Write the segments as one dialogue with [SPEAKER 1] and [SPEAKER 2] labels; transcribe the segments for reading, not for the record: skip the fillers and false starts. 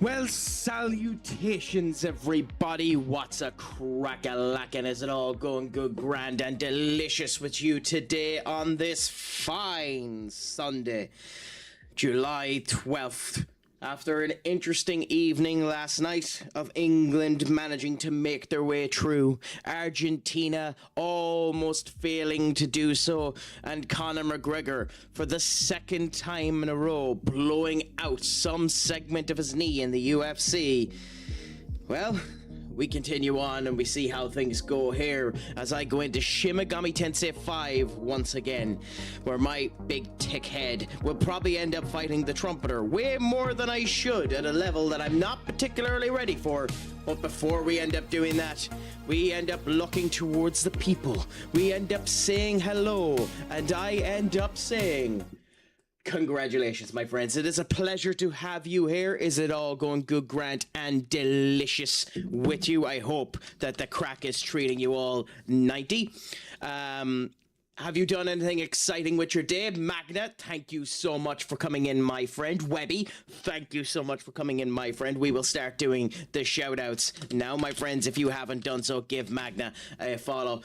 [SPEAKER 1] Well, salutations everybody, what's a crack-a-lackin'? Is it all going good, grand and delicious with you today on this fine Sunday, July 12th? After an interesting evening last night of England managing to make their way through, Argentina almost failing to do so, and Conor McGregor, for the second time in a row, blowing out some segment of his knee in the UFC. Well, we continue on and we see how things go here as I go into Shin Megami Tensei V once again, where my big tick head will probably end up fighting the trumpeter way more than I should at a level that I'm not particularly ready for. But before we end up doing that, we end up looking towards the people. We end up saying hello, and I end up saying, congratulations, my friends. It is a pleasure to have you here. Is it all going good, grand, and delicious with you? I hope that the crack is treating you all 90. Have you done anything exciting with your day? Magna, thank you so much for coming in, my friend. Webby, thank you so much for coming in, my friend. We will start doing the shout-outs now, my friends. If you haven't done so, give Magna a follow.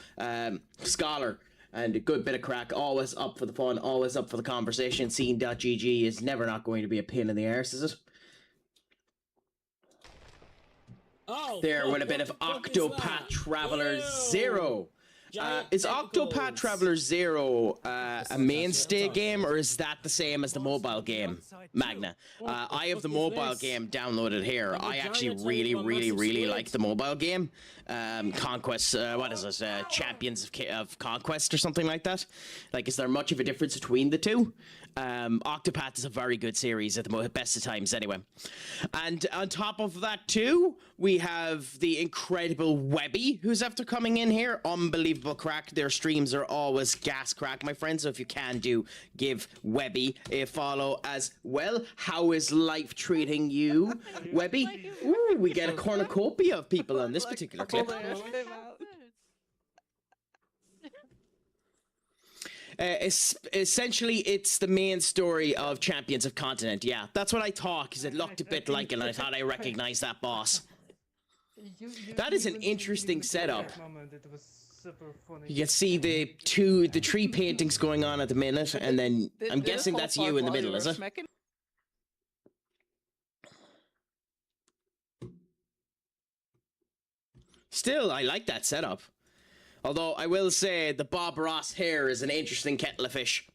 [SPEAKER 1] Scholar, and a good bit of crack, always up for the fun, always up for the conversation. Scene.gg is never not going to be a pain in the arse, is it?
[SPEAKER 2] Oh,
[SPEAKER 1] there with a bit of Octopath Traveler 0. Is Octopath Traveler 0 a mainstay game, or is that the same as the mobile game, Magna? I have the mobile game downloaded here. I actually really like the mobile game. Conquest, what is it? Champions of Conquest or something like that. Like, is there much of a difference between the two? Octopath is a very good series at the best of times anyway. And on top of that too, we have the incredible Webby, who's after coming in here. Unbelievable crack. Their streams are always gas crack, my friends. So if you can give Webby a follow as well. How is life treating you, Webby? Ooh, we get a cornucopia of people on this particular clip. Essentially, it's the main story of Champions of Continent. Yeah, that's what I thought, because it looked a bit like it, and I thought I recognized that boss. That is an interesting setup. You can see the tree paintings going on at the minute, and then I'm guessing that's you in the middle, is it? Still, I like that setup. Although, I will say, the Bob Ross hair is an interesting kettle of fish.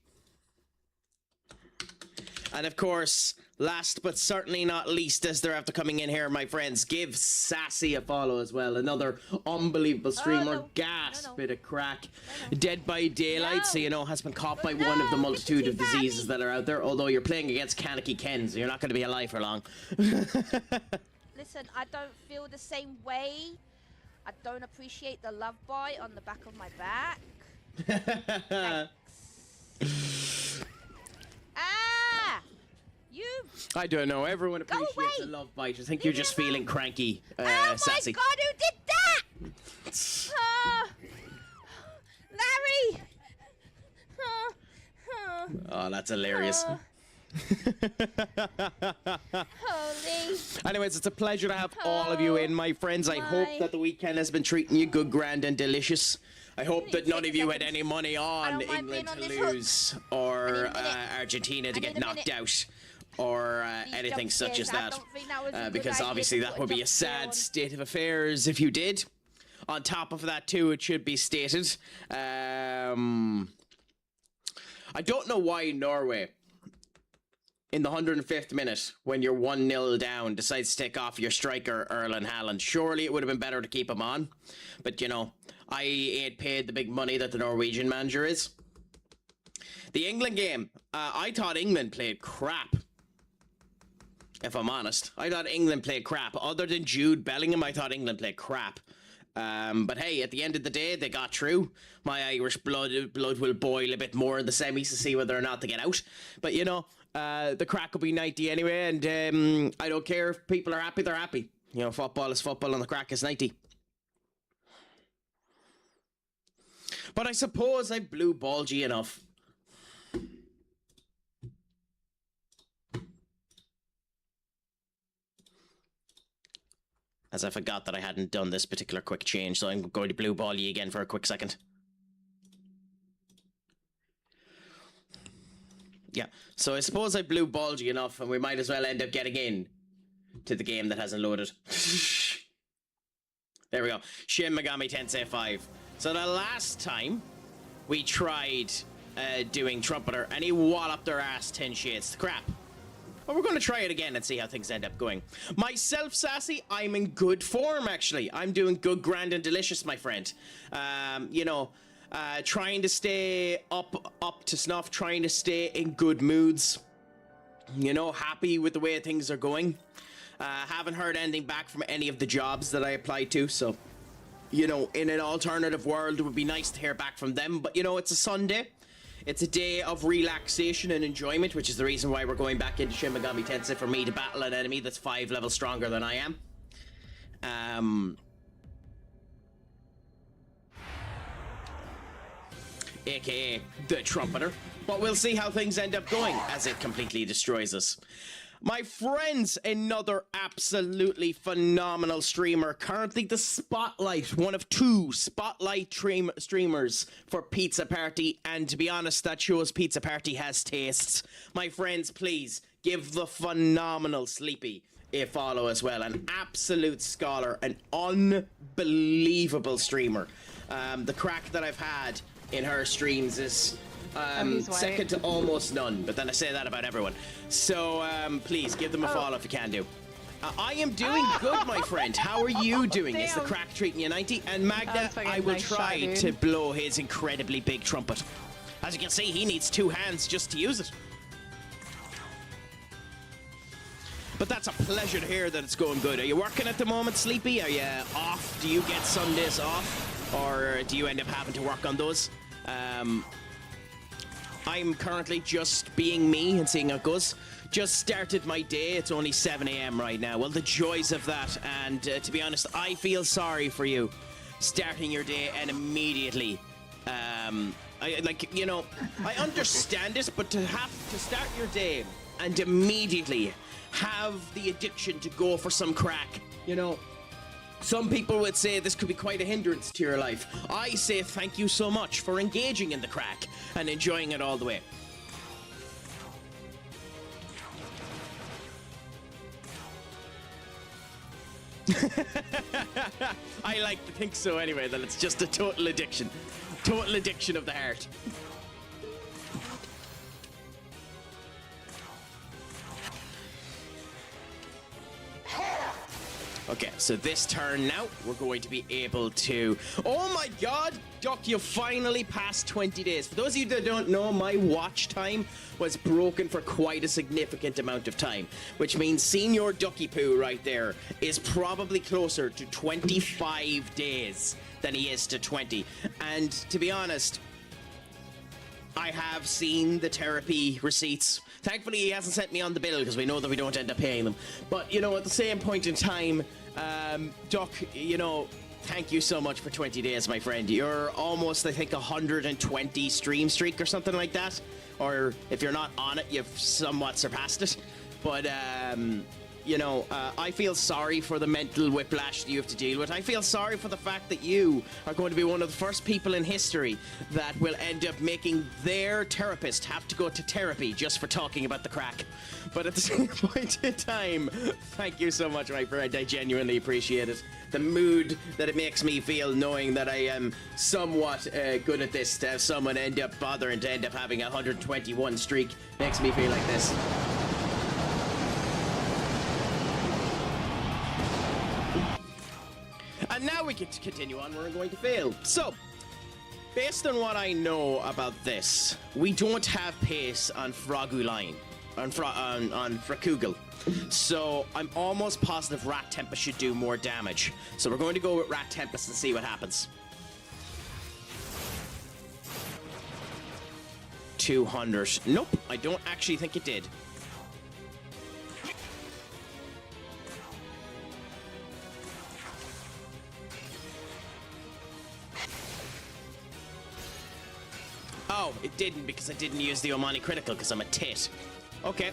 [SPEAKER 1] And of course, last but certainly not least, as they're after coming in here, my friends, give Sassy a follow as well. Another unbelievable streamer, bit of crack. Dead by Daylight, so you know, has been caught by one of the multitude of diseases that are out there. Although you're playing against Kaneki Ken, so you're not going to be alive for long.
[SPEAKER 3] Listen, I don't feel the same way. I don't appreciate the love bite on the back of my back. Thanks. Ah! You!
[SPEAKER 1] I don't know. Everyone appreciates the love bite. I think you're just feeling cranky, Sassy.
[SPEAKER 3] Oh my god, who did that? Larry!
[SPEAKER 1] Oh, that's hilarious.
[SPEAKER 3] Holy.
[SPEAKER 1] Anyways, it's a pleasure to have all of you in, my friends. I hope that the weekend has been treating you good, grand, and delicious. I hope that none of you had any money on England to lose, or Argentina to get knocked out, or anything such as that. Because obviously that would be a sad state of affairs if you did. On top of that too, it should be stated, I don't know why Norway, in the 105th minute, when you're 1-0 down, decides to take off your striker, Erling Haaland. Surely it would have been better to keep him on. But, you know, I ain't paid the big money that the Norwegian manager is. The England game, I thought England played crap. If I'm honest. I thought England played crap. Other than Jude Bellingham, I thought England played crap. But hey, at the end of the day, they got through. My Irish blood will boil a bit more in the semis to see whether or not they get out. But, you know, the crack will be 90 anyway, and I don't care if people are happy, they're happy. You know, football is football and the crack is 90. But I suppose I blew ballsy enough. As I forgot that I hadn't done this particular quick change, so I'm going to blue ball you again for a quick second. Yeah, so I suppose I blue balled you enough, and we might as well end up getting in to the game that hasn't loaded. There we go. Shin Megami Tensei V. So the last time we tried doing Trumpeter, and he walloped our ass 10 shades to crap. But we're going to try it again and see how things end up going. Myself, Sassy, I'm in good form, actually. I'm doing good, grand, and delicious, my friend. You know, trying to stay up to snuff, trying to stay in good moods. You know, happy with the way things are going. Haven't heard anything back from any of the jobs that I applied to, so, you know, in an alternative world, it would be nice to hear back from them. But, you know, it's a Sunday. It's a day of relaxation and enjoyment, which is the reason why we're going back into Shin Megami Tensei, for me to battle an enemy that's 5 levels stronger than I am. AKA the Trumpeter. But we'll see how things end up going as it completely destroys us. My friends, another absolutely phenomenal streamer. Currently the spotlight, one of 2 spotlight streamers for Pizza Party. And to be honest, that shows Pizza Party has tastes. My friends, please give the phenomenal Sleepy a follow as well. An absolute scholar, an unbelievable streamer. The crack that I've had in her streams is second to almost none, but then I say that about everyone. So please give them a follow if you can do. I am doing good, my friend. How are you doing? Is the crack treating you 90? And Magda, I will try to blow his incredibly big trumpet. As you can see, he needs 2 hands just to use it. But that's a pleasure to hear that it's going good. Are you working at the moment, Sleepy? Are you off? Do you get Sundays off? Or do you end up having to work on those? I'm currently just being me and seeing how it goes. Just started my day. It's only 7 a.m. right now. Well, the joys of that. And to be honest, I feel sorry for you starting your day and immediately. I understand it, but to have to start your day and immediately have the addiction to go for some crack, you know. Some people would say this could be quite a hindrance to your life. I say thank you so much for engaging in the crack and enjoying it all the way. I like to think so anyway, that it's just a total addiction. Total addiction of the heart. Okay, so this turn now, we're going to be able to... Oh my god, Duck, you finally passed 20 days. For those of you that don't know, my watch time was broken for quite a significant amount of time, which means Senior Ducky Poo right there is probably closer to 25 days than he is to 20. And to be honest, I have seen the therapy receipts. Thankfully, he hasn't sent me on the bill because we know that we don't end up paying them. But, you know, at the same point in time, Duck, you know, thank you so much for 20 days, my friend. You're almost, I think, 120 stream streak or something like that. Or if you're not on it, you've somewhat surpassed it. But, you know, I feel sorry for the mental whiplash that you have to deal with. I feel sorry for the fact that you are going to be one of the first people in history that will end up making their therapist have to go to therapy just for talking about the crack. But at the same point in time, thank you so much, my friend. I genuinely appreciate it. The mood that it makes me feel knowing that I am somewhat good at this, to have someone end up bothering to end up having a 121 streak makes me feel like this. And now we can continue on. We're going to fail. So, based on what I know about this, we don't have pace on Fraguline, on Frakugel. So, I'm almost positive Rat Tempest should do more damage. So, we're going to go with Rat Tempest and see what happens. 200. Nope, I don't actually think it did. Oh, it didn't because I didn't use the Omani critical because I'm a tit. Okay.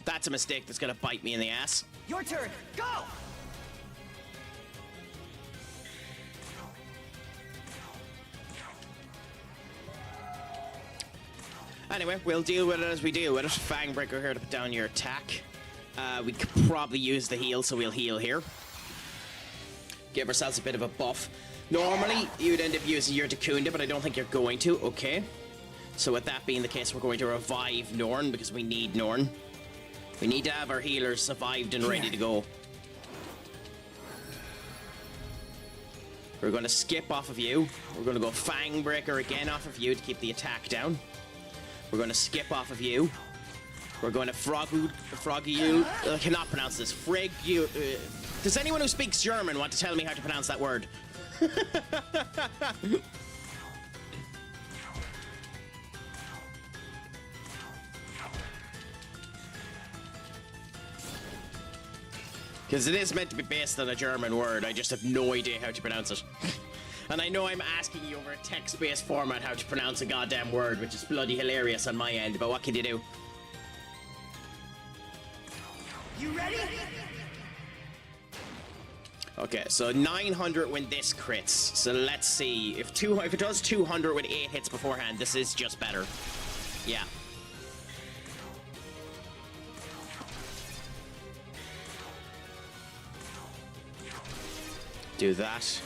[SPEAKER 1] That's a mistake that's gonna bite me in the ass.
[SPEAKER 4] Your turn. Go.
[SPEAKER 1] Anyway, we'll deal with it as we deal with it. Fangbreaker here to put down your attack. We could probably use the heal, so we'll heal here. Give ourselves a bit of a buff. Normally, you'd end up using your Dacunda, but I don't think you're going to. Okay. So with that being the case, we're going to revive Norn, because we need Norn. We need to have our healers survived and ready to go. We're going to skip off of you. We're going to go Fangbreaker again off of you to keep the attack down. We're going to skip off of you. We're going to froggy you. I cannot pronounce this. Frig you. Does anyone who speaks German want to tell me how to pronounce that word? Because it is meant to be based on a German word. I just have no idea how to pronounce it. And I know I'm asking you over a text-based format how to pronounce a goddamn word, which is bloody hilarious on my end, but what can you do?
[SPEAKER 4] You ready?
[SPEAKER 1] Okay, so 900 when this crits. So let's see. If it does 200 with 8 hits beforehand, this is just better. Yeah. Do that.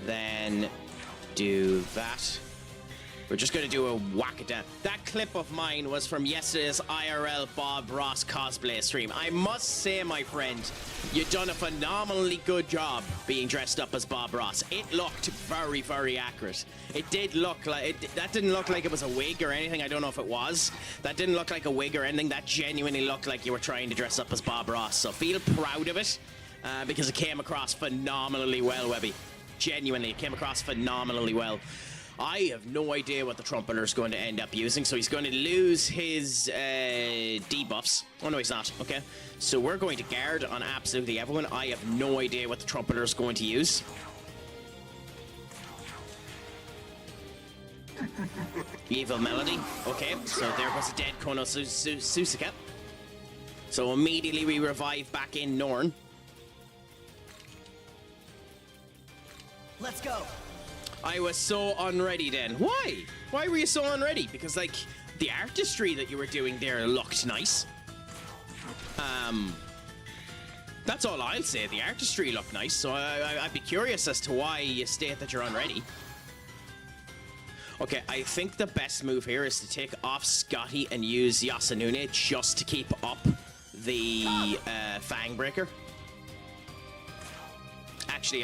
[SPEAKER 1] Then do that. We're just going to do a whack it down. That clip of mine was from yesterday's IRL Bob Ross cosplay stream. I must say, my friend, you've done a phenomenally good job being dressed up as Bob Ross. It looked very, very accurate. It did look like... that didn't look like it was a wig or anything. I don't know if it was. That didn't look like a wig or anything. That genuinely looked like you were trying to dress up as Bob Ross. So feel proud of it because it came across phenomenally well, Webby. Genuinely, it came across phenomenally well. I have no idea what the trumpeter's going to end up using, so he's going to lose his debuffs. Oh, no, he's not. Okay. So we're going to guard on absolutely everyone. I have no idea what the trumpeter's going to use. Evil Melody. Okay, so there was a dead Kono Susuka. So immediately we revive back in Norn.
[SPEAKER 4] Let's go.
[SPEAKER 1] I was so unready then. Why? Why were you so unready? Because, like, the artistry that you were doing there looked nice. That's all I'll say. The artistry looked nice, so I'd be curious as to why you state that you're unready. Okay, I think the best move here is to take off Scotty and use Yasunune just to keep up the Fangbreaker. Actually,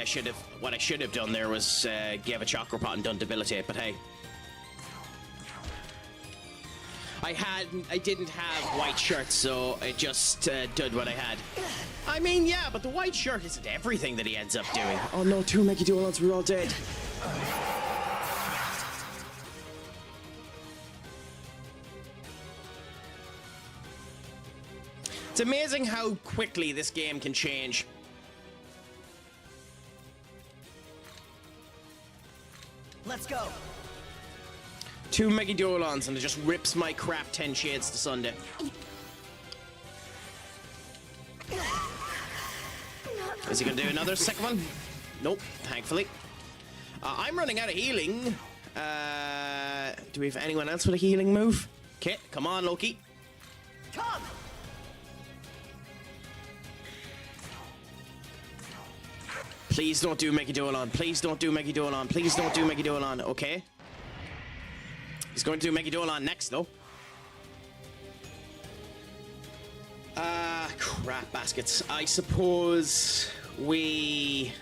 [SPEAKER 1] what I should have done there was give a Chakra Pot and done Debilitate, but hey. I didn't have white shirt, so I just did what I had. I mean, yeah, but the white shirt isn't everything that he ends up doing. Oh no, 2 Megaduolons, we're all dead. It's amazing how quickly this game can change.
[SPEAKER 4] Let's go.
[SPEAKER 1] 2 Megaduolons and it just rips my crap 10 shades to Sunday. Is he gonna do another second one? Nope, thankfully. I'm running out of healing. Do we have anyone else with a healing move? Okay, come on, Loki.
[SPEAKER 4] Come.
[SPEAKER 1] Please don't do Megaduolon. Please don't do Megaduolon. Please don't do Megaduolon. Okay. He's going to do Megaduolon next, though. Crap baskets. I suppose we...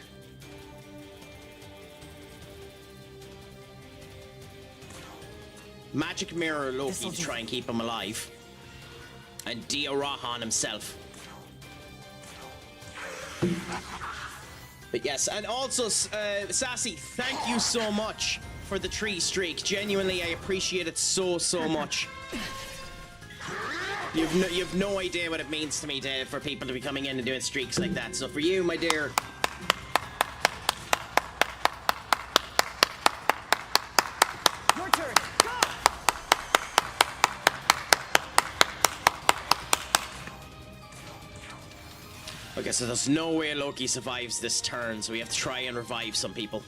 [SPEAKER 1] Magic Mirror Loki to try and keep him alive. And Dio Rahan himself. But yes, and also, Sassy, thank you so much for the 3 streak. Genuinely, I appreciate it so, so much. You've no idea what it means to me for people to be coming in and doing streaks like that. So for you, my dear...
[SPEAKER 4] Your turn. Go.
[SPEAKER 1] Okay, so there's no way Loki survives this turn, so we have to try and revive some people.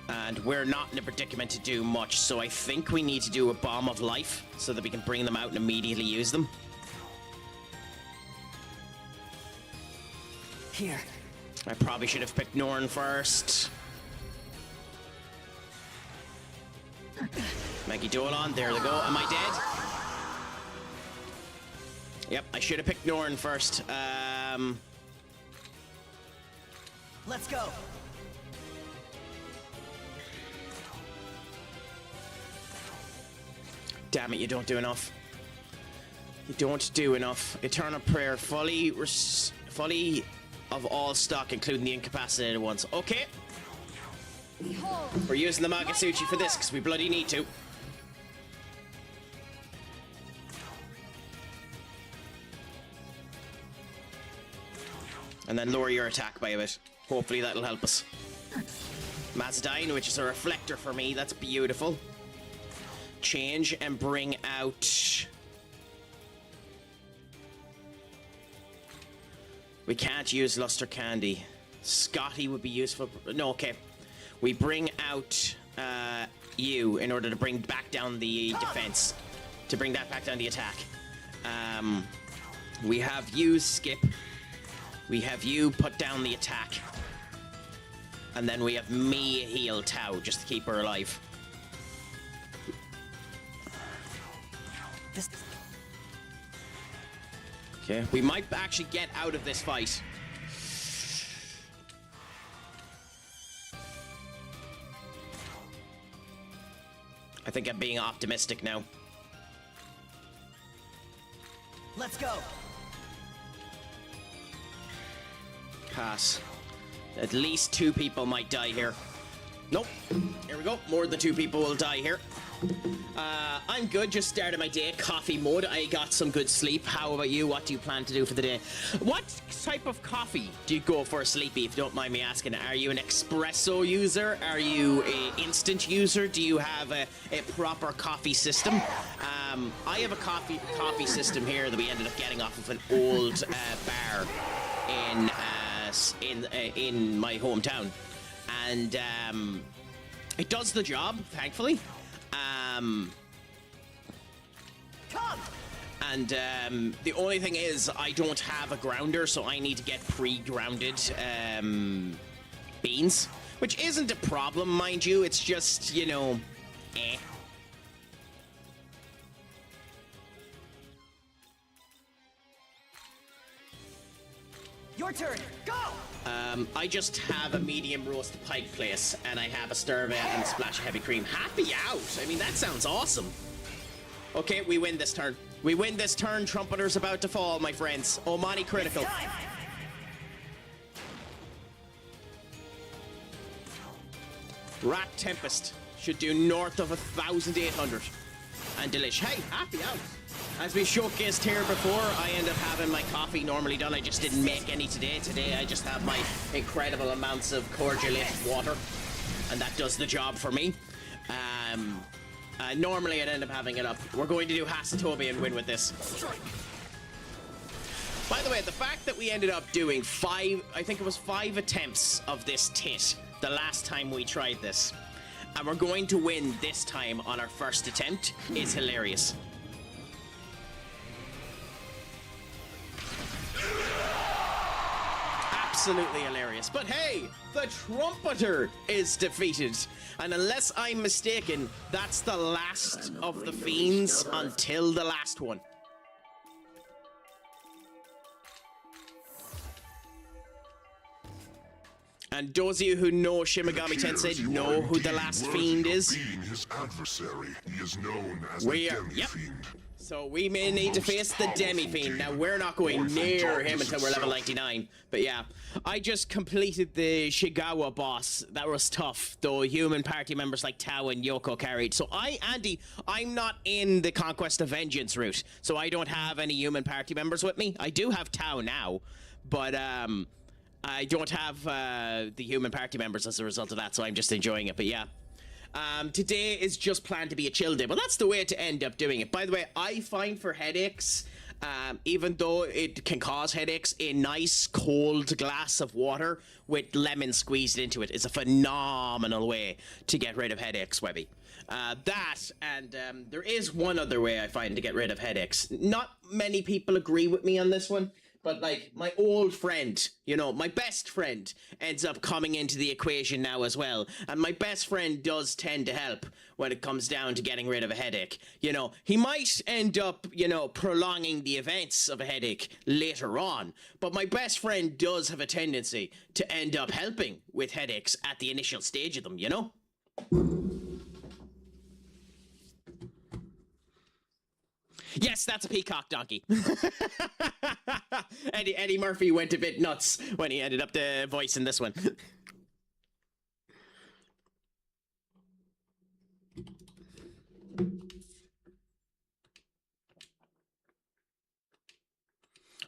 [SPEAKER 1] And we're not in a predicament to do much, so I think we need to do a Bomb of Life so that we can bring them out and immediately use them.
[SPEAKER 4] Here.
[SPEAKER 1] I probably should have picked Norn first. Maggie Dolan, there they go. Am I dead? Yep, I should have picked Norn first.
[SPEAKER 4] Let's go.
[SPEAKER 1] Damn it, you don't do enough. You don't do enough. Eternal Prayer, fully of all stock, including the incapacitated ones. Okay. We're using the Magatsuchi for this, because we bloody need to. And then lower your attack by a bit. Hopefully that'll help us. Mazadine, which is a reflector for me. That's beautiful. Change and bring out... We can't use Luster Candy. Scotty would be useful. No, okay. We bring out you in order to bring back down the defense. To bring that back down the attack. We have you skip. We have you put down the attack. And then we have me heal Tau just to keep her alive. Okay, we might actually get out of this fight. I think I'm being optimistic now.
[SPEAKER 4] Let's go.
[SPEAKER 1] Pass. At least 2 people might die here. Nope. Here we go. More than 2 people will die here. I'm good. Just started my day. Coffee mode. I got some good sleep. How about you? What do you plan to do for the day? What type of coffee do you go for, Sleepy, if you don't mind me asking? Are you an espresso user? Are you a instant user? Do you have a proper coffee system? I have a coffee system here that we ended up getting off of an old bar in my hometown, and it does the job, thankfully. And the only thing is I don't have a grounder, so I need to get pre-grounded beans, which isn't a problem, mind you. It's just, you know,
[SPEAKER 4] Your turn. Go.
[SPEAKER 1] I just have a medium roast pike place, and I have a stir and a splash of heavy cream. Happy out! I mean, that sounds awesome. Okay, we win this turn. We win this turn. Trumpeter's about to fall, my friends. Omani critical. Rat Tempest should do north of 1,800. And Delish. Hey, happy out. As we showcased here before, I end up having my coffee normally done. I just didn't make any today. Today I just have my incredible amounts of cordialate water, and that does the job for me. Normally I'd end up having it up. We're going to do Hasatobi and win with this. By the way, the fact that we ended up doing 5 attempts of this tit the last time we tried this, and we're going to win this time on our first attempt, is hilarious. Absolutely hilarious. But hey, the Trumpeter is defeated. And unless I'm mistaken, that's the last of the fiends until the last one. And those of you who know Shin Megami Tensei know who the last fiend is.
[SPEAKER 5] His adversary, he is known as the Demi-Fiend.
[SPEAKER 1] So we may need to face the Demi-Fiend. Now, we're not going near him until we're level 99. But yeah, I just completed the Shigawa boss. That was tough, though human party members like Tao and Yoko carried. So Andy, I'm not in the Conquest of Vengeance route. So I don't have any human party members with me. I do have Tao now, but I don't have the human party members as a result of that, so I'm just enjoying it. But yeah. Today is just planned to be a chill day, but that's the way to end up doing it. By the way, I find for headaches, even though it can cause headaches, a nice cold glass of water with lemon squeezed into it is a phenomenal way to get rid of headaches, Webby. That, and there is one other way I find to get rid of headaches. Not many people agree with me on this one, but like my old friend, you know, my best friend ends up coming into the equation now as well. And my best friend does tend to help when it comes down to getting rid of a headache. You know, he might end up, you know, prolonging the events of a headache later on. But my best friend does have a tendency to end up helping with headaches at the initial stage of them, you know? Yes, that's a peacock donkey. Eddie Murphy went a bit nuts when he ended up the voice in this one.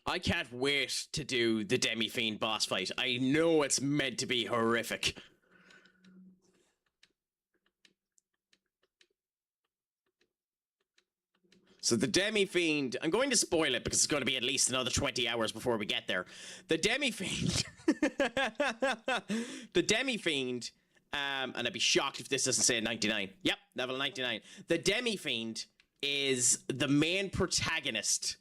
[SPEAKER 1] I can't wait to do the Demi-Fiend boss fight. I know it's meant to be horrific. So the Demi-Fiend, I'm going to spoil it because it's going to be at least another 20 hours before we get there. The Demi-Fiend, the Demi-Fiend, and I'd be shocked if this doesn't say 99. Yep, level 99. The Demi-Fiend is the main protagonist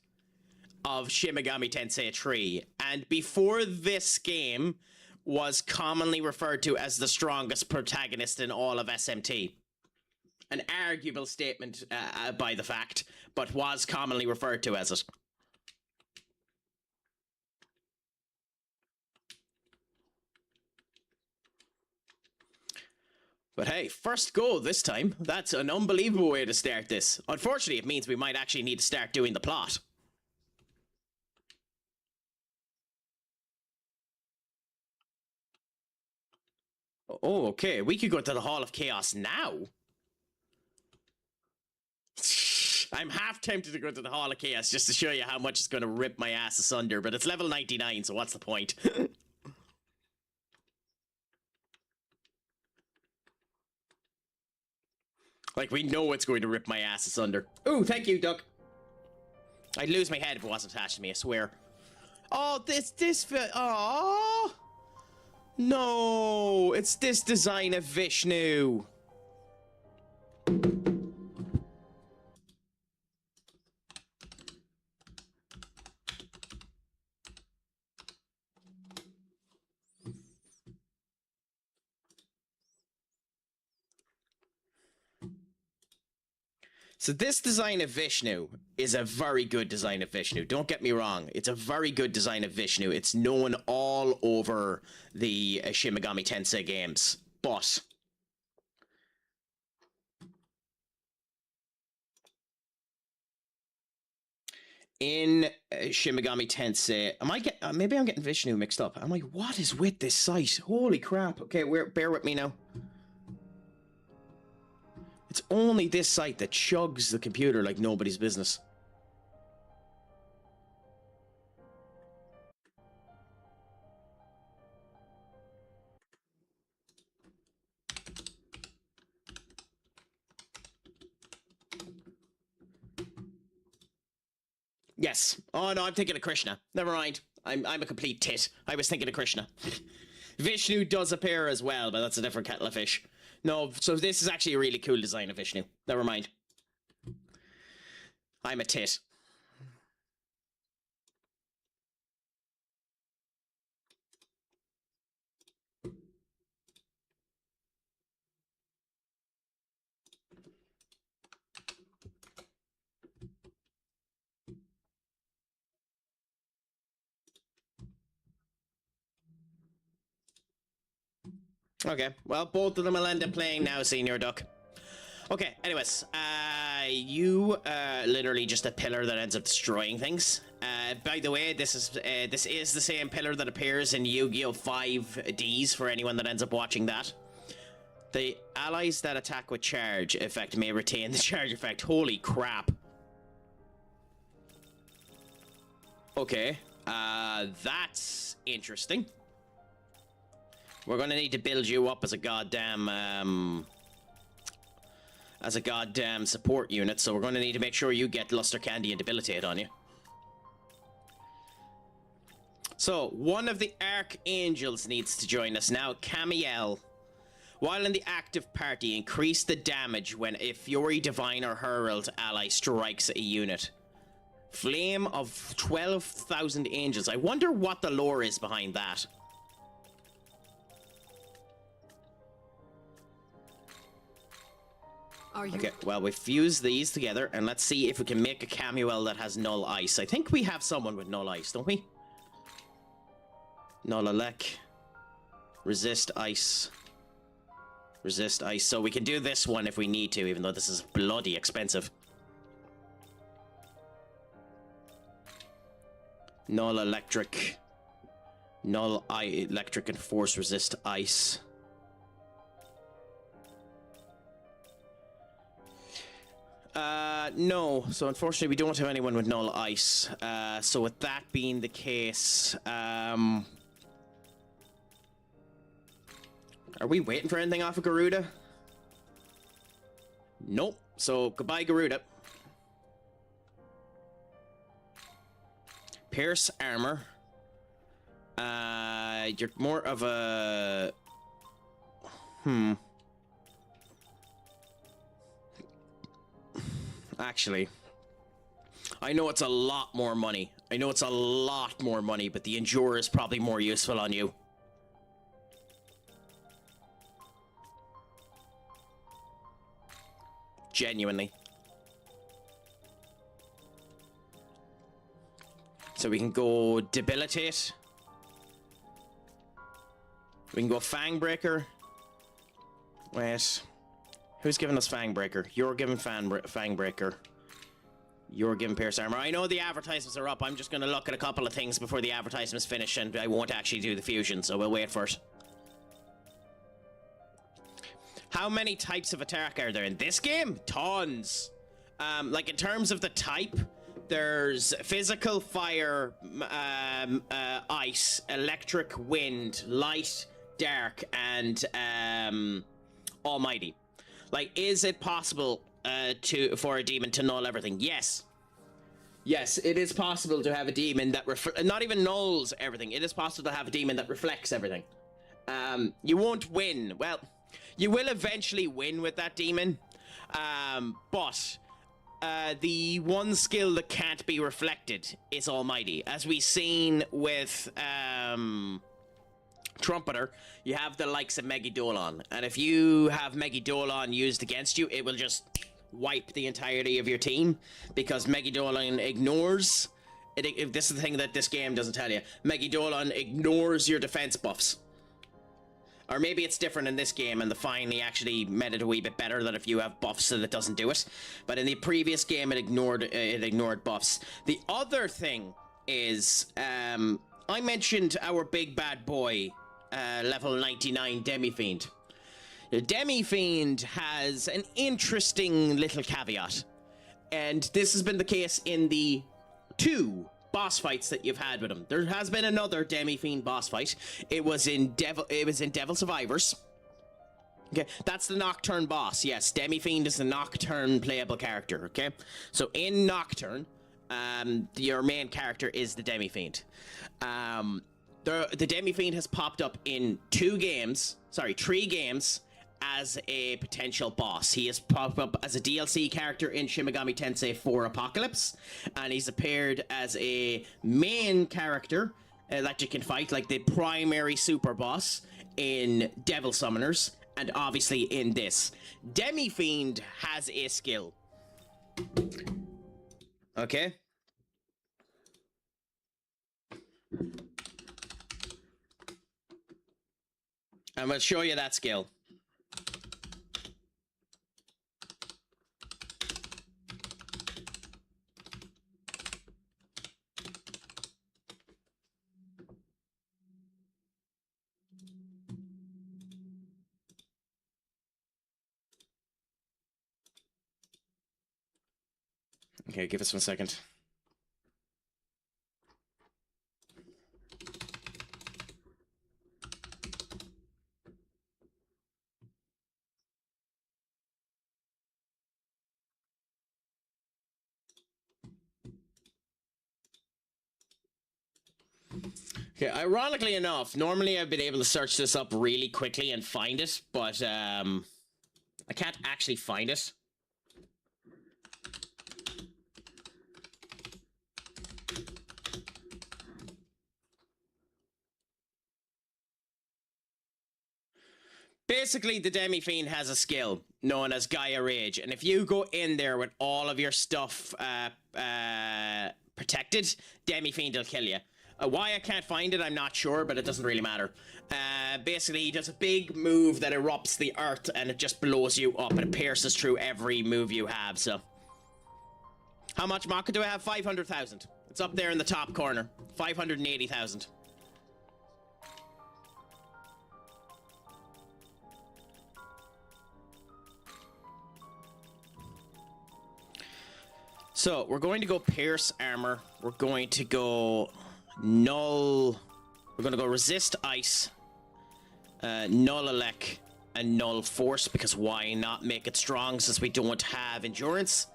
[SPEAKER 1] of Shin Megami Tensei 3, and before this game was commonly referred to as the strongest protagonist in all of SMT. An arguable statement by the fact, but was commonly referred to as it. But hey, first go this time. That's an unbelievable way to start this. Unfortunately, it means we might actually need to start doing the plot. Oh, okay. We could go to the Hall of Chaos now. I'm half tempted to go to the Hall of Chaos just to show you how much it's going to rip my ass asunder, but it's level 99, so what's the point? Like, we know it's going to rip my ass asunder. Ooh, thank you, Duck. I'd lose my head if it wasn't attached to me, I swear. Oh, oh no, it's this design of Vishnu. So this design of Vishnu is a very good design of Vishnu. Don't get me wrong. It's a very good design of Vishnu. It's known all over the Shin Megami Tensei games. But in Shin Megami Tensei, maybe I'm getting Vishnu mixed up. I'm like, what is with this site? Holy crap. Okay, bear with me now. It's only this site that chugs the computer like nobody's business. Yes. Oh no, I'm thinking of Krishna. Never mind. I'm a complete tit. I was thinking of Krishna. Vishnu does appear as well, but that's a different kettle of fish. No, so this is actually a really cool design of Vishnu. Never mind. I'm a tit. Okay, well, both of them will end up playing now, Senior Duck. Okay, anyways, you literally just a pillar that ends up destroying things. By the way, this is the same pillar that appears in Yu-Gi-Oh! 5Ds for anyone that ends up watching that. The allies that attack with charge effect may retain the charge effect. Holy crap. Okay, that's interesting. We're gonna need to build you up as a goddamn support unit, so we're gonna need to make sure you get Luster Candy and Debilitate on you. So, one of the archangels needs to join us now, Camiel. While in the active party, increase the damage when a Fury Divine or Herald ally strikes a unit. Flame of 12,000 angels. I wonder what the lore is behind that. Okay, well, we fuse these together, and let's see if we can make a Camuel that has null ice. I think we have someone with null ice, don't we? Null elec. Resist ice. Resist ice. So we can do this one if we need to, even though this is bloody expensive. Null electric. Null electric and force resist ice. No. So unfortunately we don't have anyone with null ice. So with that being the case, are we waiting for anything off of Garuda? Nope. So goodbye, Garuda. Pierce armor. You're more of a... Actually, I know it's a lot more money. I know it's a lot more money, but the Endurer is probably more useful on you. Genuinely. So we can go Debilitate. We can go Fangbreaker. Wait. Who's giving us Fangbreaker? You're giving Fangbreaker. You're giving Pierce Armor. I know the advertisements are up. I'm just going to look at a couple of things before the advertisements finish, and I won't actually do the fusion, so we'll wait for it. How many types of attack are there in this game? Tons. Like, in terms of the type, there's physical, fire, ice, electric, wind, light, dark, and almighty. Like, is it possible for a demon to null everything? Yes. Yes, it is possible to have a demon that not even nulls everything. It is possible to have a demon that reflects everything. You won't win. Well, you will eventually win with that demon. But the one skill that can't be reflected is Almighty. As we've seen with Trumpeter, you have the likes of Megidolon, and if you have Megidolon used against you, it will just wipe the entirety of your team, because Megidolon ignores it. This is the thing that this game doesn't tell you. Megidolon ignores your defense buffs. Or maybe it's different in this game, and the finally actually made it a wee bit better, that if you have buffs that it doesn't do it. But in the previous game, it ignored buffs. The other thing is, I mentioned our big bad boy, level 99 Demi-Fiend. The Demi-Fiend has an interesting little caveat, and this has been the case in the 2 boss fights that you've had with him. There has been another Demi-Fiend boss fight. It was in Devil Survivors. Okay, that's the Nocturne boss. Yes, Demi-Fiend is the Nocturne playable character. Okay, so in Nocturne, your main character is the Demi-Fiend. The Demi-Fiend has popped up in 3 games as a potential boss. He has popped up as a DLC character in Shin Megami Tensei IV Apocalypse, and he's appeared as a main character that you can fight, like the primary super boss in Devil Summoners, and obviously in this. Demi-Fiend has a skill. Okay? I'm going to show you that skill. Okay, give us 1 second. Okay, ironically enough, normally I've been able to search this up really quickly and find it, but I can't actually find it. Basically, the Demi-Fiend has a skill known as Gaia Rage, and if you go in there with all of your stuff protected, Demi-Fiend will kill you. Why I can't find it, I'm not sure, but it doesn't really matter. Basically, he does a big move that erupts the earth, and it just blows you up, and it pierces through every move you have, so... How much Maka do I have? 500,000. It's up there in the top corner. 580,000. So, we're going to go Pierce Armor. We're going to go Null. We're going to go Resist Ice, Null Elect, and Null Force, because why not make it strong since we don't have Endurance?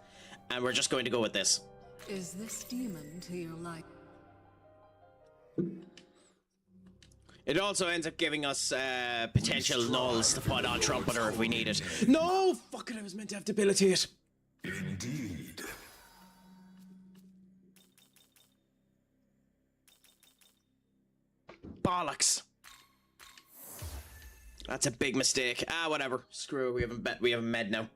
[SPEAKER 1] And we're just going to go with this.
[SPEAKER 6] Is this demon to your like?
[SPEAKER 1] It also ends up giving us potential nulls to put on Trumpeter if we need it. No! Fuck it, I was meant to have Debilitate.
[SPEAKER 5] Indeed.
[SPEAKER 1] Bollocks. That's a big mistake. Ah, whatever. Screw it. We have a med now.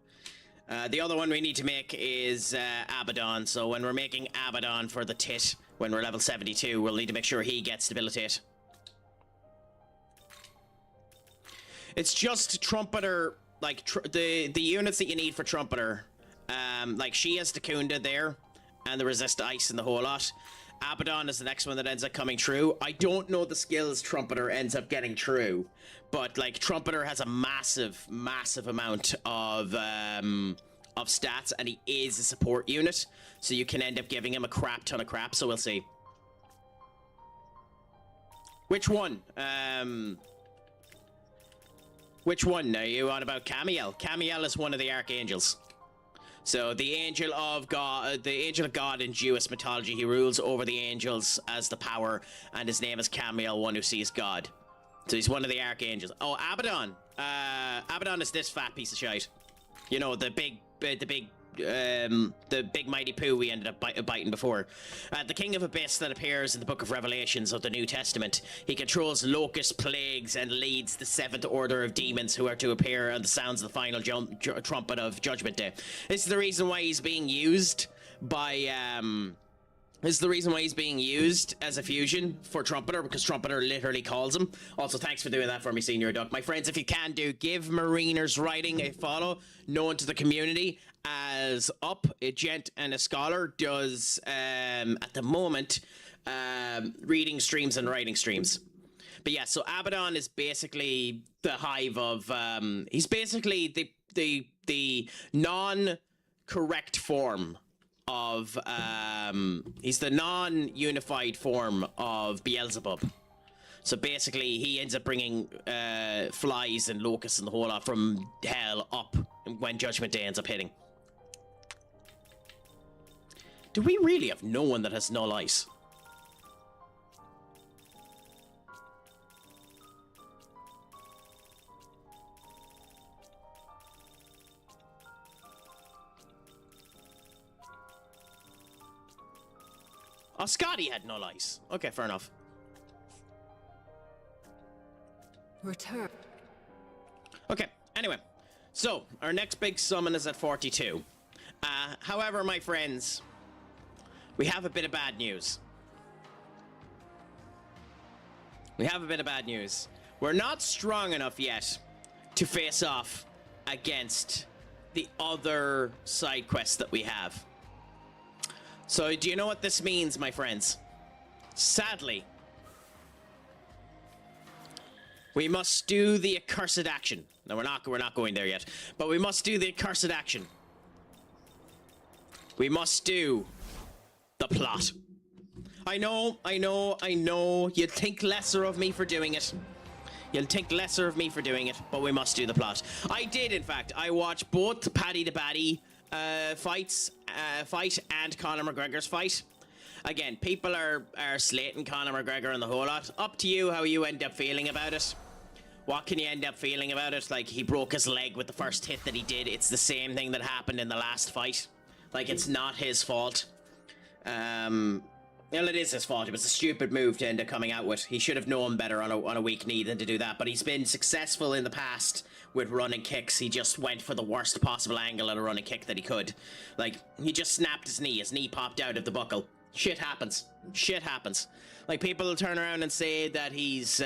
[SPEAKER 1] The other one we need to make is Abaddon. So when we're making Abaddon for the Tit, when we're level 72, we'll need to make sure he gets Debilitate. It's just Trumpeter, like the units that you need for Trumpeter. Like she has Takunda there, and the Resist Ice and the whole lot. Abaddon is the next one that ends up coming true. I don't know the skills Trumpeter ends up getting true, but like Trumpeter has a massive amount of stats, and he is a support unit, so you can end up giving him a crap ton of crap. So we'll see. Which one? Which one are you on about? Camiel. Camiel is one of the archangels. So the angel of God in Jewish mythology, he rules over the angels as the power, and his name is Camiel, one who sees God. So he's one of the archangels. Oh, Abaddon. Abaddon is this fat piece of shite. You know, the big mighty poo we ended up biting before. The King of Abyss that appears in the Book of Revelations of the New Testament. He controls locust plagues and leads the seventh order of demons who are to appear on the sounds of the final trumpet of Judgment Day. This is the reason why he's being used by This is the reason why he's being used as a fusion for Trumpeter, because Trumpeter literally calls him. Also, thanks for doing that for me, Senior Duck. My friends, if you can give Mariner's Writing a follow, known to the community as Up, a gent and a scholar, does, at the moment, reading streams and writing streams. But yeah, so Abaddon is basically the hive of, he's basically the non-correct form of he's the non-unified form of Beelzebub. So basically he ends up bringing flies and locusts and the whole lot from hell up when Judgment Day ends up hitting. Do we really have no one that has null ice? Oh, Scotty had no ice. Okay, fair enough.
[SPEAKER 6] Return.
[SPEAKER 1] Okay, anyway. So, our next big summon is at 42. However, my friends, we have a bit of bad news. We're not strong enough yet to face off against the other side quests that we have. So, do you know what this means, my friends? Sadly, we must do the accursed action. No, we're not going there yet. But we must do the accursed action. We must do the plot. I know. You'd think lesser of me for doing it. But we must do the plot. I did, in fact. I watched both Paddy the Baddy fight and Conor McGregor's fight. Again, people are slating Conor McGregor and the whole lot. Up to you how you end up feeling about it. What can you end up feeling about it? Like, he broke his leg with the first hit that he did. It's the same thing that happened in the last fight. Like, it's not his fault. Well, it is his fault. It was a stupid move to end up coming out with. He should have known better on a weak knee than to do that. But he's been successful in the past with running kicks. He just went for the worst possible angle at a running kick that he could. Like, he just snapped his knee. His knee popped out of the buckle. Shit happens. Shit happens. Like, people will turn around and say that he's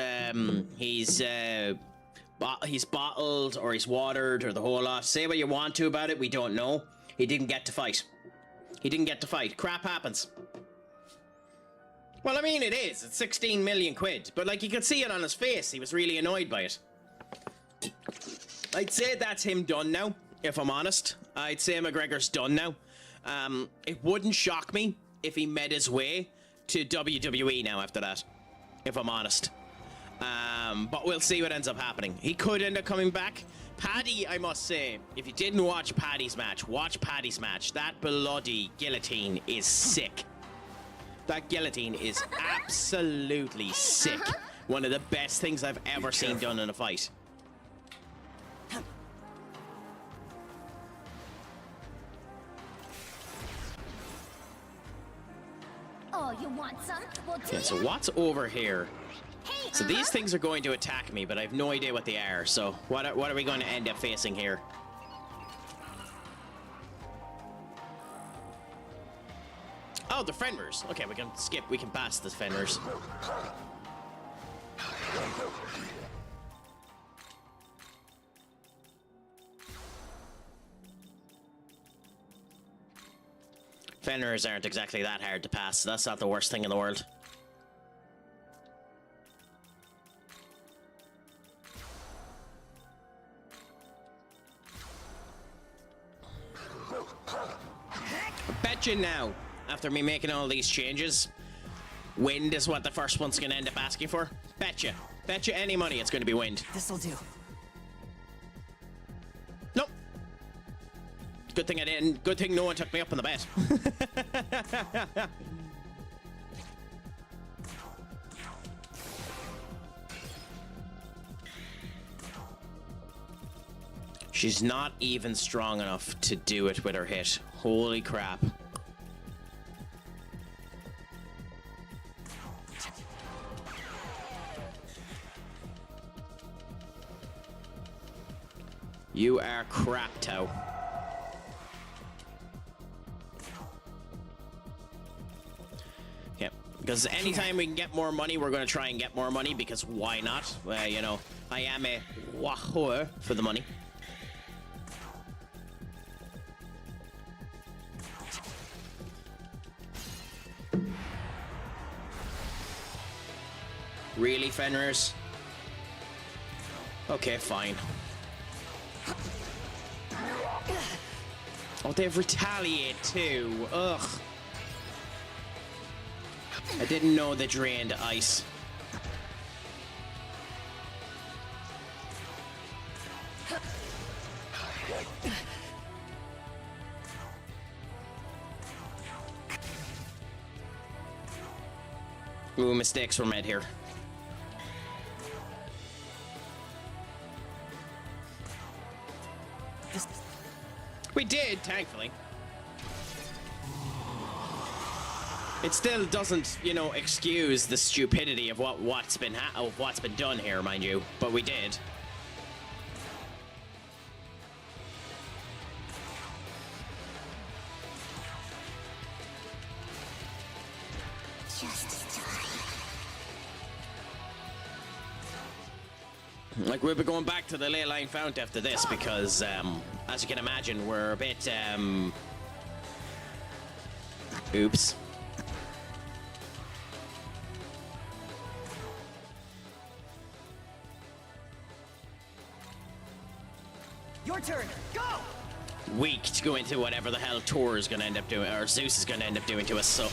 [SPEAKER 1] bottled or he's watered or the whole lot. Say what you want to about it. We don't know. He didn't get to fight. He didn't get to fight. Crap happens. Well, I mean, it is. It's 16 million quid. But, like, you could see it on his face. He was really annoyed by it. I'd say that's him done now, if I'm honest. I'd say McGregor's done now. It wouldn't shock me if he made his way to WWE now after that, if I'm honest. But we'll see what ends up happening. He could end up coming back. Paddy, I must say, if you didn't watch Paddy's match, watch Paddy's match. That bloody guillotine is sick. That guillotine is absolutely sick. One of the best things I've ever seen done in a fight.
[SPEAKER 7] Oh, you want some? Well,
[SPEAKER 1] Yeah, so what's over here? So these things are going to attack me, but I have no idea what they are. So what are we going to end up facing here? Oh, the Fenrir's. Okay, we can skip. We can pass the Fenrir's. Fenrir's aren't exactly that hard to pass. So that's not the worst thing in the world. Bet you now, after me making all these changes, wind is what the first one's going to end up asking for. Bet you any money it's going to be wind.
[SPEAKER 4] This'll do.
[SPEAKER 1] Nope. Good thing I didn't. Good thing no one took me up on the bet. She's not even strong enough to do it with her hit. Holy crap. You are crap, Tao. Yep. Because anytime we can get more money, we're going to try and get more money, because why not? You know, I am a wahore for the money. Really, Fenrir's? Okay, fine. Oh, they've retaliated too. Ugh. I didn't know they drained ice. Ooh, mistakes were made here. We did, thankfully. It still doesn't, you know, excuse the stupidity of what's been done here, mind you, but we did. Like, we'll be going back to the ley line fount after this because, as you can imagine, we're a bit, oops.
[SPEAKER 4] Your turn. Go!
[SPEAKER 1] Weak to go into whatever the hell Thor is going to end up doing, or Zeus is going to end up doing to us, so.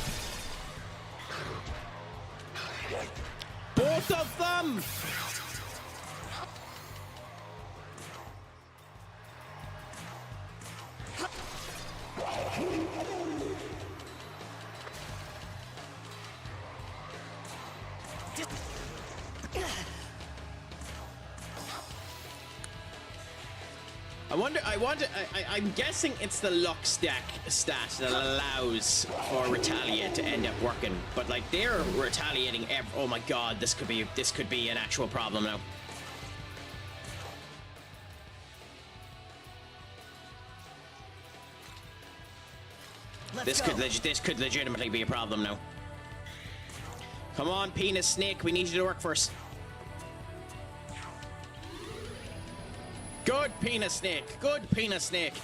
[SPEAKER 1] Both of them! I'm guessing it's the luck stat that allows for retaliate to end up working, but like they're retaliating oh my god, this could be an actual problem now. This could legitimately be a problem now. Come on, penis snake, we need you to work first. Good, penis snake. Good, penis snake.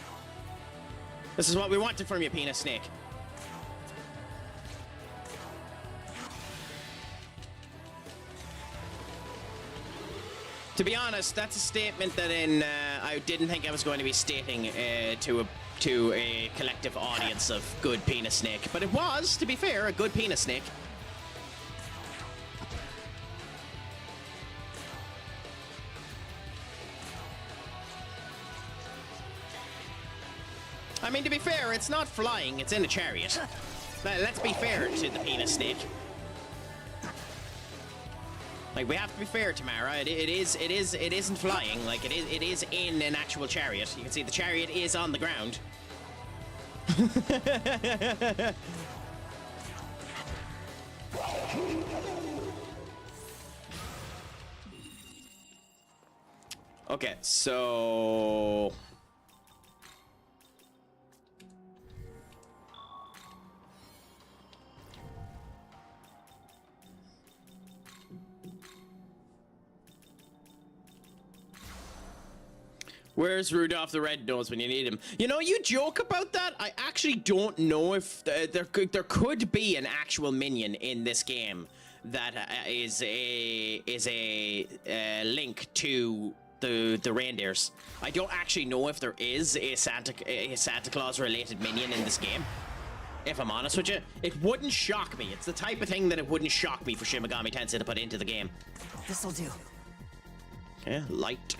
[SPEAKER 1] This is what we wanted from you, penis snake. To be honest, that's a statement that I didn't think I was going to be stating to a collective audience of good penis snake. But it was, to be fair, a good penis snake. I mean, to be fair, it's not flying, it's in a chariot. Let's be fair to the penis snake. Like, we have to be fair, Tamara. It isn't flying. Like, it is in an actual chariot. You can see the chariot is on the ground. Okay, so... Where's Rudolph the Red-Nosed when you need him? You know, you joke about that. I actually don't know if there could be an actual minion in this game that is a link to the reindeers. I don't actually know if there is a Santa Claus related minion in this game. If I'm honest with you, it wouldn't shock me. It's the type of thing that it wouldn't shock me for Shin Megami Tensei to put into the game.
[SPEAKER 4] This'll do.
[SPEAKER 1] Okay, light.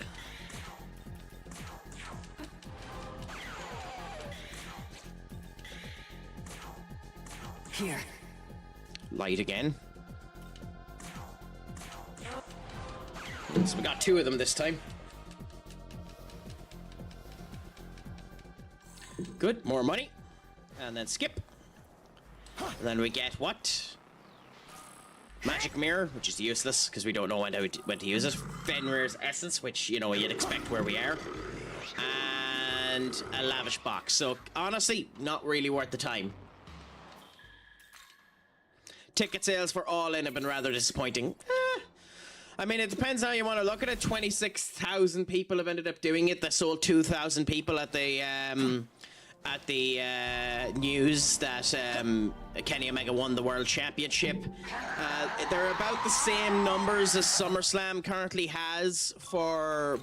[SPEAKER 4] Here.
[SPEAKER 1] Light again. So we got two of them this time. Good, more money. And then skip. And then we get what? Magic mirror, which is useless because we don't know when to use it. Fenrir's essence, which, you know, you'd expect where we are. And a lavish box. So honestly, not really worth the time. Ticket sales for All In have been rather disappointing. I mean, it depends how you want to look at it. 26,000 people have ended up doing it. They sold 2,000 people at the news that Kenny Omega won the World Championship. They're about the same numbers as SummerSlam currently has for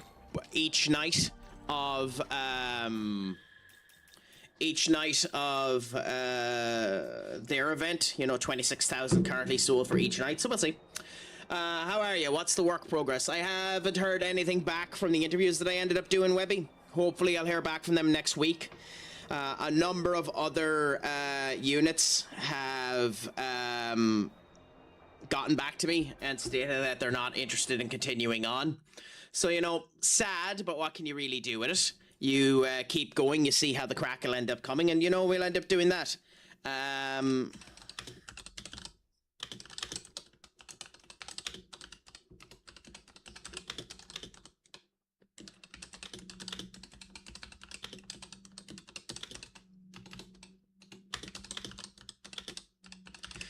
[SPEAKER 1] each night of their event. You know, 26,000 currently sold for each night. So we'll see. How are you? What's the work progress? I haven't heard anything back from the interviews that I ended up doing, Webby. Hopefully I'll hear back from them next week. A number of other units have gotten back to me and stated that they're not interested in continuing on. So, you know, sad, but what can you really do with it? You keep going, you see how the crack will end up coming, and, you know, we'll end up doing that.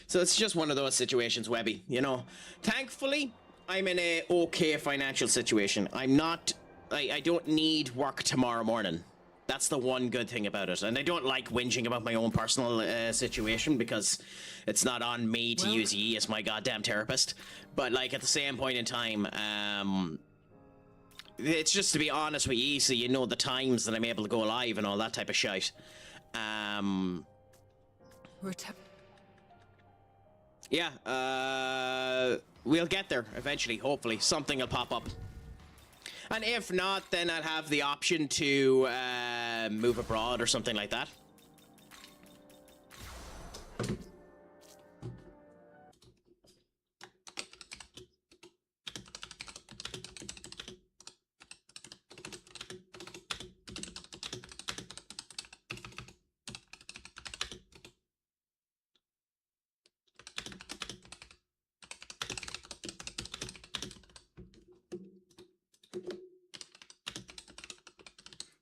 [SPEAKER 1] So it's just one of those situations, Webby, you know. Thankfully, I'm in a okay financial situation. I don't need work tomorrow morning. That's the one good thing about it. And I don't like whinging about my own personal situation because it's not on me to use ye as my goddamn therapist. But, like, at the same point in time, it's just to be honest with ye so you know the times that I'm able to go live and all that type of shite. Yeah, we'll get there eventually, hopefully. Something will pop up. And if not, then I'll have the option to move abroad or something like that.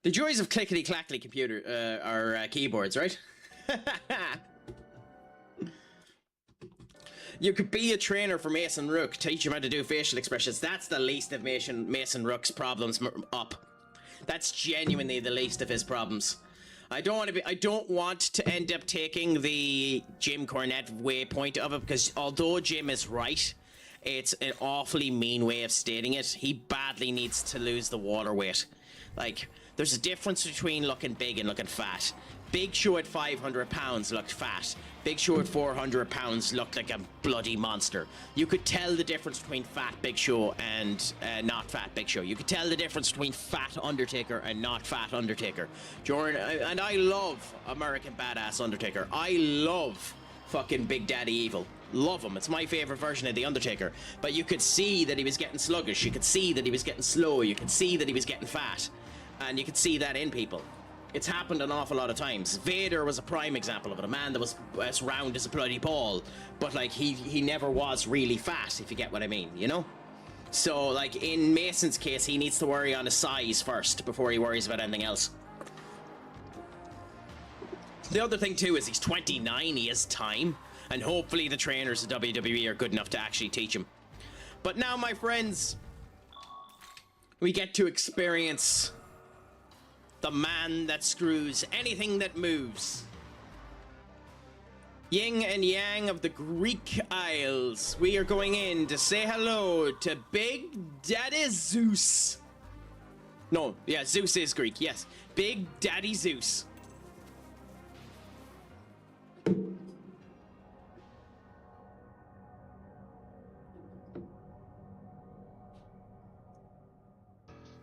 [SPEAKER 1] The joys of clickety-clackety computer or keyboards, right? You could be a trainer for Mason Rook, teach him how to do facial expressions. That's the least of Mason Rook's problems up. That's genuinely the least of his problems. I don't want to end up taking the Jim Cornette waypoint of it, because although Jim is right, it's an awfully mean way of stating it. He badly needs to lose the water weight. Like, there's a difference between looking big and looking fat. Big Show at 500 pounds looked fat. Big Show at 400 pounds looked like a bloody monster. You could tell the difference between fat Big Show and not fat Big Show. You could tell the difference between fat Undertaker and not fat Undertaker. And I love American Badass Undertaker. I love fucking Big Daddy Evil. Love him. It's my favorite version of The Undertaker. But you could see that he was getting sluggish. You could see that he was getting slow. You could see that he was getting fat. And you could see that in people. It's happened an awful lot of times. Vader was a prime example of it. A man that was as round as a bloody ball. But, like, he never was really fat, if you get what I mean, you know? So, like, in Mason's case, he needs to worry on his size first before he worries about anything else. The other thing, too, is he's 29. He has time. And hopefully the trainers of WWE are good enough to actually teach him. But now, my friends, we get to experience the man that screws anything that moves. Yin and Yang of the Greek Isles. We are going in to say hello to Big Daddy Zeus. No, yeah, Zeus is Greek, yes. Big Daddy Zeus.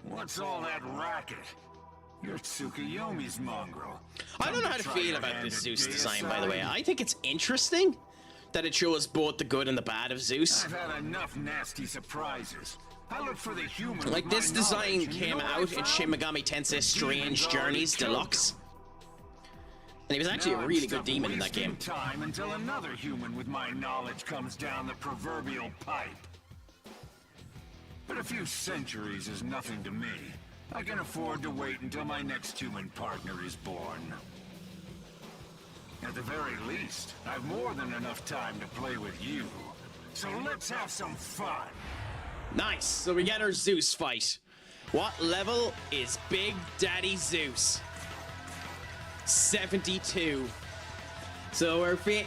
[SPEAKER 8] What's all that racket? You're Tsukuyomi's mongrel.
[SPEAKER 1] I don't know how to feel about this Zeus design, by the way. I think it's interesting that it shows both the good and the bad of Zeus.
[SPEAKER 8] I've had enough nasty surprises. I look for the human.
[SPEAKER 1] Like, this design came out in Shin Megami Tensei Strange Journeys Deluxe. And he was actually a really good demon in that game.
[SPEAKER 8] Time until another human with my knowledge comes down the proverbial pipe. But a few centuries is nothing to me. I can afford to wait until my next human partner is born. At the very least, I've more than enough time to play with you. So let's have some fun.
[SPEAKER 1] Nice. So we get our Zeus fight. What level is Big Daddy Zeus? 72. So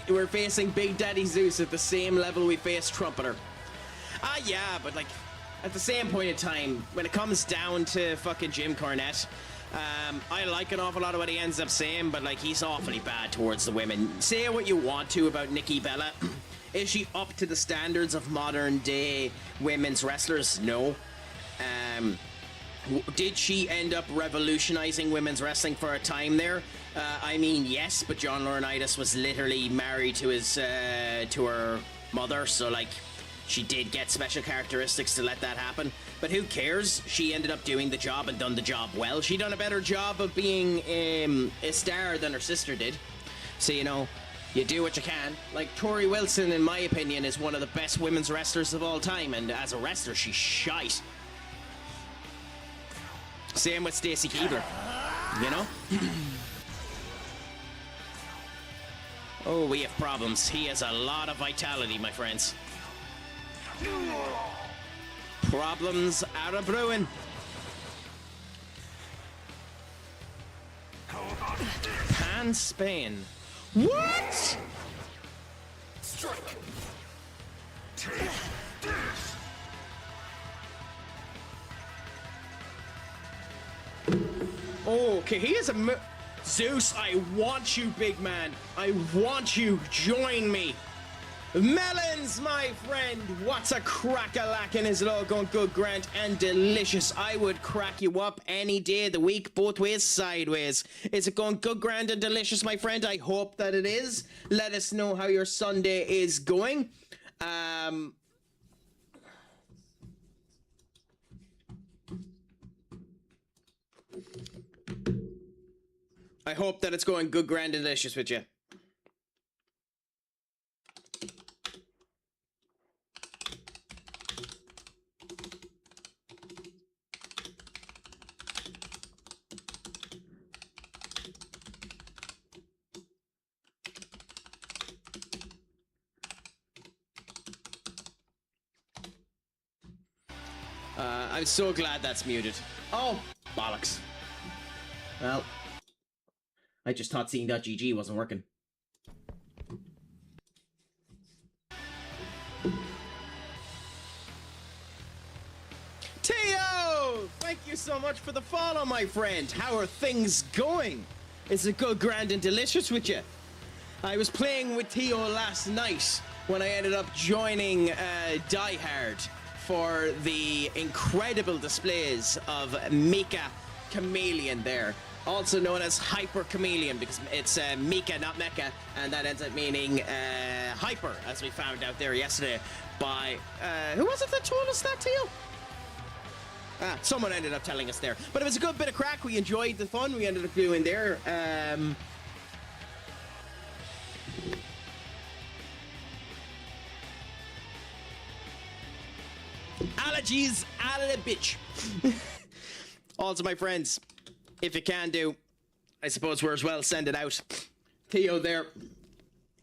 [SPEAKER 1] we're facing Big Daddy Zeus at the same level we faced Trumpeter. Ah, yeah, but like, at the same point in time, when it comes down to fucking Jim Cornette, I like an awful lot of what he ends up saying, but like, he's awfully bad towards the women. Say what you want to about Nikki Bella. Is she up to the standards of modern day women's wrestlers? No. Did she end up revolutionizing women's wrestling for a time there? I mean, yes, but John Laurinaitis was literally married to his to her mother, so like, she did get special characteristics to let that happen. But who cares? She ended up doing the job and done the job well. She done a better job of being a star than her sister did. So, you know, you do what you can. Like, Tori Wilson, in my opinion, is one of the best women's wrestlers of all time. And as a wrestler, she's shite. Same with Stacy Keibler. You know? Oh, we have problems. He has a lot of vitality, my friends. Problems out of brewing. Pan Spain. What?
[SPEAKER 8] Strike. Take this.
[SPEAKER 1] Oh, okay, he is a Zeus, I want you, big man. I want you. Join me. Melons, my friend, what's a crack-a-lackin'? Is it all going good, grand, and delicious? I would crack you up any day of the week, both ways, sideways. Is it going good, grand, and delicious, my friend? I hope that it is. Let us know how your Sunday is going. I hope that it's going good, grand, and delicious with you. I'm so glad that's muted. Oh, bollocks. Well, I just thought scene.gg wasn't working. Teo! Thank you so much for the follow, my friend. How are things going? Is it good, grand, and delicious with you? I was playing with Teo last night when I ended up joining Die Hard for the incredible displays of Mika Chameleon there. Also known as Hyper Chameleon, because it's Mika, not Mecha, and that ends up meaning Hyper, as we found out there yesterday by... who was it that told us that, Teo? Someone ended up telling us there. But it was a good bit of crack. We enjoyed the fun we ended up doing there. Allergies out of the bitch. Also, my friends, if you can do, I suppose we're as well send it out. Theo there,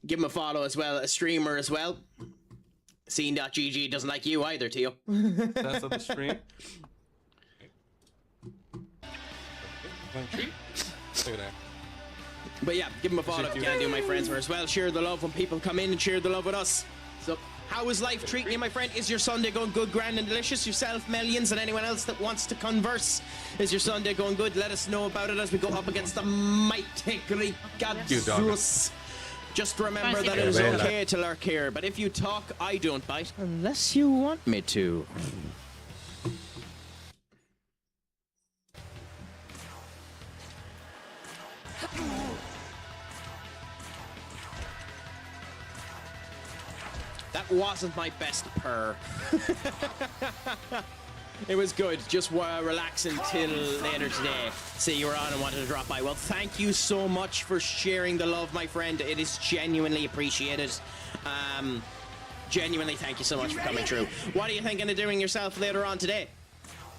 [SPEAKER 1] give him a follow as well, a streamer as well. Scene.gg doesn't like you either, Theo.
[SPEAKER 9] That's on the stream. Look at that.
[SPEAKER 1] But yeah, give him a follow if you can do, my friends. We're as well share the love when people come in and share the love with us. So, how is life treating you, my friend? Is your Sunday going good, grand, and delicious? Yourself, Millions, and anyone else that wants to converse. Is your Sunday going good? Let us know about it as we go up against the mighty Craic. Just remember that it is okay to lurk here, but if you talk, I don't bite unless you want me to. That wasn't my best purr. It was good, just relaxing till later today. See, you were on and wanted to drop by. Well, thank you so much for sharing the love, my friend. It is genuinely appreciated. Genuinely, thank you so much for coming through. What are you thinking of doing yourself later on today?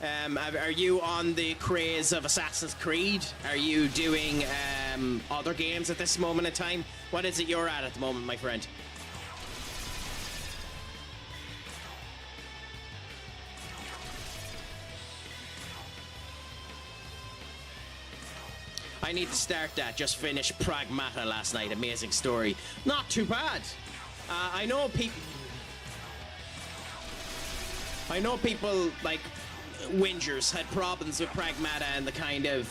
[SPEAKER 1] Are you on the craze of Assassin's Creed? Are you doing other games at this moment in time? What is it you're at the moment, my friend? I need to start that. Just finished Pragmata last night. Amazing story. Not too bad. I know people like whingers had problems with Pragmata and the kind of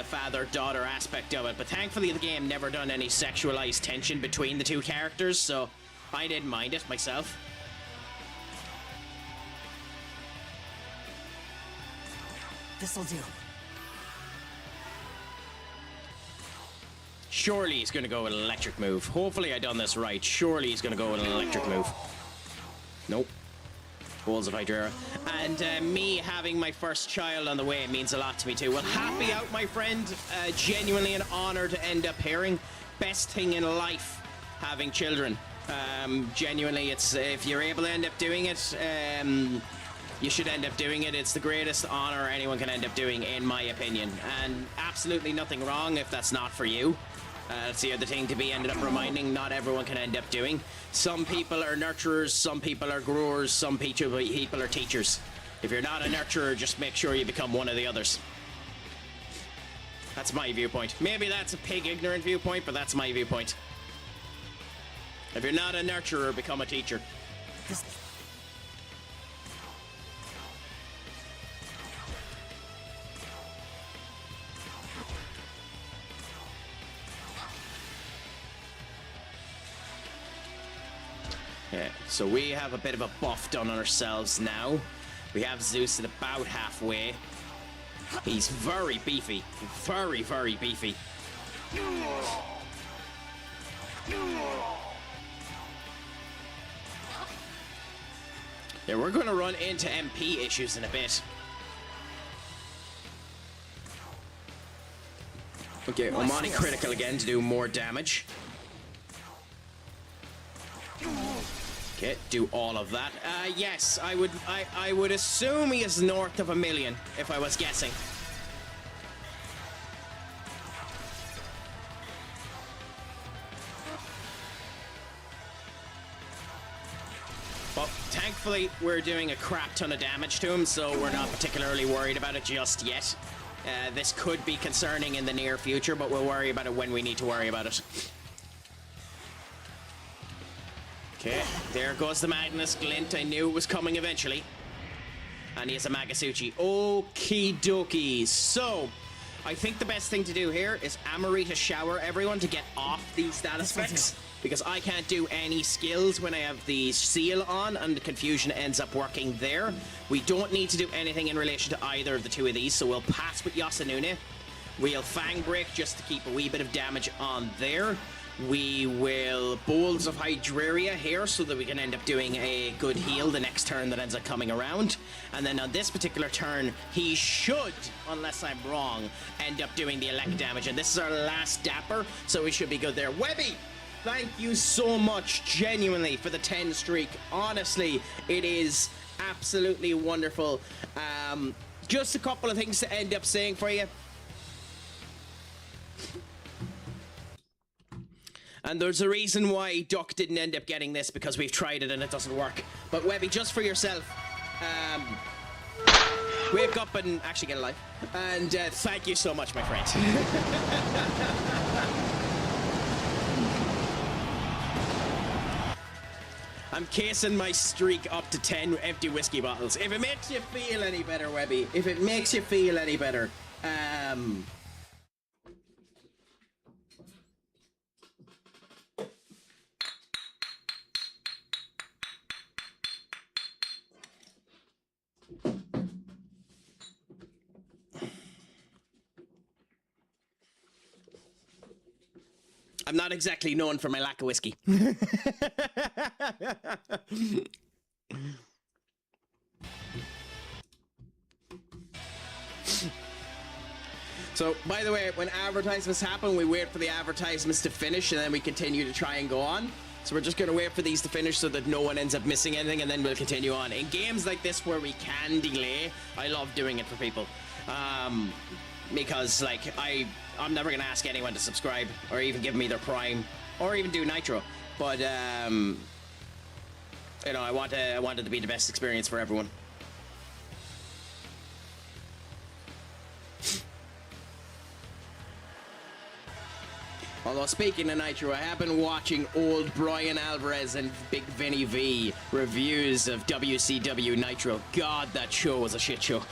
[SPEAKER 1] father-daughter aspect of it, but thankfully the game never done any sexualized tension between the two characters, so I didn't mind it myself.
[SPEAKER 4] This'll do.
[SPEAKER 1] Surely he's going to go with an electric move. Hopefully I done this right. Surely he's going to go with an electric move. Nope. Balls of Hydra. And me having my first child on the way means a lot to me too. Well, happy out, my friend. Genuinely an honor to end up hearing. Best thing in life, having children. Genuinely, it's if you're able to end up doing it, you should end up doing it. It's the greatest honor anyone can end up doing, in my opinion. And absolutely nothing wrong if that's not for you. That's the other thing to be ended up reminding, not everyone can end up doing. Some people are nurturers, some people are growers, some people are teachers. If you're not a nurturer, just make sure you become one of the others. That's my viewpoint. Maybe that's a pig ignorant viewpoint, but that's my viewpoint. If you're not a nurturer, become a teacher. Yeah, so we have a bit of a buff done on ourselves now. We have Zeus at about halfway. He's very beefy. Very, very beefy. Yeah, we're going to run into MP issues in a bit. Okay, Omani critical again to do more damage. Okay, do all of that. Yes, I would assume he is north of 1 million, if I was guessing. But thankfully, we're doing a crap ton of damage to him, so we're not particularly worried about it just yet. This could be concerning in the near future, but we'll worry about it when we need to worry about it. Okay, there goes the Magnus Glint. I knew it was coming eventually. And he has a Magasuchi. Okie dokie. So, I think the best thing to do here is Amorita shower everyone to get off these status effects. Because I can't do any skills when I have the seal on, and the confusion ends up working there. We don't need to do anything in relation to either of the two of these, so we'll pass with Yasunune. We'll Fang Break just to keep a wee bit of damage on there. We will Bowls of Hydraria here so that we can end up doing a good heal the next turn that ends up coming around. And then on this particular turn, he should, unless I'm wrong, end up doing the elect damage. And this is our last Dapper, so we should be good there. Webby! Thank you so much, genuinely, for the 10 streak. Honestly, it is absolutely wonderful. Just a couple of things to end up saying for you. And there's a reason why Duck didn't end up getting this, because we've tried it and it doesn't work. But Webby, just for yourself, wake up and actually get a life. And thank you so much, my friend. I'm casing my streak up to 10 empty whiskey bottles. If it makes you feel any better, Webby, if it makes you feel any better, I'm not exactly known for my lack of whiskey. So, by the way, when advertisements happen, we wait for the advertisements to finish and then we continue to try and go on. So we're just going to wait for these to finish so that no one ends up missing anything, and then we'll continue on. In games like this where we can delay, I love doing it for people. Because, like, I'm never going to ask anyone to subscribe or even give me their Prime or even do Nitro. But, you know, I want it to be the best experience for everyone. Although, speaking of Nitro, I have been watching old Brian Alvarez and Big Vinny V reviews of WCW Nitro. God, that show was a shit show.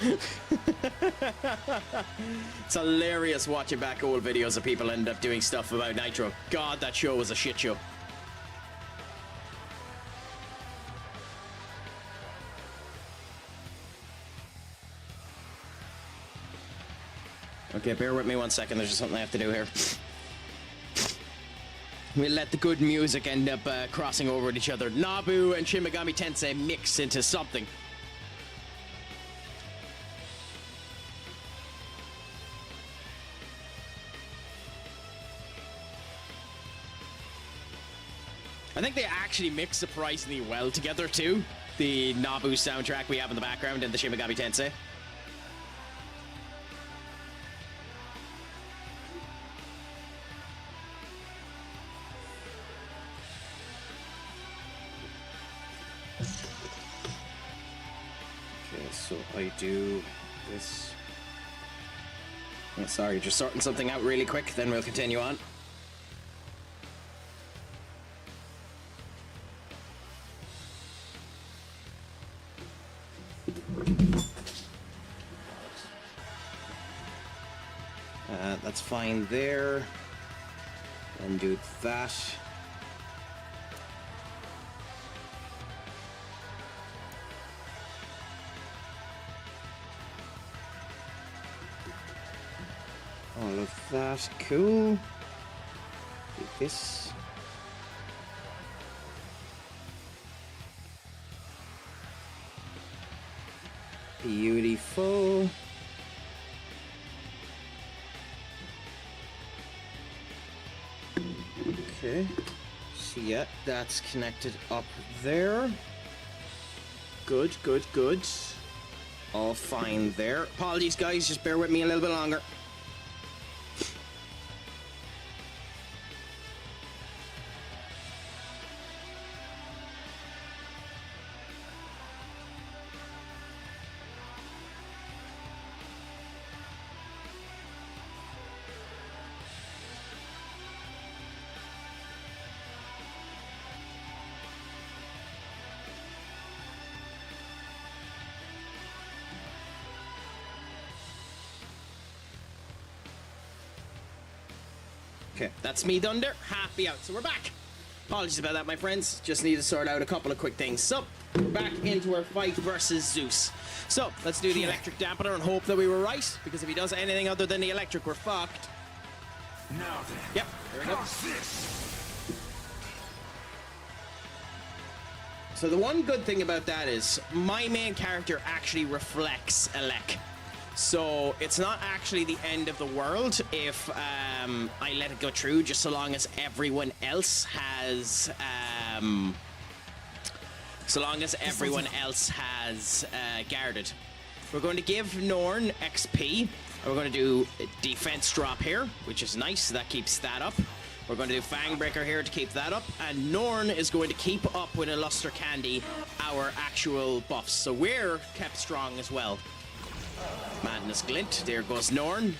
[SPEAKER 1] It's hilarious watching back old videos of people end up doing stuff about Nitro. God, that show was a shit show. Okay, bear with me 1 second. There's just something I have to do here. We'll let the good music end up crossing over with each other. Nabu and Shin Megami Tensei mix into something. I think they actually mix surprisingly well together too. The Nabu soundtrack we have in the background and the Shin Megami Tensei. So I do this. Oh, sorry, just sorting something out really quick, then we'll continue on. That's fine there. And do that. All of that, cool. Do this. Beautiful. Okay. So yeah, that's connected up there. Good, good, good. All fine there. Apologies, guys. Just bear with me a little bit longer. Okay, that's me done there. Happy out. So we're back. Apologies about that, my friends. Just need to sort out a couple of quick things. So, back into our fight versus Zeus. So, let's do the electric dampener and hope that we were right, because if he does anything other than the electric, we're fucked.
[SPEAKER 8] Now then.
[SPEAKER 1] Yep, there we go.
[SPEAKER 8] How's this?
[SPEAKER 1] So the one good thing about that is my main character actually reflects Elec. So it's not actually the end of the world if I let it go through, just so long as everyone else has guarded. We're going to give Norn XP. And we're going to do a defense drop here, which is nice. That keeps that up. We're going to do Fangbreaker here to keep that up. And Norn is going to keep up with a Luster Candy our actual buffs. So we're kept strong as well. Madness Glint. There goes Norn.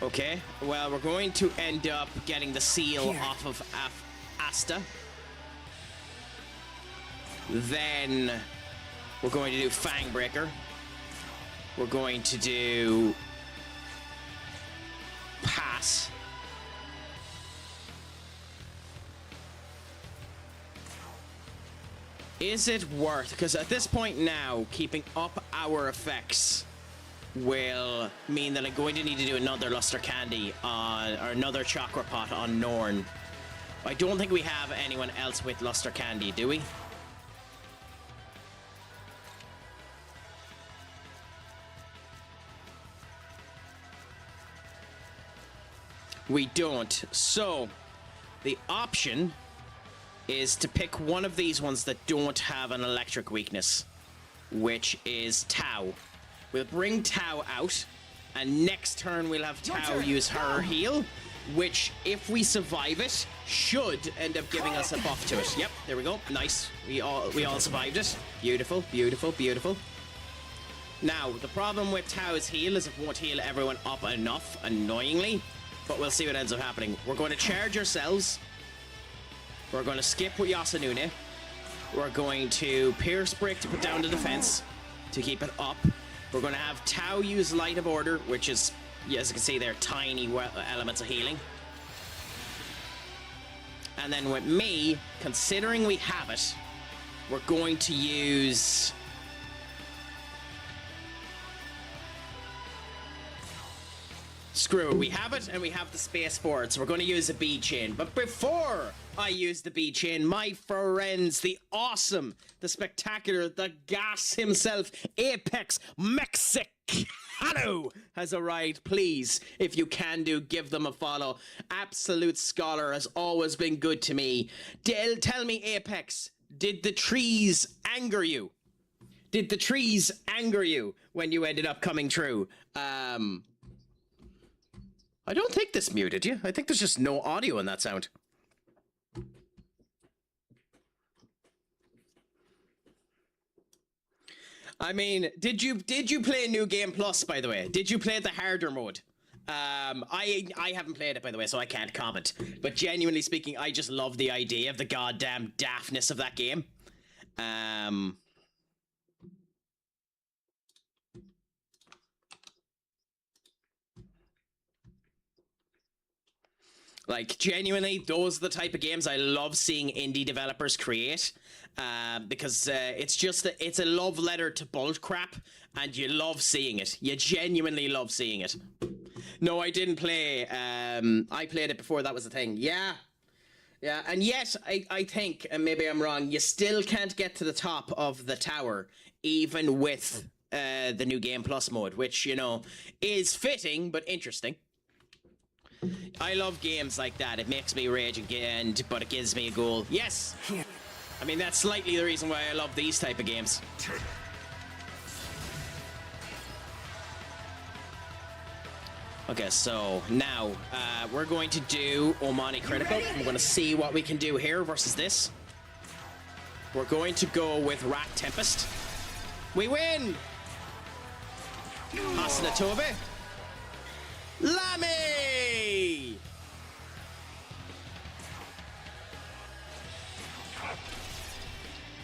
[SPEAKER 1] Okay, well, we're going to end up getting the seal off of Asta. Then we're going to do Fangbreaker. We're going to do Pass. Is it worth? Because at this point now, keeping up our effects will mean that I'm going to need to do another Luster Candy on, or another Chakra Pot on Norn. I don't think we have anyone else with Luster Candy, do we? We don't. So, the option is to pick one of these ones that don't have an electric weakness, which is Tau. We'll bring Tau out, and next turn we'll have Tau use her heal, which, if we survive it, should end up giving us a buff to it. Yep, there we go. Nice. We all survived it. Beautiful, beautiful, beautiful. Now, the problem with Tau's heal is it won't heal everyone up enough, annoyingly. But we'll see what ends up happening. We're going to charge ourselves. We're going to skip with Yasunune. We're going to Pierce Break to put down the defense to keep it up. We're going to have Tau use Light of Order, which is, as you can see, they're tiny elements of healing. And then with me, considering we have it, we're going to use... Screw it, we have it and we have the space for it, so we're going to use a B chain. But before I use the B chain, my friends, the awesome, the spectacular, the gas himself, Apex Mexicano has arrived. Please, if you can do, give them a follow. Absolute scholar has always been good to me. Tell me, Apex, did the trees anger you? Did the trees anger you when you ended up coming through? I don't think this muted you. I think there's just no audio in that sound. I mean, did you play New Game Plus, by the way? Did you play the harder mode? I haven't played it, by the way, so I can't comment. But genuinely speaking, I just love the idea of the goddamn daftness of that game. Like, genuinely, those are the type of games I love seeing indie developers create. Because it's a love letter to bull crap, and you love seeing it. You genuinely love seeing it. No, I didn't play. I played it before that was a thing. Yeah. Yeah, and yet, I think, and maybe I'm wrong, you still can't get to the top of the tower, even with the New Game Plus mode, which, you know, is fitting, but interesting. I love games like that. It makes me rage again, but it gives me a goal. Yes! I mean, that's slightly the reason why I love these type of games. Okay, so now we're going to do Omani Critical. We're going to see what we can do here versus this. We're going to go with Rat Tempest. We win! Asuna Tobe. Lamy!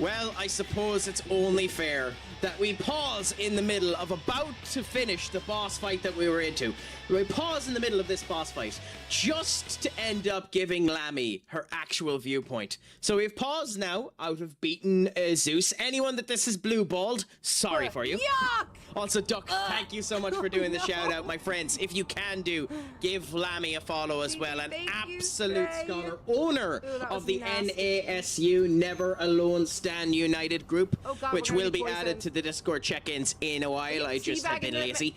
[SPEAKER 1] Well, I suppose it's only fair that we pause in the middle of about to finish the boss fight that we were into. We pause in the middle of this boss fight just to end up giving Lammy her actual viewpoint. So we've paused now out of beaten Zeus. Anyone that this is blue balled, sorry for you.
[SPEAKER 3] Yuck!
[SPEAKER 1] Also, Duck, thank you so much for doing the shout out, my friends. If you can give Lammy a follow as well. An absolute scholar, owner of the NASU Never Alone Stand United group, which will be added to the Discord check-ins in a while. I just have been lazy.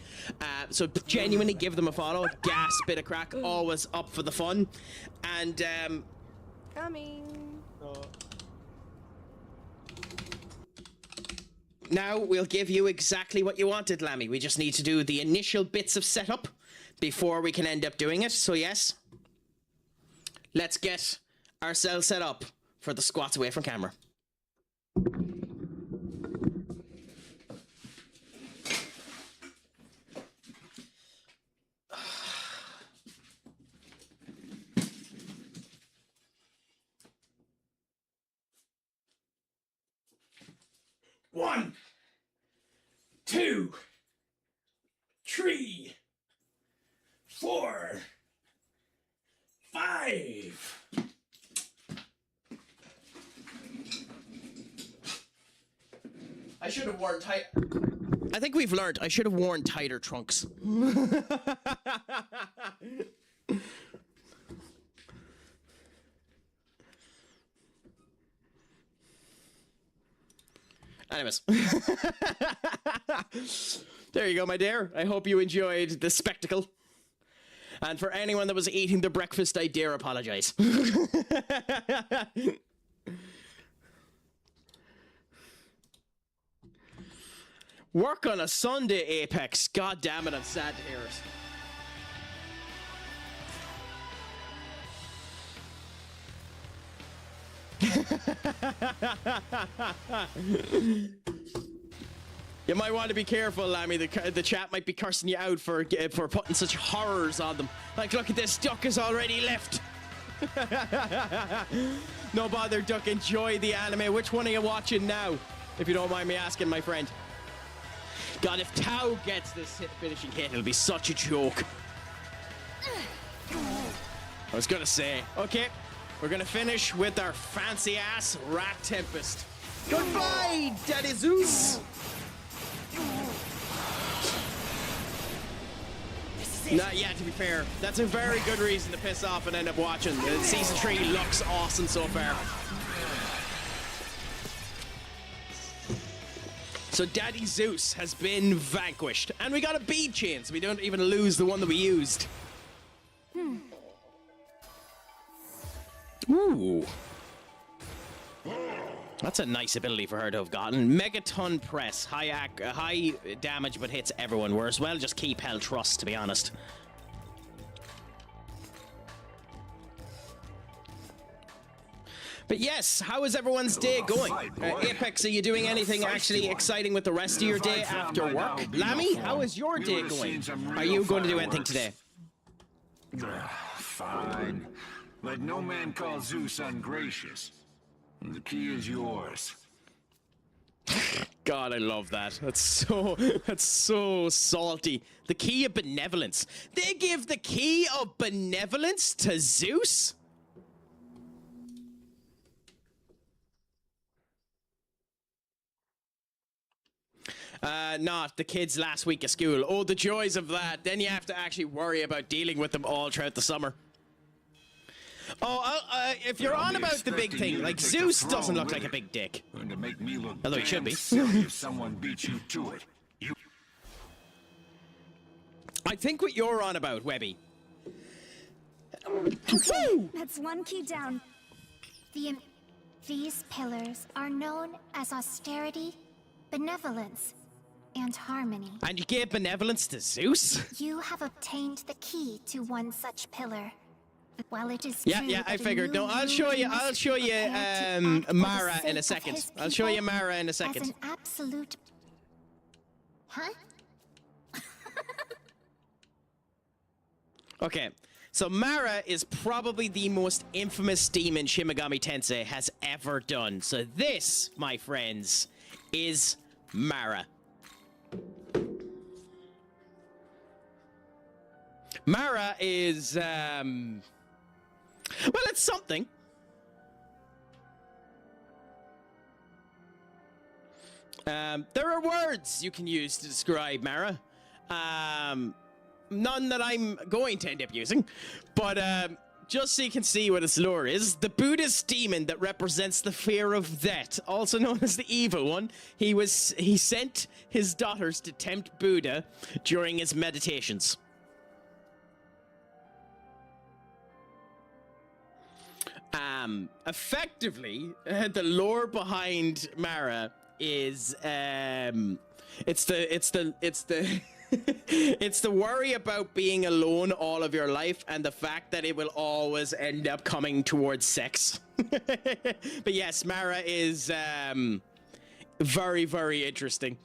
[SPEAKER 1] So genuinely give them a follow. A gas bit of crack, always up for the fun. And
[SPEAKER 3] Coming.
[SPEAKER 1] now we'll give you exactly what you wanted, Lammy. We just need to do the initial bits of setup before we can end up doing it. So yes, let's get ourselves set up for the squats away from camera. One, 2, 3, 4, 5. I should have worn tight. I think we've learned I should have worn tighter trunks. Anyways. There you go, my dear. I hope you enjoyed the spectacle. And for anyone that was eating the breakfast, I dare apologize. Work on a Sunday, Apex. God damn it, I'm sad to hear it. You might want to be careful, Lammy. The chat might be cursing you out for putting such horrors on them. Like, look at this, Duck has already left. No bother, Duck. Enjoy the anime. Which one are you watching now? If you don't mind me asking, my friend. God, if Tao gets this finishing hit, it'll be such a joke. I was gonna say, okay, we're gonna finish with our fancy ass Rat Tempest. Goodbye, Daddy Zeus. Not yet, to be fair. That's a very good reason to piss off and end up watching. Season 3 looks awesome so far. So Daddy Zeus has been vanquished. And we got a bead chain, so we don't even lose the one that we used. Ooh. That's a nice ability for her to have gotten. Megaton Press. High damage, but hits everyone. We're as well just keep Hell Trust, to be honest. But yes, how is everyone's day going? Apex, are you doing anything actually exciting with the rest of your day after work? Lammy, how is your day going? Are you going to do anything today?
[SPEAKER 8] Fine. Let no man call Zeus ungracious. The key is yours.
[SPEAKER 1] God, I love that. That's so salty. The key of benevolence. They give the key of benevolence to Zeus? Not the kids last week of school. Oh, the joys of that. Then you have to actually worry about dealing with them all throughout the summer. Oh, if you're on about the big thing, like Zeus doesn't look like a big dick.
[SPEAKER 8] Going to make me look
[SPEAKER 1] although he should be.
[SPEAKER 8] silly if someone beats you to it.
[SPEAKER 1] I think what you're on about, Webby.
[SPEAKER 7] That's one key down. These pillars are known as austerity, benevolence, and harmony.
[SPEAKER 1] And you gave benevolence to Zeus?
[SPEAKER 7] You have obtained the key to one such pillar. While it is
[SPEAKER 1] Yeah,
[SPEAKER 7] true
[SPEAKER 1] I
[SPEAKER 7] that a
[SPEAKER 1] figured.
[SPEAKER 7] new
[SPEAKER 1] No, I'll show you
[SPEAKER 7] must be prepared to act for the
[SPEAKER 1] Mara
[SPEAKER 7] sake
[SPEAKER 1] in a
[SPEAKER 7] of
[SPEAKER 1] second.
[SPEAKER 7] his
[SPEAKER 1] I'll show you
[SPEAKER 7] people
[SPEAKER 1] Mara in a
[SPEAKER 7] as
[SPEAKER 1] second.
[SPEAKER 7] an absolute... Huh?
[SPEAKER 1] Okay. So Mara is probably the most infamous demon Shin Megami Tensei has ever done. So this, my friends, is Mara. Mara is, well, it's something. There are words you can use to describe Mara. None that I'm going to end up using, but just so you can see what its lore is, the Buddhist demon that represents the fear of death, also known as the evil one, he sent his daughters to tempt Buddha during his meditations. Effectively, the lore behind Mara is it's the it's the worry about being alone all of your life and the fact that it will always end up coming towards sex. But yes, Mara is very, very interesting.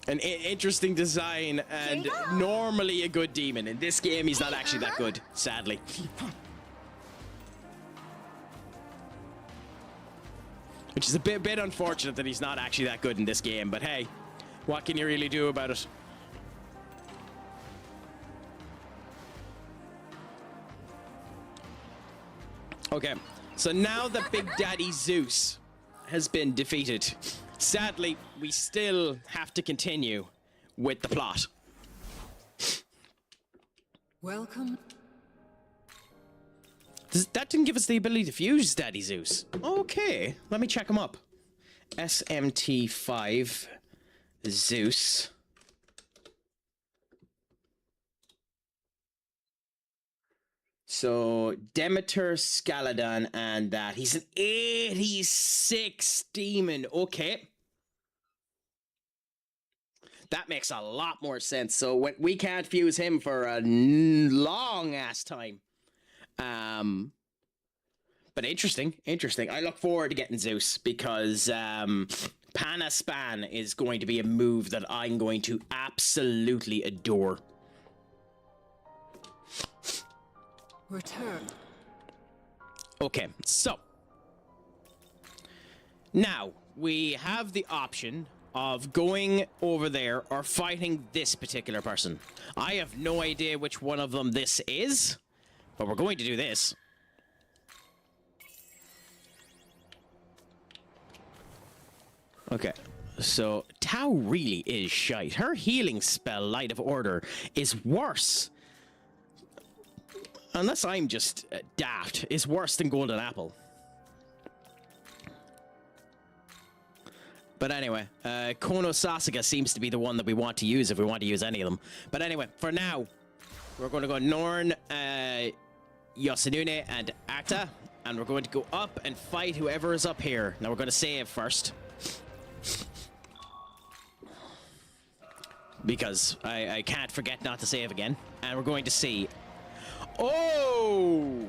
[SPEAKER 1] An interesting design and normally a good demon. In this game, he's not actually that good, sadly. Which is a bit unfortunate that he's not actually that good in this game, but hey, what can you really do about it? Okay, so now that Big Daddy Zeus has been defeated, sadly, we still have to continue with the plot.
[SPEAKER 6] Welcome.
[SPEAKER 1] That didn't give us the ability to fuse Daddy Zeus. Okay, let me check him up. SMT5 Zeus. So, Demeter, Scaladan, and that. He's an 86 demon. Okay. That makes a lot more sense. So, we can't fuse him for a long-ass time. But interesting. I look forward to getting Zeus because Pana Span is going to be a move that I'm going to absolutely adore.
[SPEAKER 6] Return.
[SPEAKER 1] Okay, so now we have the option of going over there or fighting this particular person. I have no idea which one of them this is, but we're going to do this. Okay, so Tao really is shite. Her healing spell, Light of Order, is worse. Unless I'm just daft, is worse than Golden Apple. But anyway, Kono Sasuga seems to be the one that we want to use if we want to use any of them. But anyway, for now, we're going to go Norn, Yosunune, and Acta. And we're going to go up and fight whoever is up here. Now we're going to save first. Because I can't forget not to save again. And we're going to see... Oh!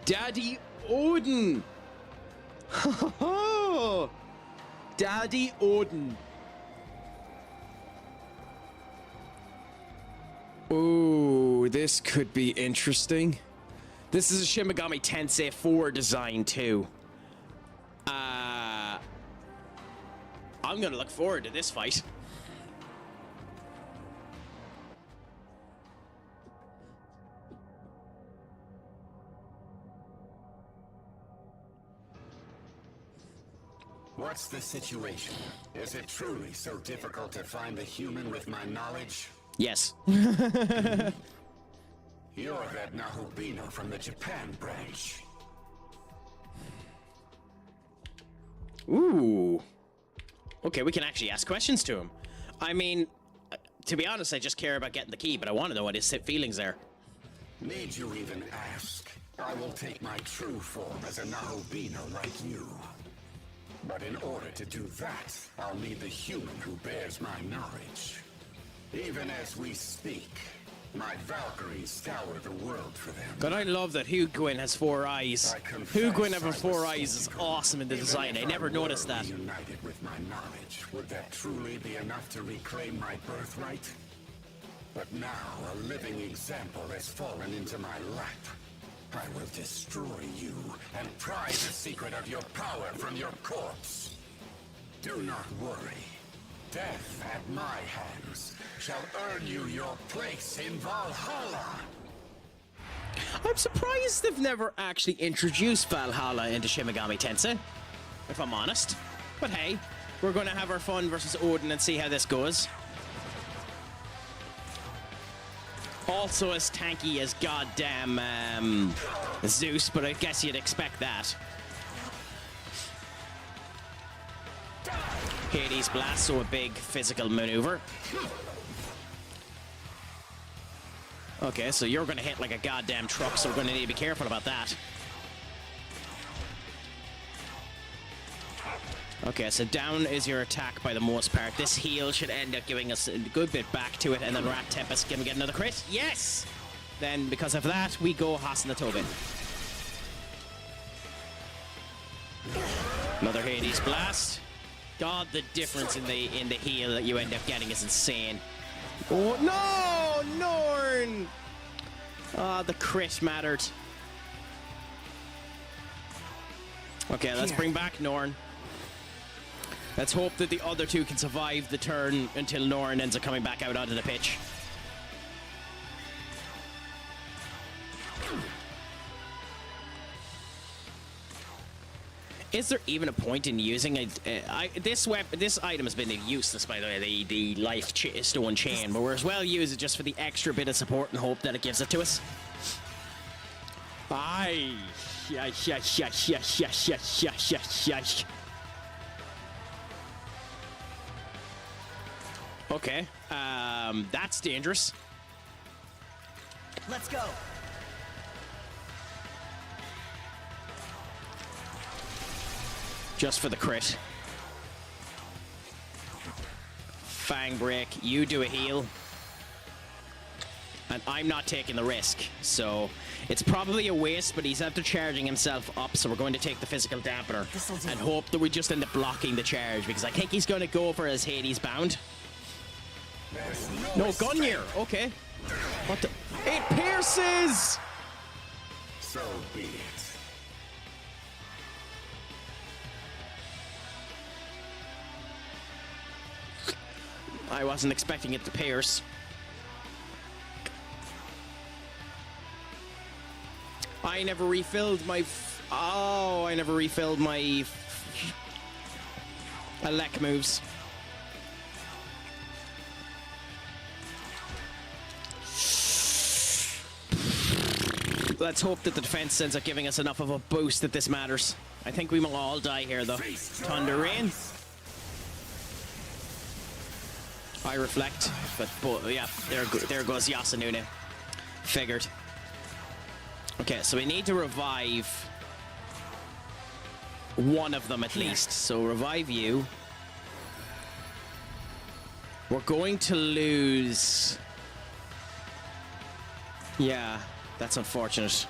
[SPEAKER 1] Daddy Odin! Daddy Odin. Ooh, this could be interesting. This is a Shin Megami Tensei IV design too. I'm gonna look forward to this fight.
[SPEAKER 8] What's the situation? Is it truly so difficult to find a human with my knowledge?
[SPEAKER 1] Yes.
[SPEAKER 8] You're that Nahobino from the Japan branch.
[SPEAKER 1] Ooh. Okay, we can actually ask questions to him. I mean, to be honest, I just care about getting the key, but I want to know what his feelings are.
[SPEAKER 8] Need you even ask? I will take my true form as a Nahobino like you. But in order to do that, I'll need the human who bears my knowledge. Even as we speak, My Valkyries scour the world for them.
[SPEAKER 1] But I love that Hugwyn has 4 eyes. Hugwyn having 4 eyes is awesome in the design. I never noticed that.
[SPEAKER 8] United with my knowledge, would that truly be enough to reclaim my birthright? But now a living example has fallen into my lap. I will destroy you and pry the secret of your power from your corpse. Do not worry. Death at my hands shall earn you your place in Valhalla.
[SPEAKER 1] I'm surprised they've never actually introduced Valhalla into Shin Megami Tensei, if I'm honest. But hey, we're going to have our fun versus Odin and see how this goes. Also as tanky as goddamn Zeus, but I guess you'd expect that. Hades Blast, so a big physical maneuver. Okay, so you're gonna hit like a goddamn truck, so we're gonna need to be careful about that. Okay, so down is your attack by the most part. This heal should end up giving us a good bit back to it, and then Rat Tempest, can we get another crit? Yes! Then, because of that, we go Hasna Tobin. Another Hades Blast. God, the difference in the heal that you end up getting is insane. Oh, no! Norn! Ah, the crit mattered. Okay, let's bring back Norn. Let's hope that the other two can survive the turn until Norn ends up coming back out onto the pitch. Is there even a point in using it? This item has been useless, by the way, the life stone chain, but we're as well use it just for the extra bit of support and hope that it gives it to us. Aye. Okay, that's dangerous.
[SPEAKER 4] Let's go.
[SPEAKER 1] Just for the crit. Fang break, you do a heal. And I'm not taking the risk, so it's probably a waste, but he's after charging himself up, so we're going to take the physical dampener and hope that we just end up blocking the charge, because I think he's going to go for his Hades bound. No, Gungnir, okay. What the? It pierces!
[SPEAKER 8] So be it.
[SPEAKER 1] I wasn't expecting it to pierce. I never refilled my... I never refilled my... Elec moves. Let's hope that the defense ends up giving us enough of a boost that this matters. I think we will all die here, though. Thunder Rain. I reflect, but yeah, there goes Yasunune. Figured. Okay, so we need to revive one of them at least. So revive you. We're going to lose... Yeah, that's unfortunate.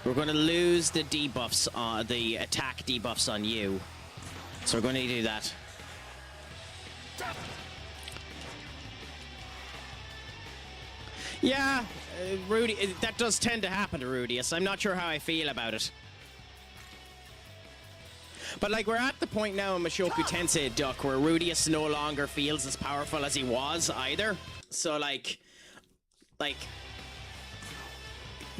[SPEAKER 1] We're going to lose the debuffs, the attack debuffs on you. So we're going to do that. Yeah, Rudy, that does tend to happen to Rudius. I'm not sure how I feel about it. But, like, we're at the point now in Mushoku Tensei Duck where Rudius no longer feels as powerful as he was either. So, like...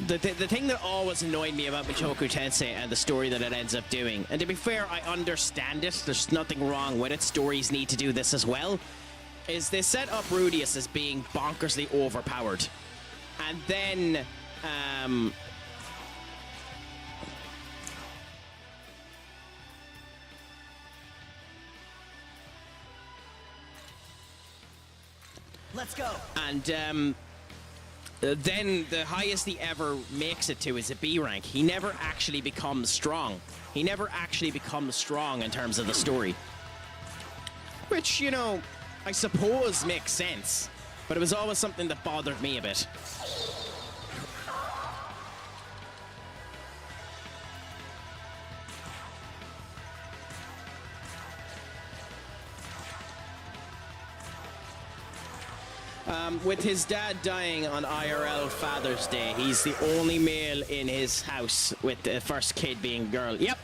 [SPEAKER 1] The thing that always annoyed me about Mushoku Tensei and the story that it ends up doing, and to be fair, I understand it, there's nothing wrong with it, stories need to do this as well, is they set up Rudius as being bonkersly overpowered. And then,
[SPEAKER 4] Let's go.
[SPEAKER 1] And, then the highest he ever makes it to is a B rank. He never actually becomes strong. He never actually becomes strong in terms of the story. Which, you know, I suppose makes sense. But it was always something that bothered me a bit. With his dad dying on IRL Father's Day, he's the only male in his house, with the first kid being a girl. Yep.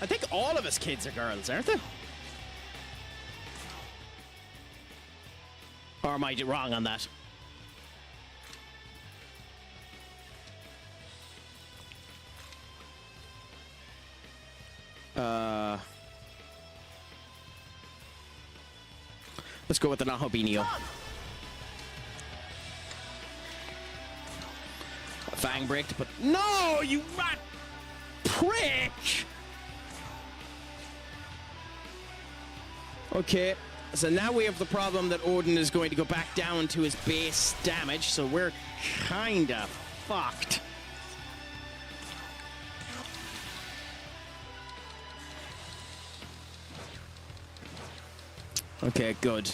[SPEAKER 1] I think all of his kids are girls, aren't they? Or am I wrong on that? Let's go with the Nahobenio. Fang break to put. No, you rat prick! Okay, so now we have the problem that Odin is going to go back down to his base damage, so we're kinda fucked. Okay, good.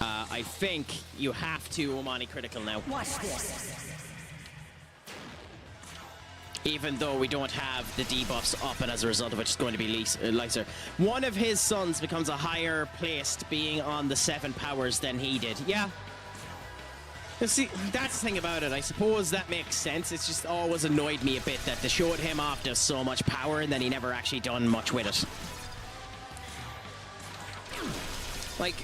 [SPEAKER 1] I think you have to Omani critical now.
[SPEAKER 4] Watch this.
[SPEAKER 1] Even though we don't have the debuffs up, and as a result of which it's going to be Lyser. One of his sons becomes a higher placed being on the 7 powers than he did. Yeah. You see, that's the thing about it. I suppose that makes sense. It's just always annoyed me a bit that they showed him off to so much power and then he never actually done much with it. Like,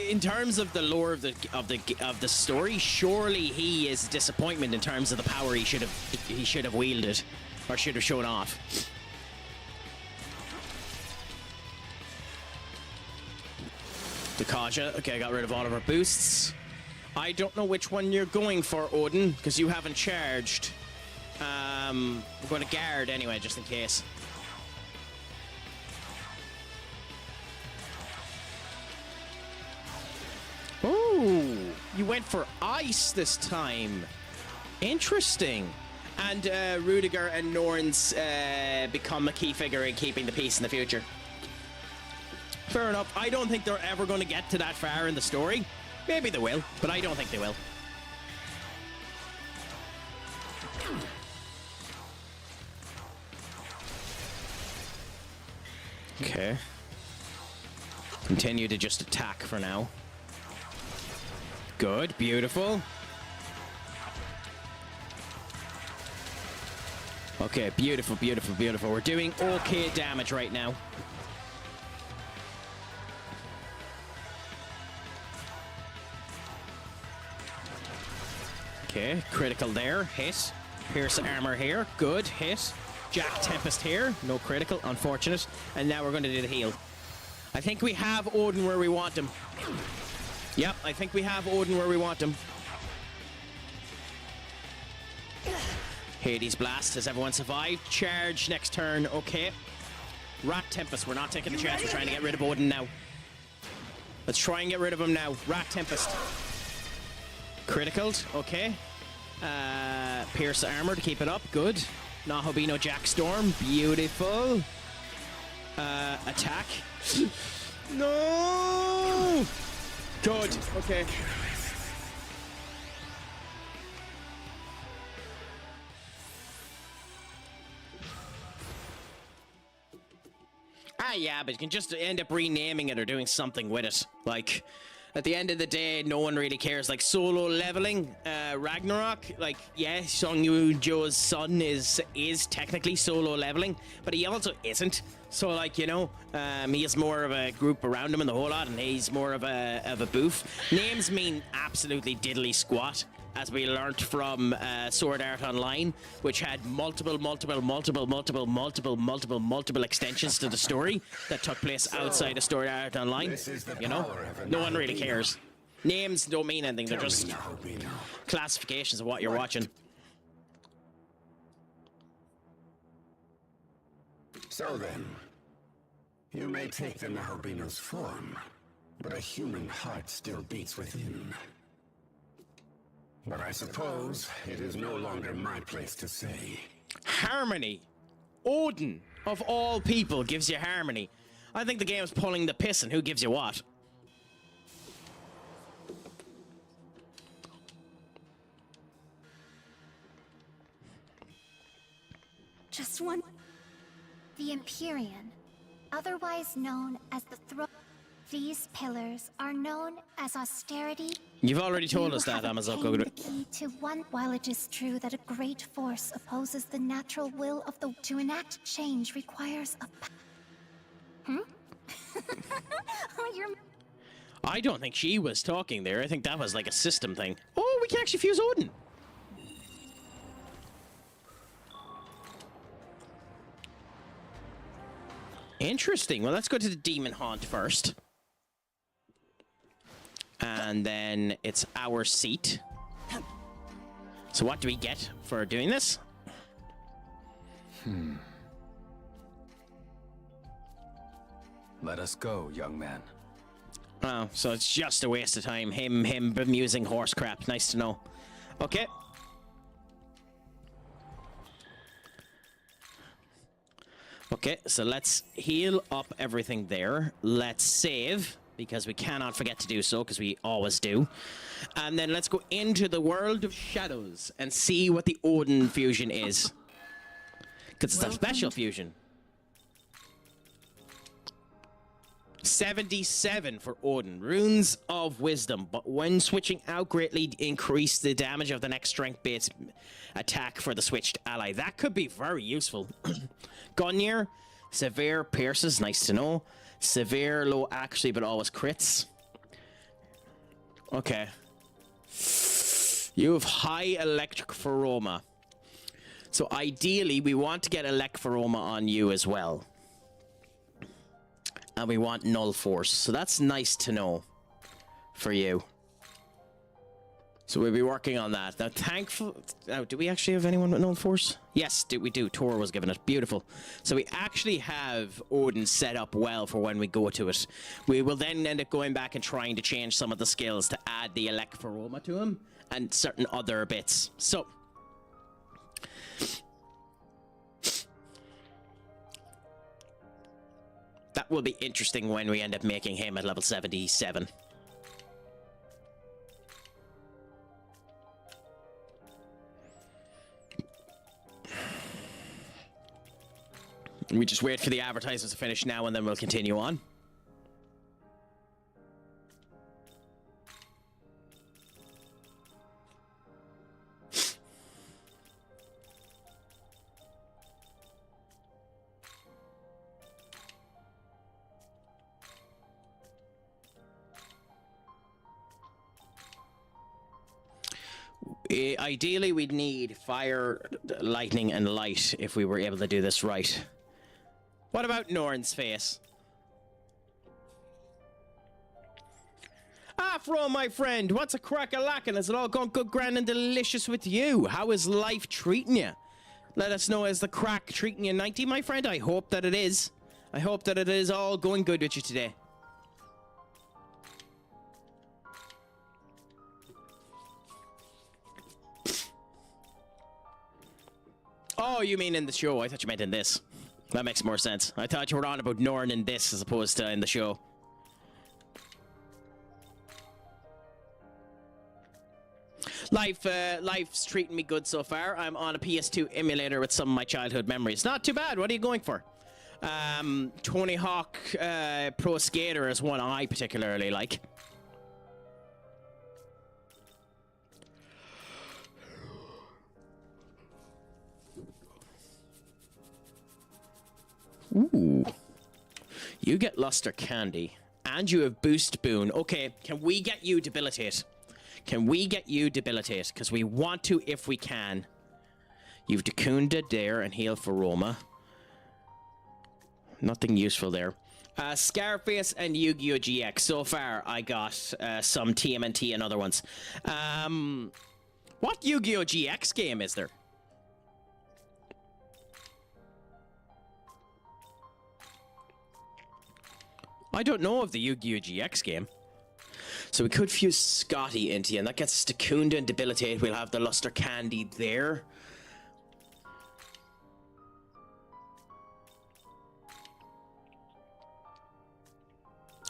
[SPEAKER 1] in terms of the lore of the story, surely he is a disappointment in terms of the power he should have wielded, or should have shown off. Dakaja, okay, I got rid of all of our boosts. I don't know which one you're going for, Odin, because you haven't charged. We're going to guard anyway, just in case. Oh, you went for ice this time. Interesting. And Rudiger and Norns become a key figure in keeping the peace in the future. Fair enough. I don't think they're ever going to get to that far in the story. Maybe they will, but I don't think they will. Okay. Continue to just attack for now. Good, beautiful. Okay, beautiful. We're doing okay damage right now. Okay, critical there, hit. Pierce armor here, good, hit. Jack Tempest here, no critical, unfortunate. And now we're going to do the heal. I think we have Odin where we want him. Yep, I think we have Odin where we want him. Hades Blast, has everyone survived? Charge next turn, okay. Rat Tempest, we're not taking the chance, we're trying to get rid of Odin now. Let's try and get rid of him now. Rat Tempest. Criticaled, okay. Pierce armor to keep it up, good. Nahobino Jack Storm, beautiful. Attack. No! Good, okay. Ah, yeah, but you can just end up renaming it or doing something with it. Like, at the end of the day, no one really cares. Like, solo leveling, Ragnarok, like, yeah, Song Yu-Jo's son is technically solo leveling, but he also isn't. So, like, you know, he has more of a group around him and the whole lot, and he's more of a boof. Names mean absolutely diddly squat, as we learnt from Sword Art Online, which had multiple extensions to the story that took place outside of Sword Art Online. You know, no one really cares. Names don't mean anything; they're just classifications of what you're watching.
[SPEAKER 8] So then, you may take the Nahobino's form, but a human heart still beats within. But I suppose it is no longer my place to say.
[SPEAKER 1] Harmony. Odin, of all people, gives you harmony. I think the game's pulling the piss, and who gives you what?
[SPEAKER 6] Just one.
[SPEAKER 7] The Empyrean, otherwise known as the throne. These pillars are known as austerity.
[SPEAKER 1] You've already told
[SPEAKER 7] You
[SPEAKER 1] us that,
[SPEAKER 7] have
[SPEAKER 1] Amazon.
[SPEAKER 7] obtained the key to one. While it is true that a great force opposes the natural will of the to enact change requires a. Oh, you're.
[SPEAKER 1] I don't think she was talking there. I think that was like a system thing. Oh, we can actually fuse Odin. Interesting. Well, let's go to the Demon Haunt first. And then it's our seat. So what do we get for doing this?
[SPEAKER 10] Let us go, young man.
[SPEAKER 1] Oh, so it's just a waste of time. Him bemusing horse crap. Nice to know. Okay. Okay, so let's heal up everything there. Let's save, because we cannot forget to do so, because we always do. And then let's go into the world of shadows and see what the Odin fusion is. Because it's a special fusion. 77 for Odin. Runes of Wisdom, but when switching out greatly increase the damage of the next strength-based attack for the switched ally. That could be very useful. Gungnir, severe pierces, nice to know. Severe low actually, but always crits. Okay. You have high electric feroma. So ideally, we want to get elect feroma on you as well. And we want null force. So that's nice to know for you. So we'll be working on that. Now, thankful... Now, do we actually have anyone with null force? Yes, we do. Tor was given it. Beautiful. So we actually have Odin set up well for when we go to it. We will then end up going back and trying to change some of the skills to add the elect feroma to him and certain other bits. So... that will be interesting when we end up making him at level 77. We just wait for the advertisements to finish now and then we'll continue on. Ideally, we'd need fire, lightning, and light if we were able to do this right. What about Norn's face? Afro, my friend, what's a crack-a-lackin'? Is it all gone good, grand, and delicious with you? How is life treating you? Let us know, is the crack treating you 90, my friend? I hope that it is. I hope that it is all going good with you today. Oh, you mean in the show? I thought you meant in this. That makes more sense. I thought you were on about Norn in this as opposed to in the show. Life's treating me good so far. I'm on a PS2 emulator with some of my childhood memories. Not too bad. What are you going for? Tony Hawk Pro Skater is one I particularly like. Ooh. You get Luster Candy. And you have Boost Boon. Okay, can we get you Debilitate? Can we get you Debilitate? Because we want to if we can. You've Dacunda, Dare, and Heal for Roma. Nothing useful there. Scarface and Yu-Gi-Oh! GX. So far, I got some TMNT and other ones. What Yu-Gi-Oh! GX game is there? I don't know of the Yu-Gi-Oh! GX game. So we could fuse Scotty into you, and that gets us Dacunda and Debilitate. We'll have the Luster Candy there.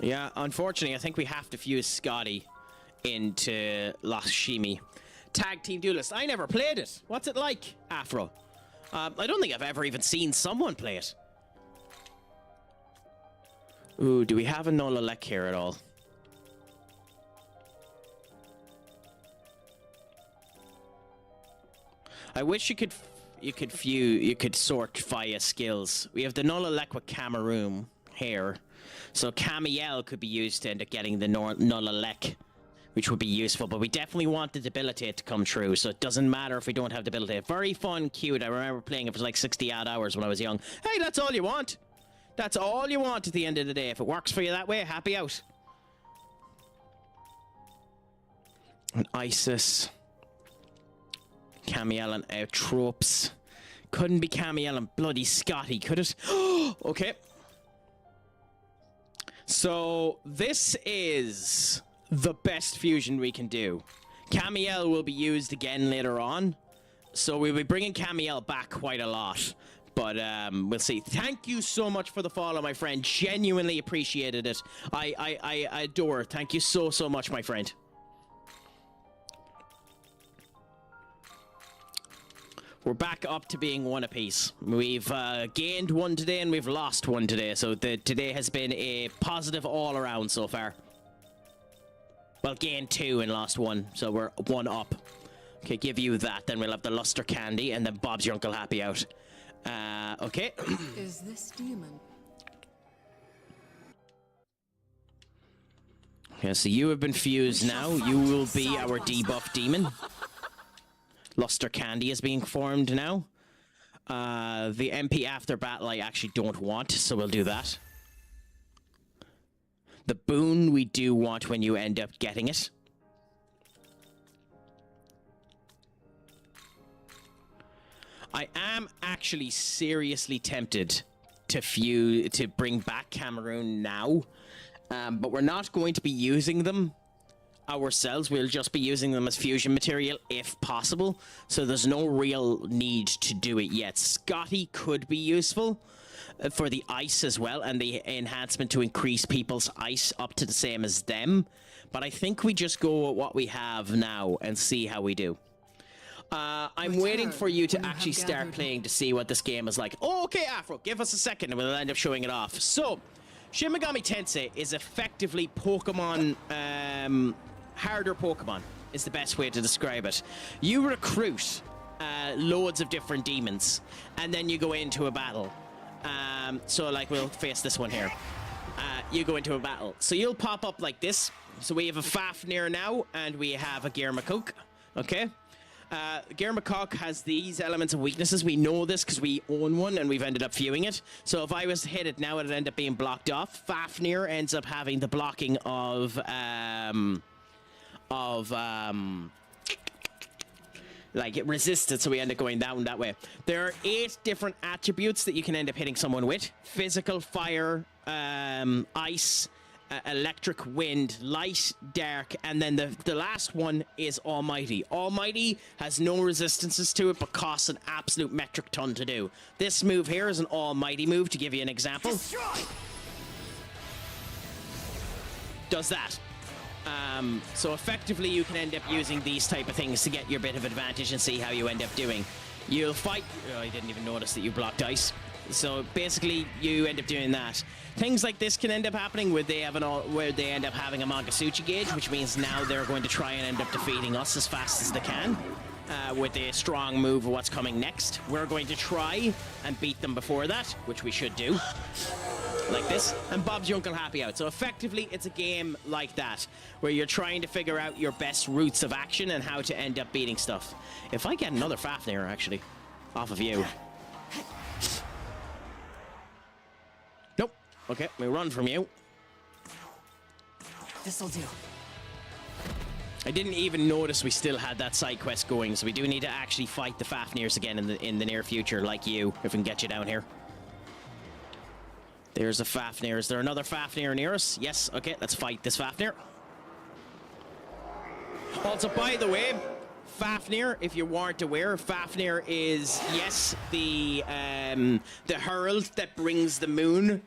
[SPEAKER 1] Yeah, unfortunately, I think we have to fuse Scotty into Lashimi. Tag Team Duelist. I never played it. What's it like, Afro? I don't think I've ever even seen someone play it. Ooh, do we have a Nolalek here at all? I wish you could sort via skills. We have the Nolalek with Cameroon here. So Camiel could be used to end up getting the Nolalek, which would be useful, but we definitely want the debilitate to come true, so it doesn't matter if we don't have debilitate. Very fun, cute. I remember playing it for like 60 odd hours when I was young. Hey, that's all you want. That's all you want at the end of the day. If it works for you that way, happy out. And Isis. Camiel and Outropes. Couldn't be Camiel and bloody Scotty, could it? Okay. So, this is the best fusion we can do. Camiel will be used again later on. So we'll be bringing Camiel back quite a lot. But we'll see. Thank you so much for the follow, my friend. Genuinely appreciated it. I adore it. Thank you so much, my friend. We're back up to being one apiece. We've gained one today and we've lost one today. So today has been a positive all around so far. Well, gained 2 and lost 1. So we're 1 up. Okay, give you that. Then we'll have the Luster Candy and then Bob's your Uncle Happy out. Okay.
[SPEAKER 6] Is this demon?
[SPEAKER 1] Okay, so you have been fused now. You will be our debuff demon. Luster Candy is being formed now. The MP after battle I actually don't want, so we'll do that. The boon we do want when you end up getting it. I am actually seriously tempted to bring back Cameroon now, but we're not going to be using them ourselves. We'll just be using them as fusion material if possible, so there's no real need to do it yet. Scotty could be useful for the ice as well, and the enhancement to increase people's ice up to the same as them, but I think we just go with what we have now and see how we do. I'm waiting for you to actually start playing to see what this game is like. Oh, okay, Afro, give us a second and we'll end up showing it off. So, Shin Megami Tensei is effectively Pokemon, harder Pokemon is the best way to describe it. You recruit loads of different demons and then you go into a battle. So like we'll face this one here. You go into a battle. So you'll pop up like this. So we have a Fafnir now and we have a Gearmakuk. Okay? Gearmakuk has these elements of weaknesses. We know this because we own one and we've ended up viewing it. So if I was to hit it now, it'd end up being blocked off. Fafnir ends up having the blocking of like it resisted, so we end up going down that way. There are 8 different attributes that you can end up hitting someone with: physical, fire, ice, electric, wind, light, dark, and then the last one is Almighty. Almighty has no resistances to it, but costs an absolute metric ton to do. This move here is an Almighty move, to give you an example.
[SPEAKER 4] Destroy!
[SPEAKER 1] Does that. So effectively you can end up using these type of things to get your bit of advantage and see how you end up doing. You'll fight... Oh, I didn't even notice that you blocked ice. So basically you end up doing that. Things like this can end up happening where they end up having a Mangasuchi gauge, which means now they're going to try and end up defeating us as fast as they can. With a strong move of what's coming next. We're going to try and beat them before that, which we should do. Like this, and Bob's your Uncle Happy out. So effectively, it's a game like that, where you're trying to figure out your best routes of action and how to end up beating stuff. If I get another Fafnir, actually, off of you. Nope. Okay, we run from you.
[SPEAKER 4] This'll do.
[SPEAKER 1] I didn't even notice we still had that side quest going, so we do need to actually fight the Fafnirs again in the near future, like you, if we can get you down here. There's a Fafnir. Is there another Fafnir near us? Yes. Okay, let's fight this Fafnir. Also, by the way, Fafnir, if you weren't aware, Fafnir is, yes, the herald that brings the moon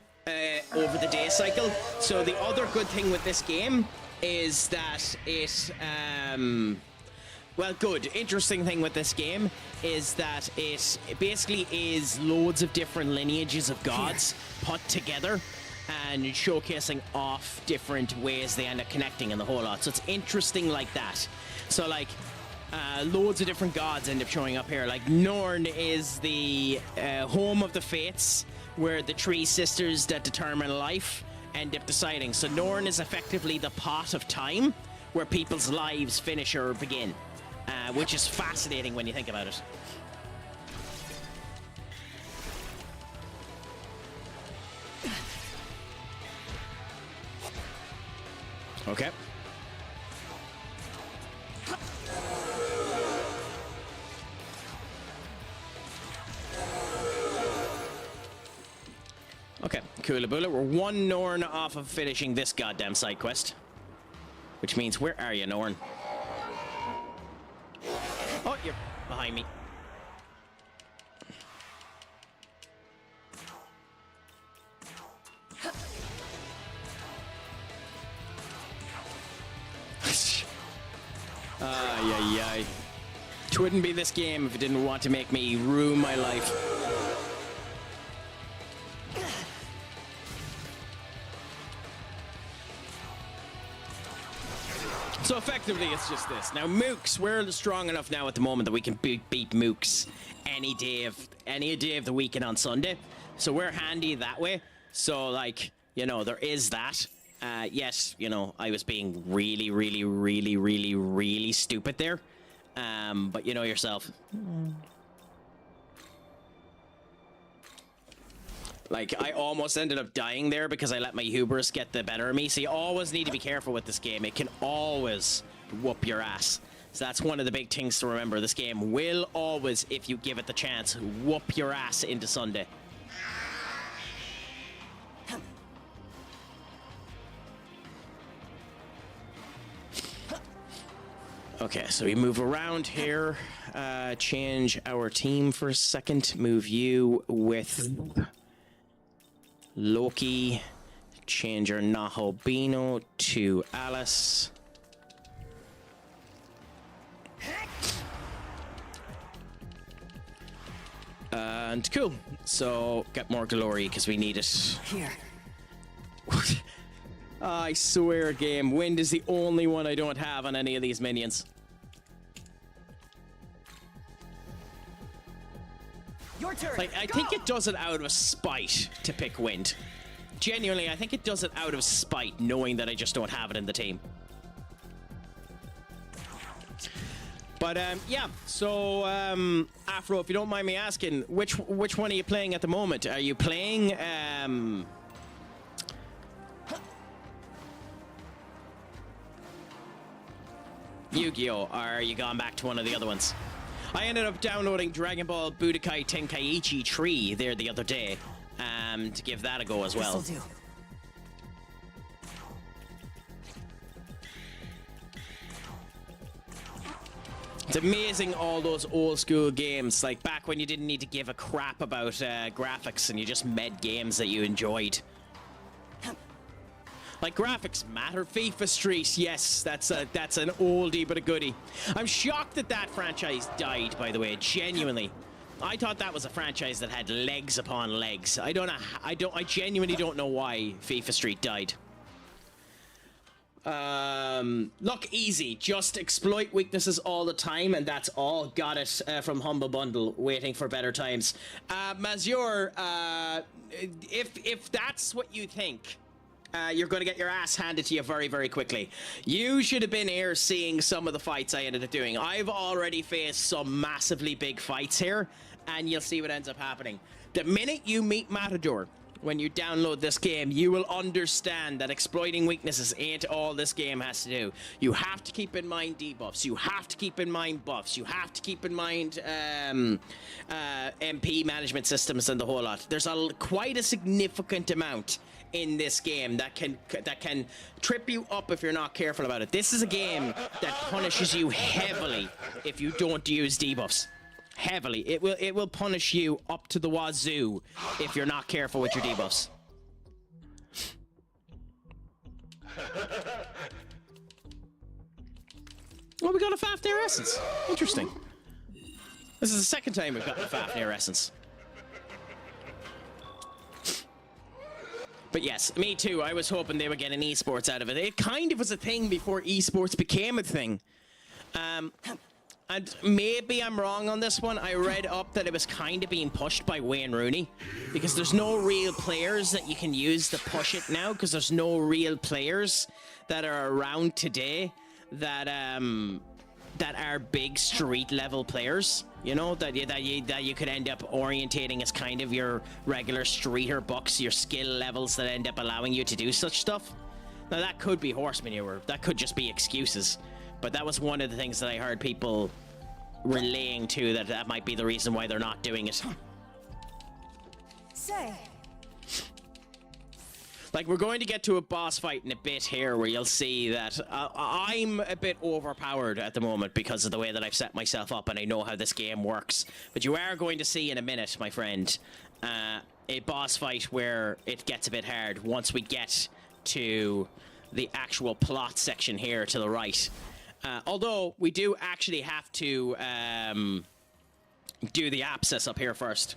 [SPEAKER 1] over the day cycle. So the other good thing with this game is that it well, good. Interesting thing with this game is that it basically is loads of different lineages of gods put together and showcasing off different ways they end up connecting and the whole lot. So it's interesting like that. So like loads of different gods end up showing up here. Like Norn is the home of the fates, where the three sisters that determine life end up deciding. So Norn is effectively the pot of time where people's lives finish or begin, which is fascinating when you think about it. Okay. Okay, Coolaboola. We're one Norn off of finishing this goddamn side quest. Which means, where are you, Norn? Oh, you're behind me. Ay, ay, ay. It wouldn't be this game if it didn't want to make me ruin my life. So effectively, it's just this. Now, Mooks, we're strong enough now at the moment that we can beat Mooks any day of the week and on Sunday. So we're handy that way. So, like, you know, there is that. Yes, you know, I was being really, really, really, really, really stupid there. But you know yourself. Like, I almost ended up dying there because I let my hubris get the better of me. So you always need to be careful with this game. It can always whoop your ass. So that's one of the big things to remember. This game will always, if you give it the chance, whoop your ass into Sunday. Okay, so we move around here. Change our team for a second. Move you with Loki. Change our Nahobino to Alice. And cool. So, get more glory because we need it.
[SPEAKER 4] Here.
[SPEAKER 1] I swear, game. Wind is the only one I don't have on any of these minions.
[SPEAKER 4] Your turn.
[SPEAKER 1] Like, I think it does it out of spite to pick Wind. Genuinely, I think it does it out of spite, knowing that I just don't have it in the team. But, yeah. So, Afro, if you don't mind me asking, which one are you playing at the moment? Are you playing, Yu-Gi-Oh! Or are you gone back to one of the other ones? I ended up downloading Dragon Ball Budokai Tenkaichi 3 there the other day, to give that a go as well.
[SPEAKER 4] This'll do.
[SPEAKER 1] It's amazing, all those old school games, like back when you didn't need to give a crap about graphics and you just made games that you enjoyed. Like, graphics matter. FIFA Street, yes, that's an oldie but a goodie. I'm shocked that that franchise died, by the way, genuinely. I thought that was a franchise that had legs upon legs. I genuinely don't know why FIFA Street died. Look, easy. Just exploit weaknesses all the time, and that's all. Got it from Humble Bundle. Waiting for better times. Mazur, if that's what you think, you're going to get your ass handed to you very, very quickly. You should have been here seeing some of the fights I ended up doing. I've already faced some massively big fights here, and you'll see what ends up happening. The minute you meet Matador, when you download this game, you will understand that exploiting weaknesses ain't all this game has to do. You have to keep in mind debuffs. You have to keep in mind buffs. You have to keep in mind MP management systems and the whole lot. There's quite a significant amount in this game that can trip you up if you're not careful about it. This is a game that punishes you heavily if you don't use debuffs. Heavily. It will punish you up to the wazoo if you're not careful with your debuffs. we got a Fafnir Essence. Interesting. This is the second time we've gotten a Fafnir Essence. But yes, me too. I was hoping they would get an esports out of it. It kind of was a thing before esports became a thing. And maybe I'm wrong on this one. I read up that it was kind of being pushed by Wayne Rooney because there's no real players that you can use to push it now because there's no real players that are around today that are big street level players. You know, that you could end up orientating as kind of your regular streeter bucks, your skill levels that end up allowing you to do such stuff. Now that could be horse manure. That could just be excuses. But that was one of the things that I heard people relaying to, that might be the reason why they're not doing it.
[SPEAKER 7] Say.
[SPEAKER 1] Like, we're going to get to a boss fight in a bit here where you'll see that I'm a bit overpowered at the moment because of the way that I've set myself up and I know how this game works. But you are going to see in a minute, my friend, a boss fight where it gets a bit hard once we get to the actual plot section here to the right. Although, we do actually have to do the abscess up here first.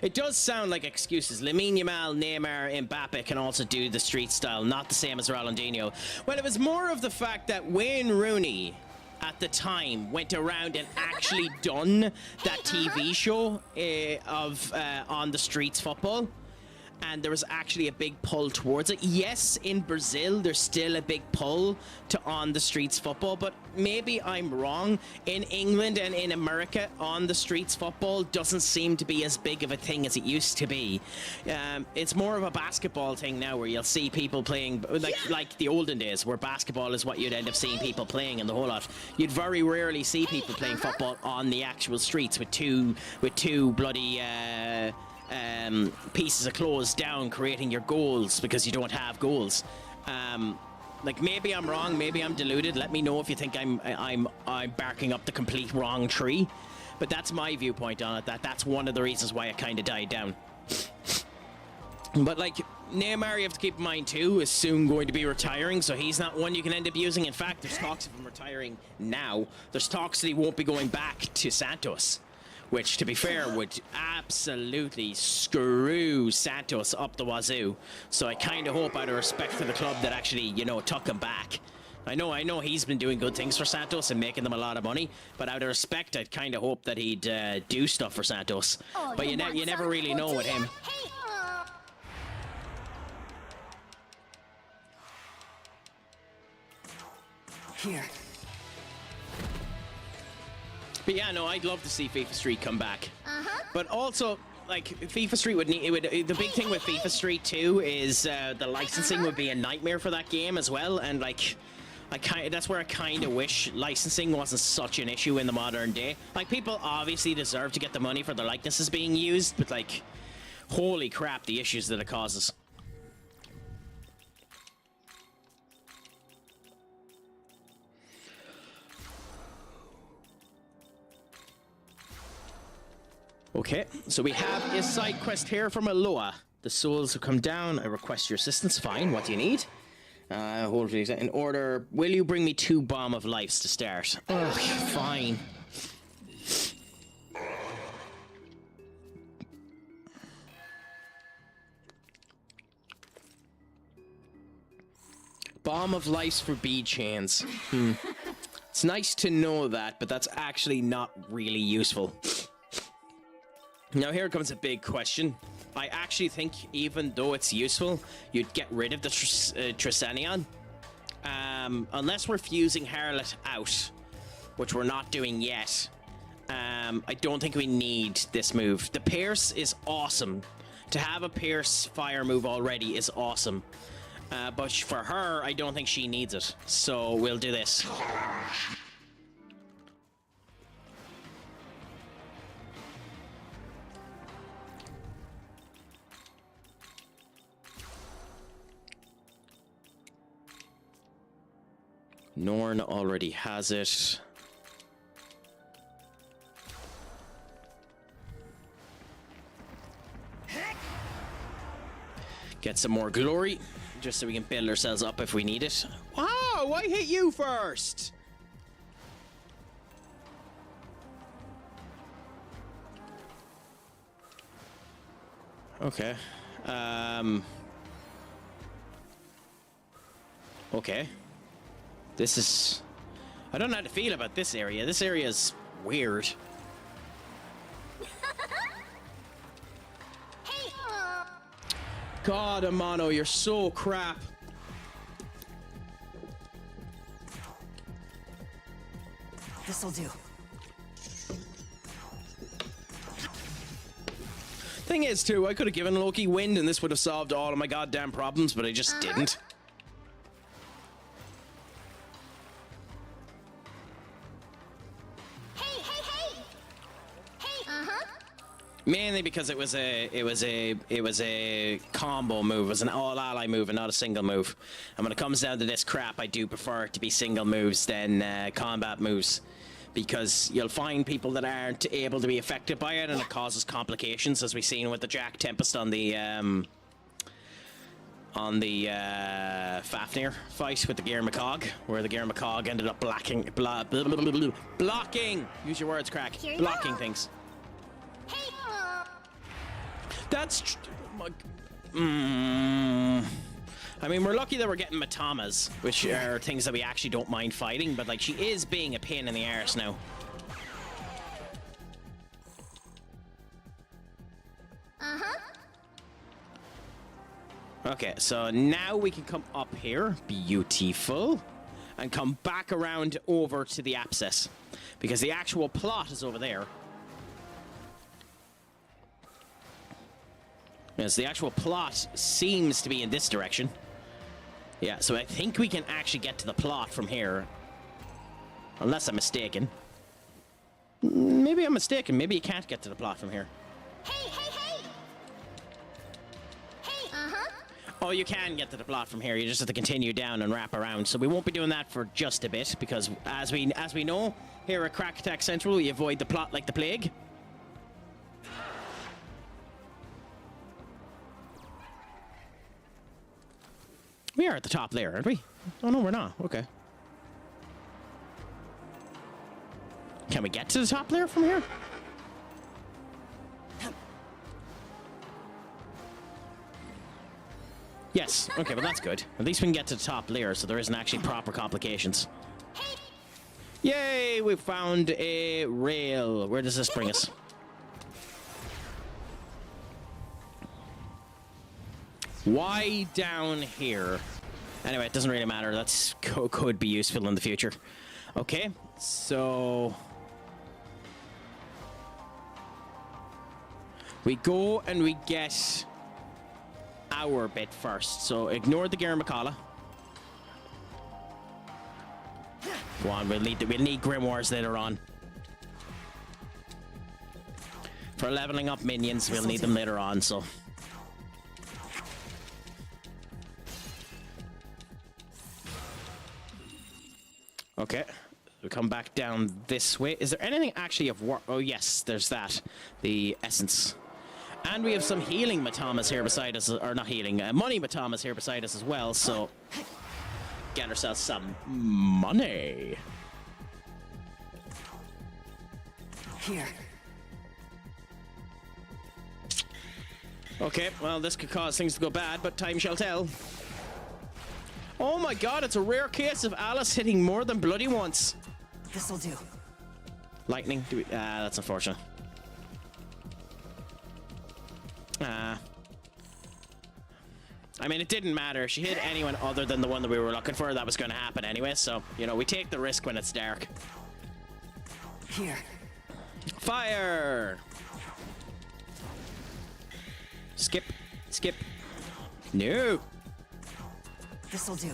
[SPEAKER 1] It does sound like excuses. Lamine Yamal, Neymar, Mbappe can also do the street style, not the same as Ronaldinho. Well, it was more of the fact that Wayne Rooney, at the time, went around and actually done that TV show of On the Streets football. And there was actually a big pull towards it. Yes, in Brazil, there's still a big pull to On the Streets football, but maybe I'm wrong. In England and in America, On the Streets football doesn't seem to be as big of a thing as it used to be. It's more of a basketball thing now, where you'll see people playing, like the olden days, where basketball is what you'd end up seeing people playing and the whole lot. You'd very rarely see people playing football on the actual streets with two bloody... pieces of clothes down, creating your goals because you don't have goals. Like, maybe I'm wrong, maybe I'm deluded. Let me know if you think I'm barking up the complete wrong tree. But that's my viewpoint on it. That's one of the reasons why it kind of died down. But like Neymar, you have to keep in mind too, is soon going to be retiring, so he's not one you can end up using. In fact, there's talks of him retiring now. There's talks that he won't be going back to Santos, which, to be fair, would absolutely screw Santos up the wazoo. So I kind of hope, out of respect for the club, that actually, you know, took him back. I know he's been doing good things for Santos and making them a lot of money, but out of respect, I'd kind of hope that he'd do stuff for Santos.
[SPEAKER 7] Oh,
[SPEAKER 1] but you never really know with him.
[SPEAKER 4] Here.
[SPEAKER 1] But yeah, no, I'd love to see FIFA Street come back. But also, like, FIFA Street would need... the big thing with FIFA Street 2 is the licensing would be a nightmare for that game as well. And, like, that's where I kind of wish licensing wasn't such an issue in the modern day. Like, people obviously deserve to get the money for their likenesses being used, but, like, holy crap, the issues that it causes. Okay, so we have a side quest here from Aloha. The souls have come down. I request your assistance. Fine, what do you need? Hold please. In order, will you bring me 2 Bomb of Lives to start? Ugh, fine. Bomb of Lives for bead chains. It's nice to know that, but that's actually not really useful. Now here comes a big question. I actually think, even though it's useful, you'd get rid of the Trisanion. Unless we're fusing Harlot out, which we're not doing yet. I don't think we need this move. The Pierce is awesome. To have a Pierce fire move already is awesome. But for her, I don't think she needs it. So we'll do this. Norn already has it. Get some more glory, just so we can build ourselves up if we need it. Wow, I hit you first! Okay. Okay. This is... I don't know how to feel about this area. This area is weird. God, Amano, you're so crap.
[SPEAKER 4] This'll do.
[SPEAKER 1] Thing is, too, I could have given Loki wind and this would have solved all of my goddamn problems, but I just didn't. Mainly because it was a combo move. It was an all ally move and not a single move. And when it comes down to this crap, I do prefer it to be single moves than combat moves, because you'll find people that aren't able to be affected by it, and it causes complications, as we've seen with the Jack Tempest on the Fafnir fight with the Gear McCog, where the Gear McCog ended up blocking. Use your words, Craic. Blocking things. That's I mean, we're lucky that we're getting Matamas, which are things that we actually don't mind fighting, but like, she is being a pain in the arse now. Okay, so now we can come up here, beautiful, and come back around over to the abscess, because the actual plot is over there. Yes, the actual plot seems to be in this direction. Yeah, so I think we can actually get to the plot from here. Unless I'm mistaken. Maybe I'm mistaken. Maybe you can't get to the plot from here. Oh, you can get to the plot from here. You just have to continue down and wrap around. So we won't be doing that for just a bit, because as we know, here at CraicAttackCentral, we avoid the plot like the plague. We are at the top there, aren't we? Oh, no, we're not. Okay. Can we get to the top there from here? Yes. Okay, well, that's good. At least we can get to the top layer, so there isn't actually proper complications. Yay! We found a rail. Where does this bring us? Why down here? Anyway, it doesn't really matter. That's could be useful in the future. Okay, so we go and we get our bit first. So ignore the Garamacala. Go on, we'll need Grimoires later on. For leveling up minions, we'll need them later on, so. Okay, we come back down this way. Is there anything actually of work? Oh yes, there's that. The essence. And we have some healing Matamas here beside us, or not healing, money Matamas here beside us as well, so get ourselves some money.
[SPEAKER 4] Here.
[SPEAKER 1] Okay, well, this could cause things to go bad, but time shall tell. Oh my god, it's a rare case of Alice hitting more than bloody once.
[SPEAKER 4] This'll do.
[SPEAKER 1] Lightning? That's unfortunate. I mean, it didn't matter. She hit anyone other than the one that we were looking for. That was going to happen anyway, so, you know, we take the risk when it's dark.
[SPEAKER 4] Here.
[SPEAKER 1] Fire! Skip. Skip. No!
[SPEAKER 4] This'll do.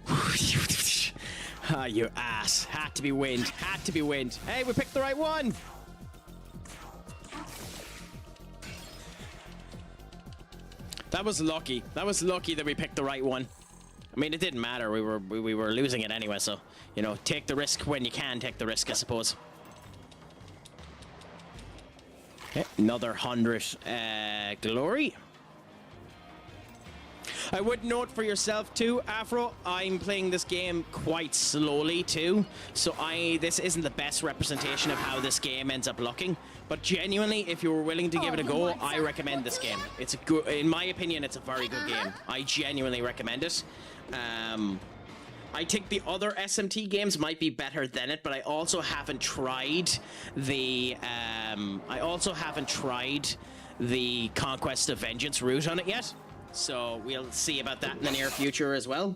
[SPEAKER 1] Ah, you ass. Had to be wind. Had to be wind. Hey, we picked the right one! That was lucky. That was lucky that we picked the right one. I mean, it didn't matter. We were losing it anyway, so, you know, take the risk when you can take the risk, I suppose. Okay, another 100 glory. I would note for yourself too, Afro, I'm playing this game quite slowly too, so this isn't the best representation of how this game ends up looking. But genuinely, if you were willing to give it a go, I recommend this game. It's a good, in my opinion, it's a very good game. I genuinely recommend it. I think the other SMT games might be better than it, but I also haven't tried the Conquest of Vengeance route on it yet. So we'll see about that in the near future as well.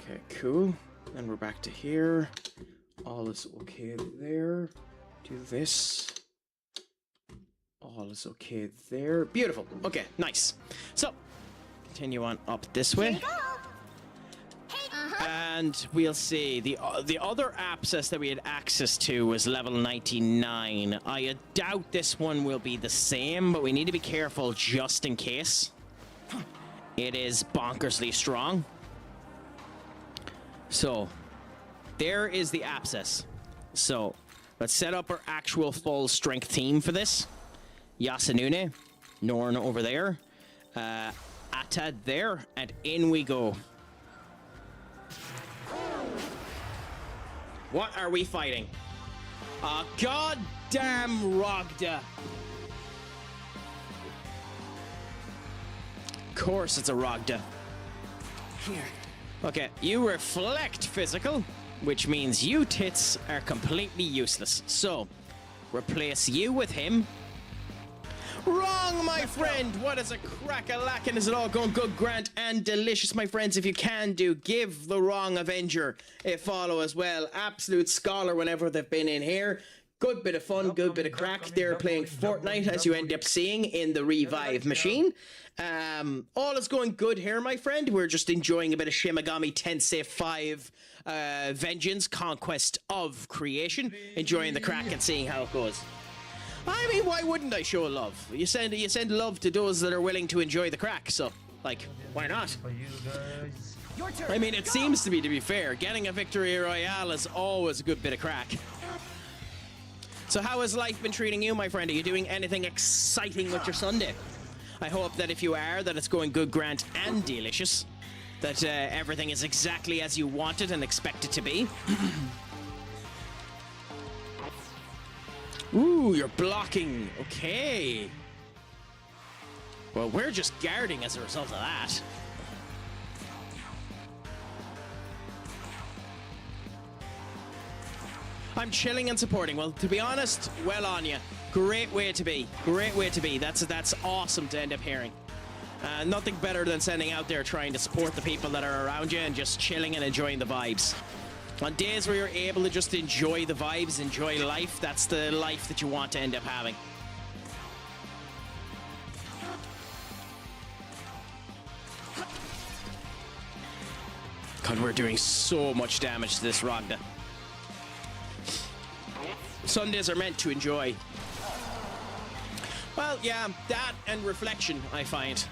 [SPEAKER 1] Okay, cool. Then we're back to here. All is okay there. Do this. All is okay there. Beautiful. Okay, nice. So, continue on up this way. And we'll see. The other abscess that we had access to was level 99. I doubt this one will be the same, but we need to be careful just in case. It is bonkersly strong. So, there is the abscess. So, let's set up our actual full strength team for this. Yasunune, Norn over there, Atad there, and in we go. What are we fighting? A goddamn Rogda. Of course it's a Rogda.
[SPEAKER 4] Here.
[SPEAKER 1] Okay, you reflect physical, which means you tits are completely useless. So, replace you with him. Wrong, my friend! What is a crack-a-lackin'? Is it all going good, grand, and delicious, my friends? If you can do, give the wrong Avenger a follow as well. Absolute scholar whenever they've been in here. Good bit of fun, good bit of crack. They're playing Fortnite, as you end up seeing in the revive machine. All is going good here, my friend. We're just enjoying a bit of Shin Megami Tensei V Vengeance, Conquest of Creation. Enjoying the crack and seeing how it goes. I mean, why wouldn't I show love? You send love to those that are willing to enjoy the crack, so, like, why not? I mean, it seems to be fair. Getting a victory royale is always a good bit of crack. So how has life been treating you, my friend? Are you doing anything exciting with your Sunday? I hope that if you are, that it's going good, grand, and delicious. That everything is exactly as you want it and expect it to be. Ooh, you're blocking. Okay. Well, we're just guarding as a result of that. I'm chilling and supporting. Well, to be honest, well on you. Great way to be. Great way to be. That's awesome to end up hearing. Nothing better than sending out there trying to support the people that are around you and just chilling and enjoying the vibes. On days where you're able to just enjoy the vibes, enjoy life, that's the life that you want to end up having. God, we're doing so much damage to this Rogda. Sundays are meant to enjoy. Well, yeah, that and reflection, I find.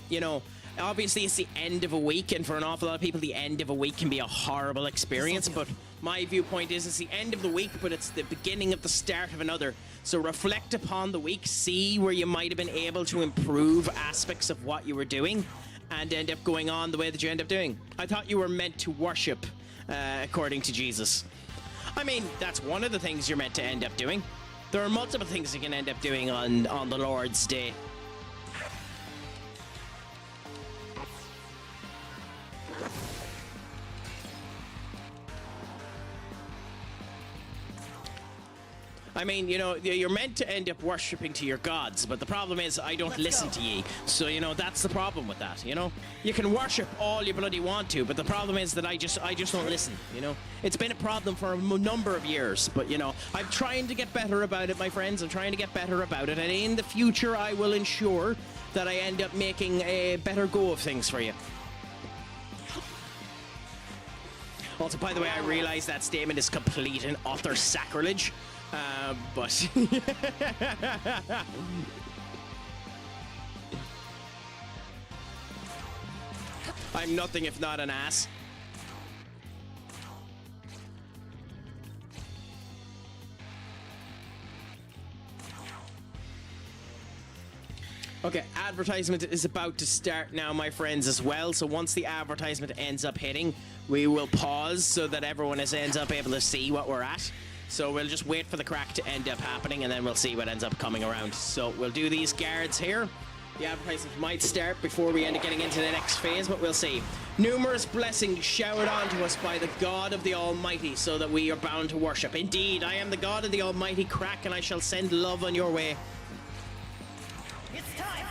[SPEAKER 1] You know, obviously it's the end of a week, and for an awful lot of people, the end of a week can be a horrible experience, but my viewpoint is it's the end of the week, but it's the beginning of the start of another. So reflect upon the week, see where you might have been able to improve aspects of what you were doing, and end up going on the way that you end up doing. I thought you were meant to worship, according to Jesus. I mean, that's one of the things you're meant to end up doing. There are multiple things you can end up doing on the Lord's Day. I mean, you know, you're meant to end up worshipping to your gods, but the problem is I don't listen to ye. So, you know, that's the problem with that, you know? You can worship all you bloody want to, but the problem is that I just don't listen, you know? It's been a problem for a number of years, but, you know, I'm trying to get better about it, my friends. I'm trying to get better about it, and in the future I will ensure that I end up making a better go of things for you. Also, by the way, I realize that statement is complete and utter sacrilege, but... I'm nothing if not an ass. Okay, advertisement is about to start now, my friends, as well. So once the advertisement ends up hitting, we will pause so that everyone ends up able to see what we're at. So we'll just wait for the crack to end up happening, and then we'll see what ends up coming around. So we'll do these guards here. The advertisement might start before we end up getting into the next phase, but we'll see. Numerous blessings showered onto us by the God of the Almighty, so that we are bound to worship. Indeed, I am the God of the Almighty Craic, and I shall send love on your way.
[SPEAKER 4] It's time!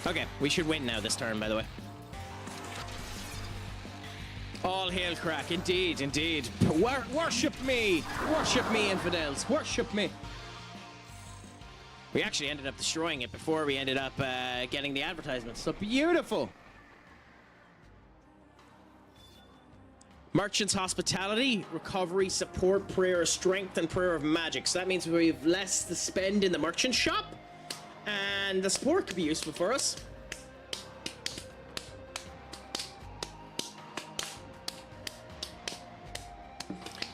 [SPEAKER 1] Okay, we should win now this turn, by the way. All hail Craic, indeed, indeed. Worship me, infidels, worship me. We actually ended up destroying it before we ended up getting the advertisement. So beautiful. Merchant's hospitality, recovery, support, prayer of strength, and prayer of magic. So that means we have less to spend in the merchant shop, and the support could be useful for us.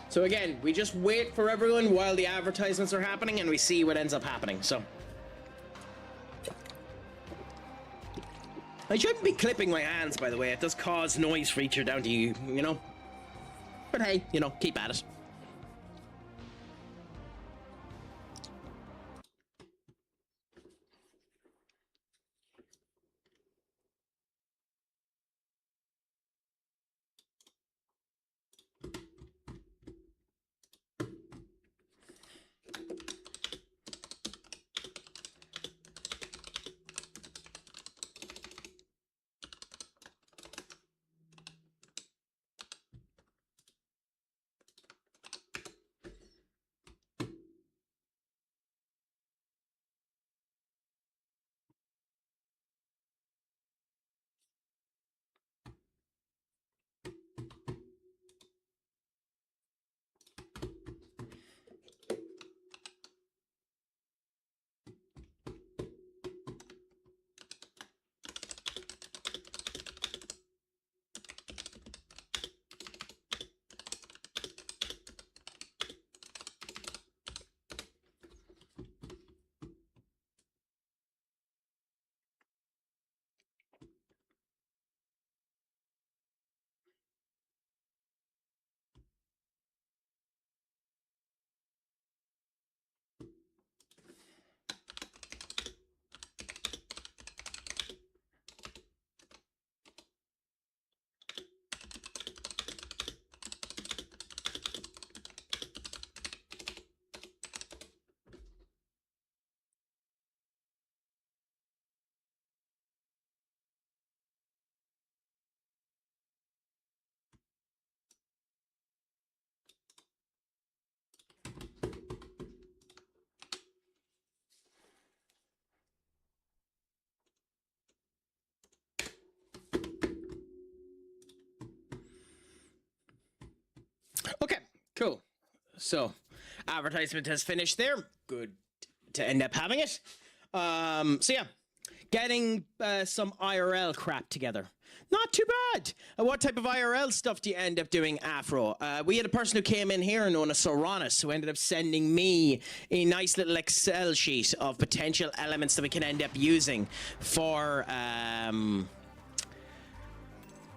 [SPEAKER 1] So again, we just wait for everyone while the advertisements are happening, and we see what ends up happening. So I shouldn't be clipping my hands, by the way. It does cause noise feature down to you, you know. But hey, you know, keep at it. Okay, cool. So, advertisement has finished there. Good to end up having it. So yeah, getting some IRL crap together. Not too bad. What type of IRL stuff do you end up doing, Afro? We had a person who came in here known as Soranus who ended up sending me a nice little Excel sheet of potential elements that we can end up using for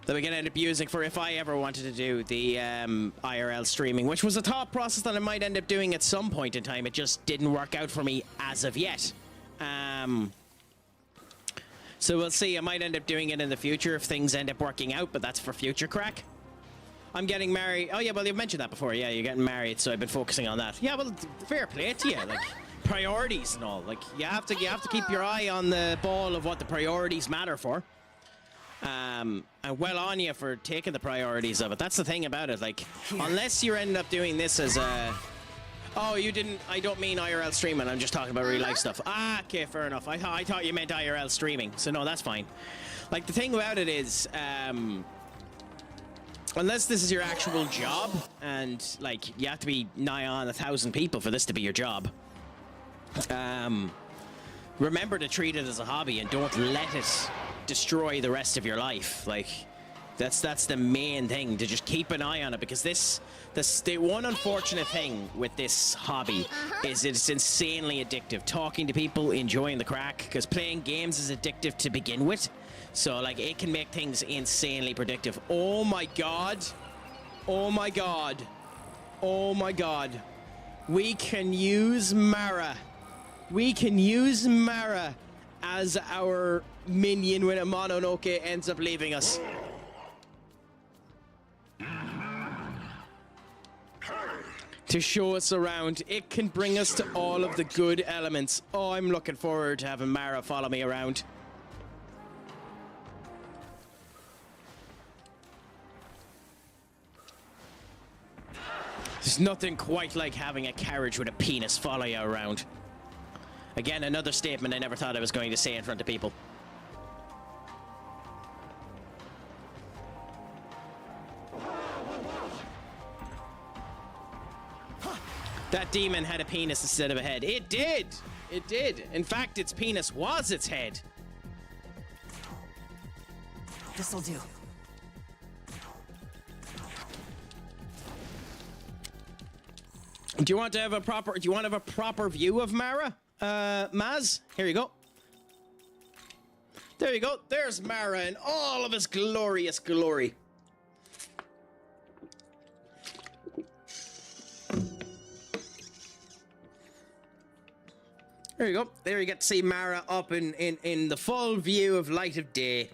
[SPEAKER 1] if I ever wanted to do the IRL streaming, which was a thought process that I might end up doing at some point in time. It just didn't work out for me as of yet. So we'll see. I might end up doing it in the future if things end up working out, but that's for future Craic. I'm getting married. Oh yeah, well you've mentioned that before. Yeah, you're getting married, so I've been focusing on that. Yeah, well, fair play to you. Like priorities and all. Like you have to keep your eye on the ball of what the priorities matter for. And well on you for taking the priorities of it. That's the thing about it. Like, unless you're ending up doing this as a... Oh, you didn't. I don't mean IRL streaming. I'm just talking about real life stuff. Ah, okay, fair enough. I thought you meant IRL streaming. So no, that's fine. Like, the thing about it is, unless this is your actual job, and like you have to be nigh on 1,000 people for this to be your job. Remember to treat it as a hobby and don't let it destroy the rest of your life. Like, that's the main thing, to just keep an eye on it, because the one unfortunate thing with this hobby is it's insanely addictive. Talking to people, enjoying the crack, because playing games is addictive to begin with. So, like, it can make things insanely predictive. Oh my god. Oh my god. Oh my god. We can use Mara. We can use Mara as our minion when a Mononoke ends up leaving us. To show us around. It can bring us to all of the good elements. Oh, I'm looking forward to having Mara follow me around. There's nothing quite like having a carriage with a penis follow you around. Again, another statement I never thought I was going to say in front of people. That demon had a penis instead of a head. It did! It did. In fact, its penis was its head.
[SPEAKER 4] This'll do.
[SPEAKER 1] Do you want to have a proper view of Mara? Maz? Here you go. There you go. There's Mara in all of his glorious glory. There you go. There you get to see Mara up in the full view of light of day.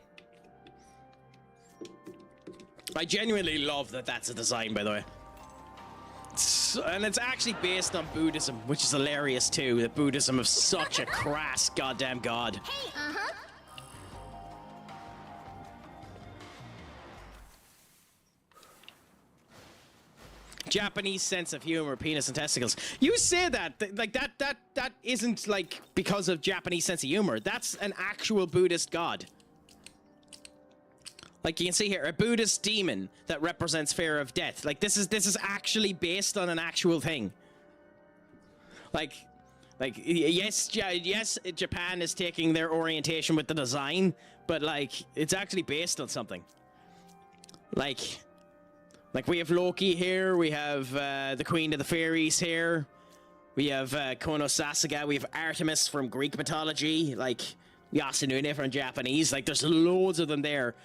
[SPEAKER 1] I genuinely love that that's a design, by the way. And it's actually based on Buddhism, which is hilarious too. The Buddhism of such a crass goddamn god.
[SPEAKER 7] Hey,
[SPEAKER 1] Japanese sense of humor, penis and testicles. You say that like that isn't like because of Japanese sense of humor. That's an actual Buddhist god. Like you can see here, a Buddhist demon that represents fear of death. Like this is actually based on an actual thing. Like yes, Japan is taking their orientation with the design, but like it's actually based on something. Like we have Loki here, we have the Queen of the Fairies here, we have Kono Sasuga, we have Artemis from Greek mythology, like Yasunune from Japanese. Like there's loads of them there.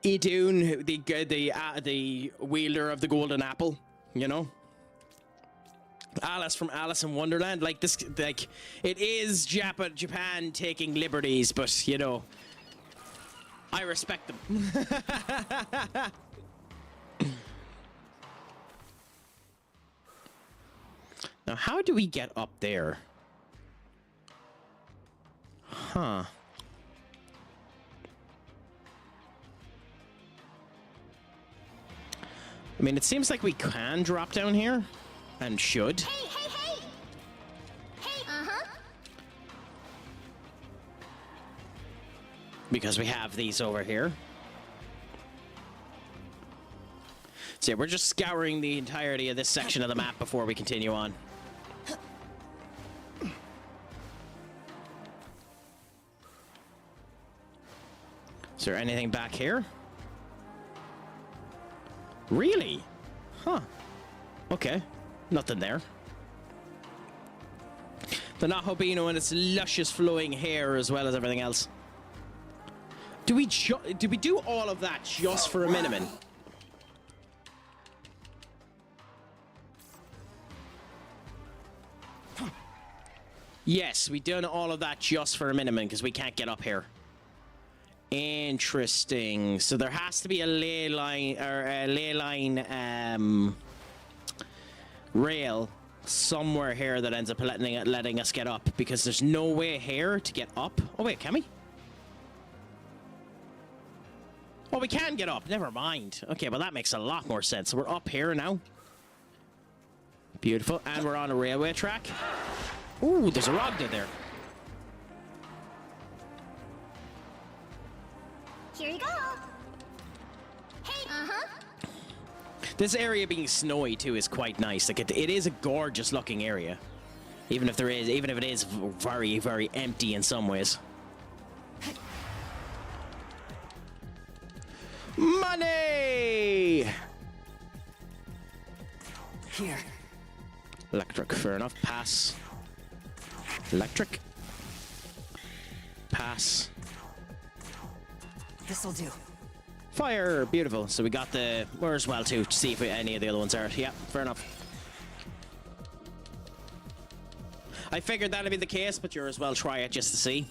[SPEAKER 1] Idun, the wielder of the golden apple, you know. Alice from Alice in Wonderland. Like this, like it is Japan taking liberties, but you know, I respect them. Now, how do we get up there? Huh. I mean, it seems like we can drop down here, and should.
[SPEAKER 7] hey! Hey,
[SPEAKER 1] Because we have these over here. So yeah, we're just scouring the entirety of this section of the map before we continue on. Is there anything back here? Really? Huh. Okay. Nothing there. The Nahobino and its luscious flowing hair as well as everything else. Do we do all of that just for a minimum? Yes, we done all of that just for a minimum because we can't get up here. Interesting. So there has to be a ley line or a ley line rail somewhere here that ends up letting us get up, because there's no way here to get up. Oh wait, can we? Oh, we can get up. Never mind. Okay, well that makes a lot more sense. So we're up here now. Beautiful. And we're on a railway track. Ooh, there's a Rogda there.
[SPEAKER 7] Here you go. Hey,
[SPEAKER 1] This area being snowy too is quite nice. Like it is a gorgeous looking area. Even if it is very, very empty in some ways. Money!
[SPEAKER 4] Here.
[SPEAKER 1] Electric, fair enough. Pass. Electric. Pass.
[SPEAKER 4] This'll do.
[SPEAKER 1] Fire! Beautiful. So we got the... We're as well to see if any of the other ones are. Yeah, fair enough. I figured that'd be the case, but you're as well try it just to see.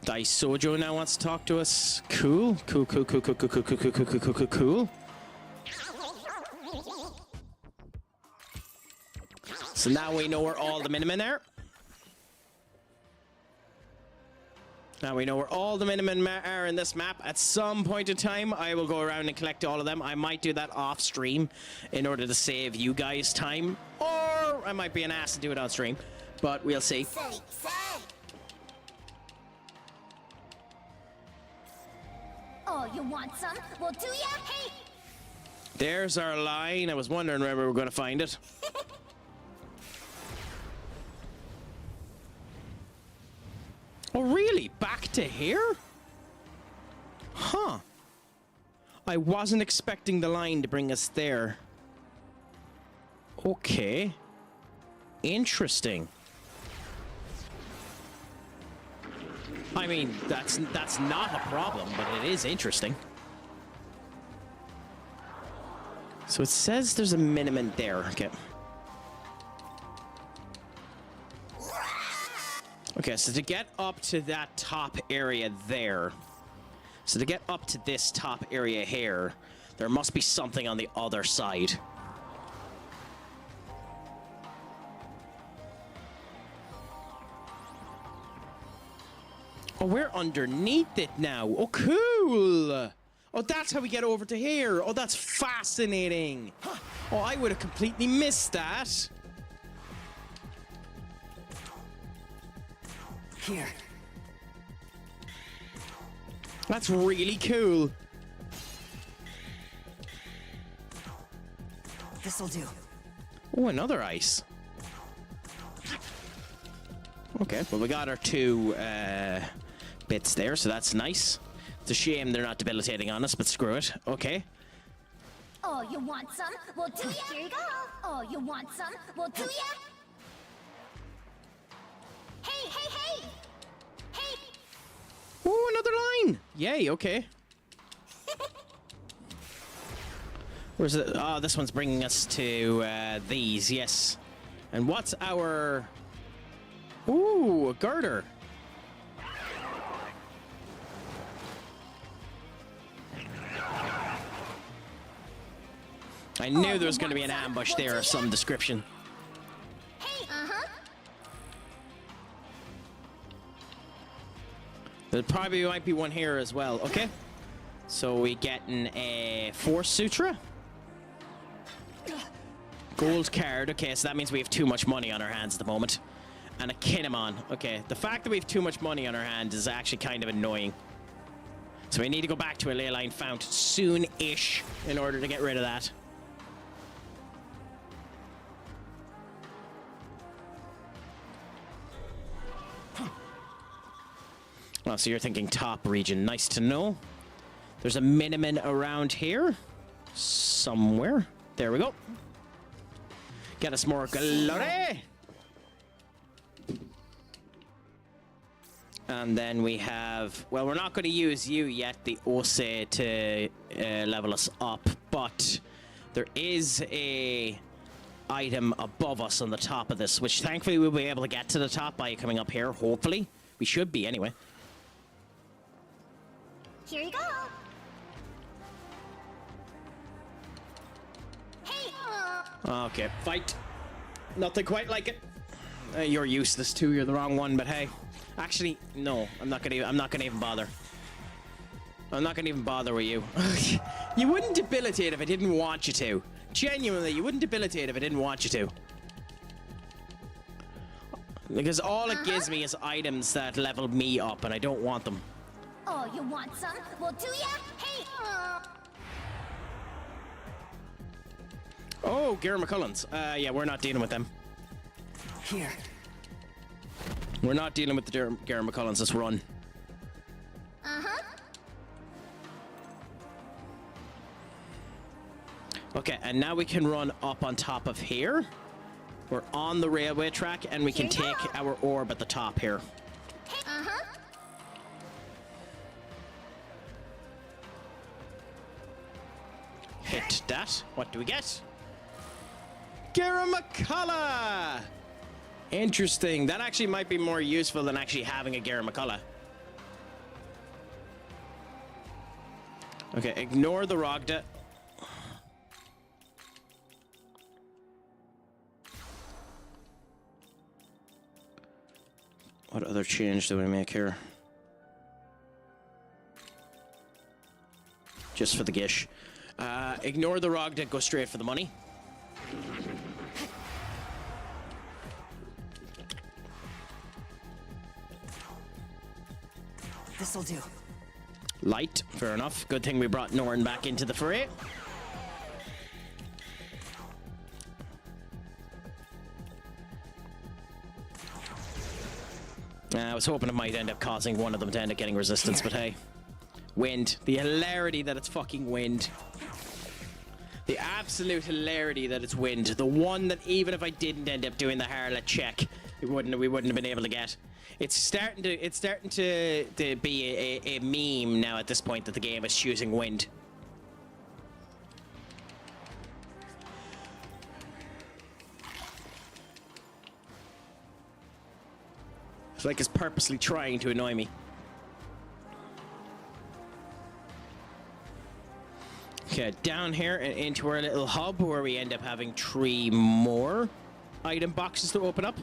[SPEAKER 1] Dai Sojo now wants to talk to us. Cool. Cool. So now we know where all the Minimen are. Now we know where all the Minimen are in this map. At some point in time, I will go around and collect all of them. I might do that off stream in order to save you guys time. Or I might be an ass and do it on stream. But we'll see.
[SPEAKER 7] oh, you want some? Well, do ya? Hey,
[SPEAKER 1] There's our line. I was wondering where we were going to find it. Oh, really? Back to here? Huh. I wasn't expecting the line to bring us there. Okay. Interesting. I mean, that's not a problem, but it is interesting. So it says there's a minimum there. Okay. Okay, so to get up to that top area there, so to get up to this top area here, there must be something on the other side. Oh, we're underneath it now. Oh, cool. Oh, that's how we get over to here. Oh, that's fascinating. Oh, I would have completely missed that.
[SPEAKER 4] Here.
[SPEAKER 1] That's really cool.
[SPEAKER 4] This'll do.
[SPEAKER 1] Oh, another ice. Okay, well, we got our two bits there, so that's nice. It's a shame they're not debilitating on us, but screw it. Okay.
[SPEAKER 7] oh, you want some? Well, do ya? Here you go. Oh, you want some? Well, do ya? Hey, hey, hey! Hey!
[SPEAKER 1] Oh, another line. Yay, okay. Where's it? Oh, this one's bringing us to these, yes. And what's our... Ooh, a girder. I knew there was going to be an ambush there of some description.
[SPEAKER 7] Hey,
[SPEAKER 1] There probably might be one here as well. Okay. So we getting a Force Sutra. Gold card. Okay, so that means we have too much money on our hands at the moment. And a Kinemon. Okay, the fact that we have too much money on our hands is actually kind of annoying. So we need to go back to a ley line fount soon-ish in order to get rid of that. Oh, so you're thinking top region. Nice to know. There's a Miniman around here. Somewhere. There we go. Get us more glory. And then we have... Well, we're not going to use you yet, the Ose, to level us up. But there is a item above us on the top of this, which thankfully we'll be able to get to the top by coming up here, hopefully. We should be, anyway.
[SPEAKER 7] here you go. Hey,
[SPEAKER 1] Okay, fight. Nothing quite like it. You're useless too. You're the wrong one. But hey, actually, no. I'm not gonna even bother. I'm not gonna even bother with you. You wouldn't debilitate if I didn't want you to. Genuinely, you wouldn't debilitate if I didn't want you to. Because all it gives me is items that level me up, and I don't want them.
[SPEAKER 7] Oh, you want some? Well, do ya? Hey!
[SPEAKER 1] Oh, Gary McCullens. Yeah, we're not dealing with them.
[SPEAKER 6] Here.
[SPEAKER 1] We're not dealing with the Gary McCullens. Let's run.
[SPEAKER 7] Uh-huh.
[SPEAKER 1] Okay, and now we can run up on top of here. We're on the railway track, and we can take our orb at the top here.
[SPEAKER 7] Uh-huh.
[SPEAKER 1] Hit that. What do we get? Garamakala! Interesting. That actually might be more useful than actually having a Garamakala. Okay, ignore the Rogda. What other change do we make here? Just for the gish. Ignore the Rogda, go straight for the money.
[SPEAKER 6] This'll do.
[SPEAKER 1] Light, fair enough. Good thing we brought Norn back into the fray. I was hoping it might end up causing one of them to end up getting resistance, but hey. Wind. The hilarity that it's fucking wind. The absolute hilarity that it's wind. The one that even if I didn't end up doing the Harlot check, we wouldn't have been able to get. It's starting to be a meme now at this point that the game is choosing wind. It's like it's purposely trying to annoy me. Okay, down here and into our little hub where we end up having 3 more item boxes to open up.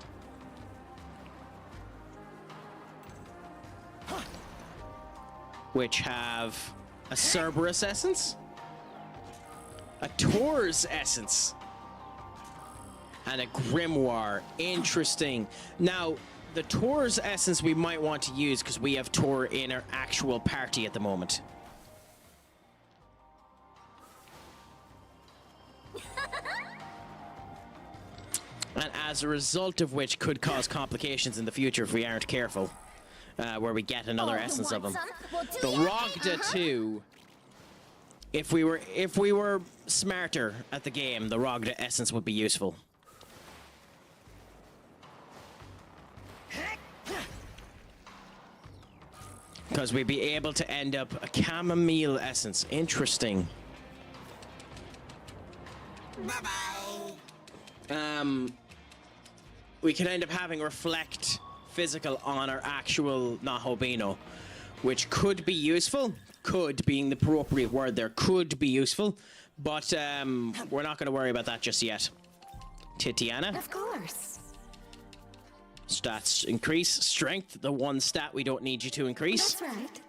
[SPEAKER 1] Which have a Cerberus essence, a Taur's essence, and a Grimoire. Interesting. Now, the Taur's essence we might want to use because we have Taur in our actual party at the moment. And as a result of which could cause complications in the future if we aren't careful. Where we get another essence of them. The Rogda too. If we were smarter at the game, the Rogda essence would be useful. Because we'd be able to end up a chamomile essence. Interesting. We can end up having reflect physical on our actual Nahobino, which could be useful. Could being the appropriate word there. Could be useful, but we're not going to worry about that just yet. Titiana.
[SPEAKER 7] Of course.
[SPEAKER 1] Stats increase. Strength, the one stat we don't need you to increase.
[SPEAKER 7] That's right.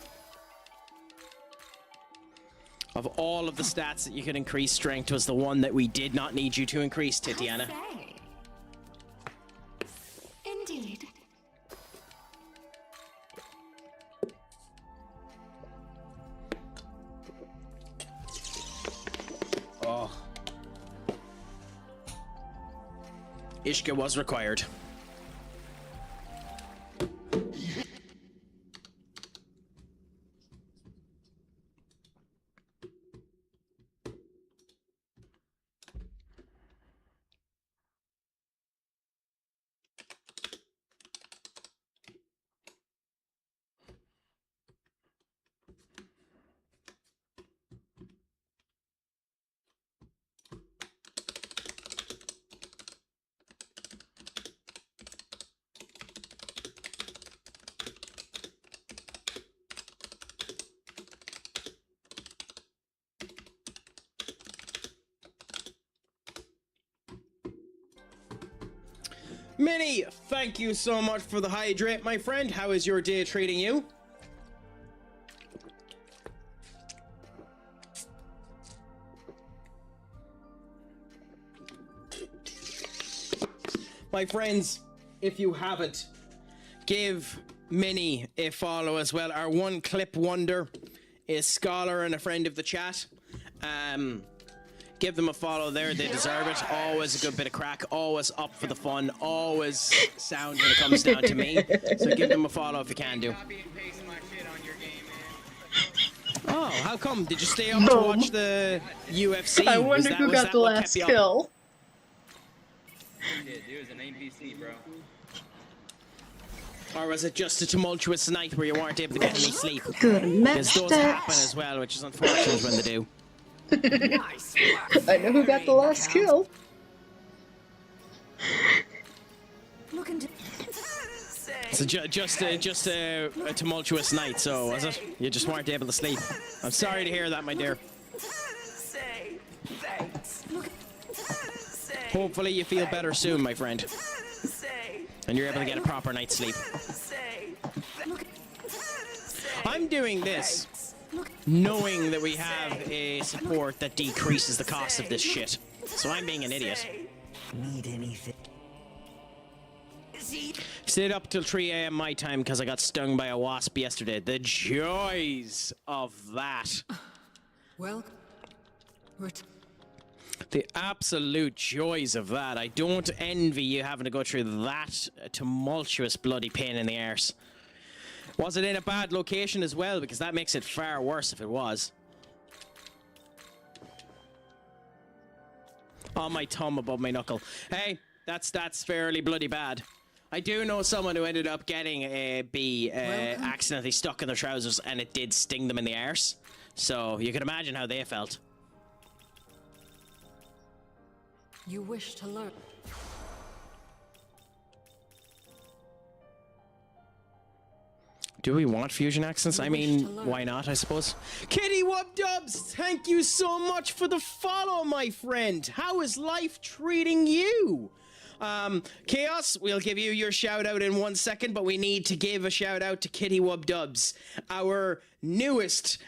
[SPEAKER 1] Of all of the stats that you could increase, strength was the one that we did not need you to increase, Titiana.
[SPEAKER 7] Okay. Indeed.
[SPEAKER 1] Oh. Ishka was required. Minnie, thank you so much for the hydrate, my friend. How is your day treating you? My friends, if you haven't, give Minnie a follow as well. Our one clip wonder is Scholar and a friend of the chat. Give them a follow there. They deserve it. Always a good bit of crack. Always up for the fun. Always sound when it comes down to me. So give them a follow if you can do. Oh, how come? Did you stay up to watch the UFC?
[SPEAKER 11] I wonder who got the last kill.
[SPEAKER 12] Dude, it was an NPC, bro.
[SPEAKER 1] Or was it just a tumultuous night where you weren't able to get any sleep?
[SPEAKER 11] Good
[SPEAKER 1] Because those happen as well, which is unfortunate when they do.
[SPEAKER 11] I know who got the last kill.
[SPEAKER 6] Look into.
[SPEAKER 1] So just a tumultuous night, so was it? You just weren't able to sleep. I'm sorry to hear that, my dear. Hopefully you feel better soon, my friend. And you're able to get a proper night's sleep. I'm doing this knowing that we have a support that decreases the cost of this shit. So I'm being an idiot.
[SPEAKER 6] Need anything?
[SPEAKER 1] Stayed up till 3 a.m. my time because I got stung by a wasp yesterday. The joys of that.
[SPEAKER 6] Well,
[SPEAKER 1] The absolute joys of that. I don't envy you having to go through that tumultuous bloody pain in the arse. Was it in a bad location as well? Because that makes it far worse if it was. On my thumb above my knuckle. Hey, that's fairly bloody bad. I do know someone who ended up getting a bee accidentally stuck in their trousers and it did sting them in the arse. So you can imagine how they felt.
[SPEAKER 6] you wish to learn.
[SPEAKER 1] Do we want fusion accents? I mean, why not, I suppose? Kitty Wub Dubs, thank you so much for the follow, my friend. How is life treating you? Chaos, we'll give you your shout out in 1 second, but we need to give a shout out to Kitty Wub Dubs, our newest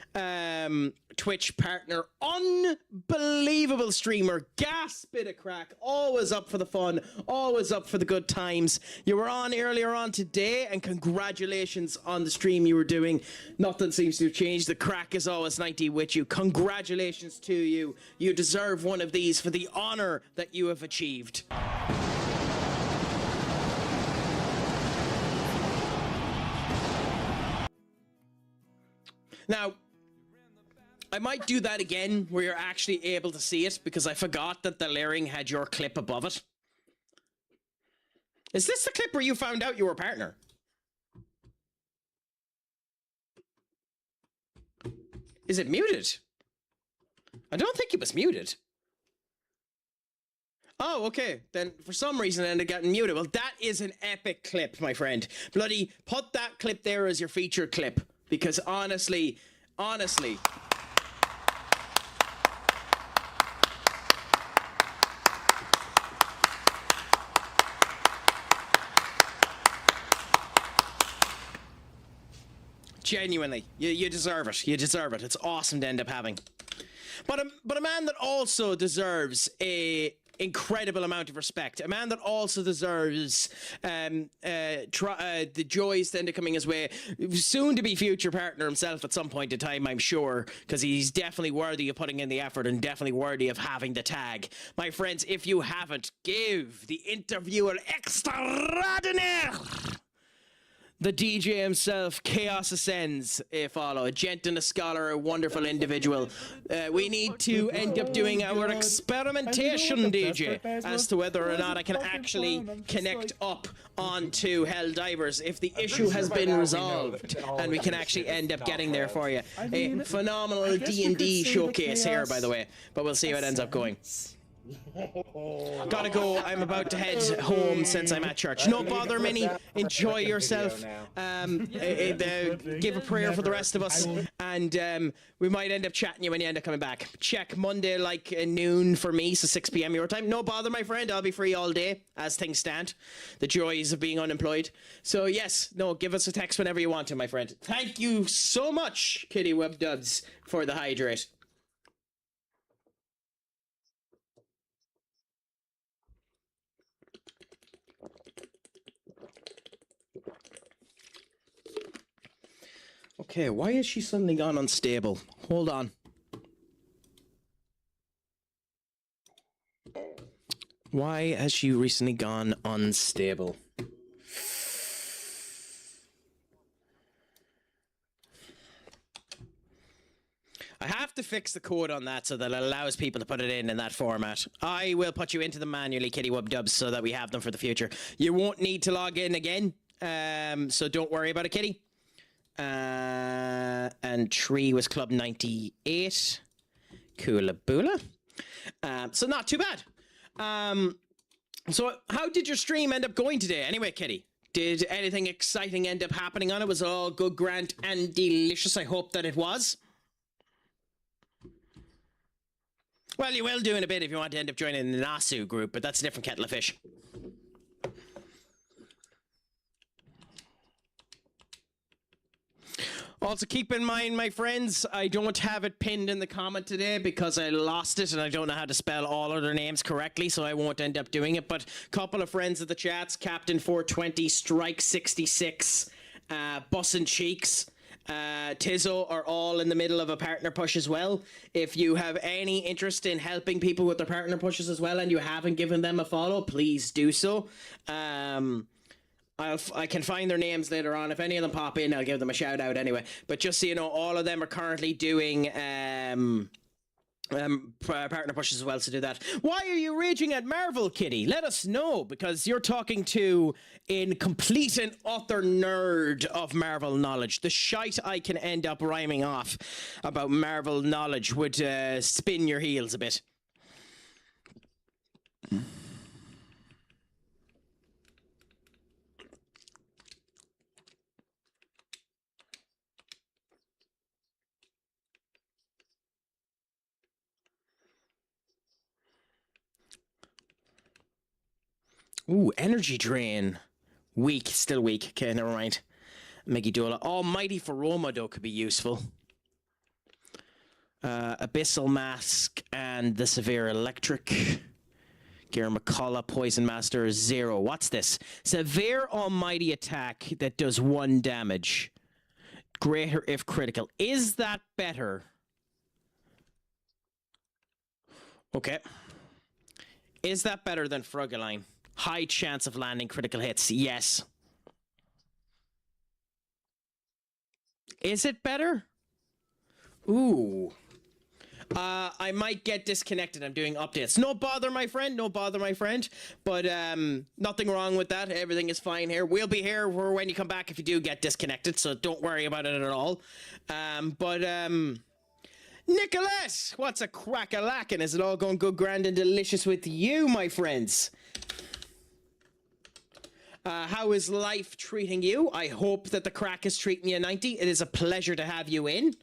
[SPEAKER 1] Twitch partner. Unbelievable streamer, gas bit of crack, always up for the fun, always up for the good times. You were on earlier on today, and congratulations on the stream you were doing. Nothing seems to have changed. The crack is always 90 with you. Congratulations to you. You deserve one of these for the honor that you have achieved. Now, I might do that again where you're actually able to see it because I forgot that the layering had your clip above it. Is this the clip where you found out you were a partner? Is it muted? I don't think it was muted. Oh, okay. Then for some reason it ended up getting muted. Well, that is an epic clip, my friend. Bloody put that clip there as your featured clip. Because honestly... Genuinely, you deserve it. You deserve it. It's awesome to end up having. But a man that also deserves a incredible amount of respect. A man that also deserves the joys to end up coming his way. Soon to be future partner himself at some point in time, I'm sure, because he's definitely worthy of putting in the effort and definitely worthy of having the tag. My friends, if you haven't, give the interviewer extraordinaire, the DJ himself, Chaos Ascends, a follow. A gent and a scholar, a wonderful individual. We need to end up doing our experimentation, DJ, as to whether or not I can actually connect up onto Helldivers if the issue has been resolved and we can actually end up getting there for you. A phenomenal D&D showcase here, by the way, but we'll see how it ends up going. Gotta go. I'm about to head home since I'm at church. No bother, Minnie. Enjoy yourself. Give a prayer for the rest of us, and we might end up chatting you when you end up coming back. Check Monday like noon for me, so 6 p.m. your time. No bother, my friend. I'll be free all day as things stand. The joys of being unemployed. So yes, no, give us a text whenever you want to, my friend. Thank you so much, Kitty Web Dubs, for the hydrate. Okay, why has she suddenly gone unstable? Hold on. Why has she recently gone unstable? I have to fix the code on that so that it allows people to put it in that format. I will put you into them manually, Kitty Wub Dubs, so that we have them for the future. You won't need to log in again, so don't worry about it, Kitty. And Tree was Club 98. Coolaboola. So not too bad. So how did your stream end up going today? Anyway, Kitty, did anything exciting end up happening on it? Was it all good, grand, and delicious? I hope that it was. Well, you will do in a bit if you want to end up joining the Nasu group, but that's a different kettle of fish. Also, keep in mind, my friends, I don't have it pinned in the comment today because I lost it and I don't know how to spell all of their names correctly, so I won't end up doing it. But a couple of friends of the chats, Captain 420, Strike 66, Bussin' Cheeks, Tizzo are all in the middle of a partner push as well. If you have any interest in helping people with their partner pushes as well and you haven't given them a follow, please do so. I can find their names later on. If any of them pop in, I'll give them a shout out anyway. But just so you know, all of them are currently doing partner pushes as well, so do that. Why are you raging at Marvel, Kitty? Let us know, because you're talking to a complete and utter nerd of Marvel knowledge. The shite I can end up rhyming off about Marvel knowledge would spin your heels a bit. Ooh, energy drain. Weak, still weak. Okay, never mind. Meggy Dola. Almighty Feroma, though, could be useful. Abyssal Mask and the Severe Electric. Gare McCullough, Poison Master, 0. What's this? Severe Almighty Attack that does 1 damage. Greater if critical. Is that better? Okay. Is that better than Frugaline? High chance of landing critical hits. Yes. Is it better? Ooh. I might get disconnected. I'm doing updates. No bother, my friend. No bother, my friend. But nothing wrong with that. Everything is fine here. We'll be here for when you come back if you do get disconnected. So don't worry about it at all. Nicholas, what's a crack-a-lackin'? Is it all going good, grand, and delicious with you, my friends? How is life treating you? I hope that the crack is treating you 90. It is a pleasure to have you in.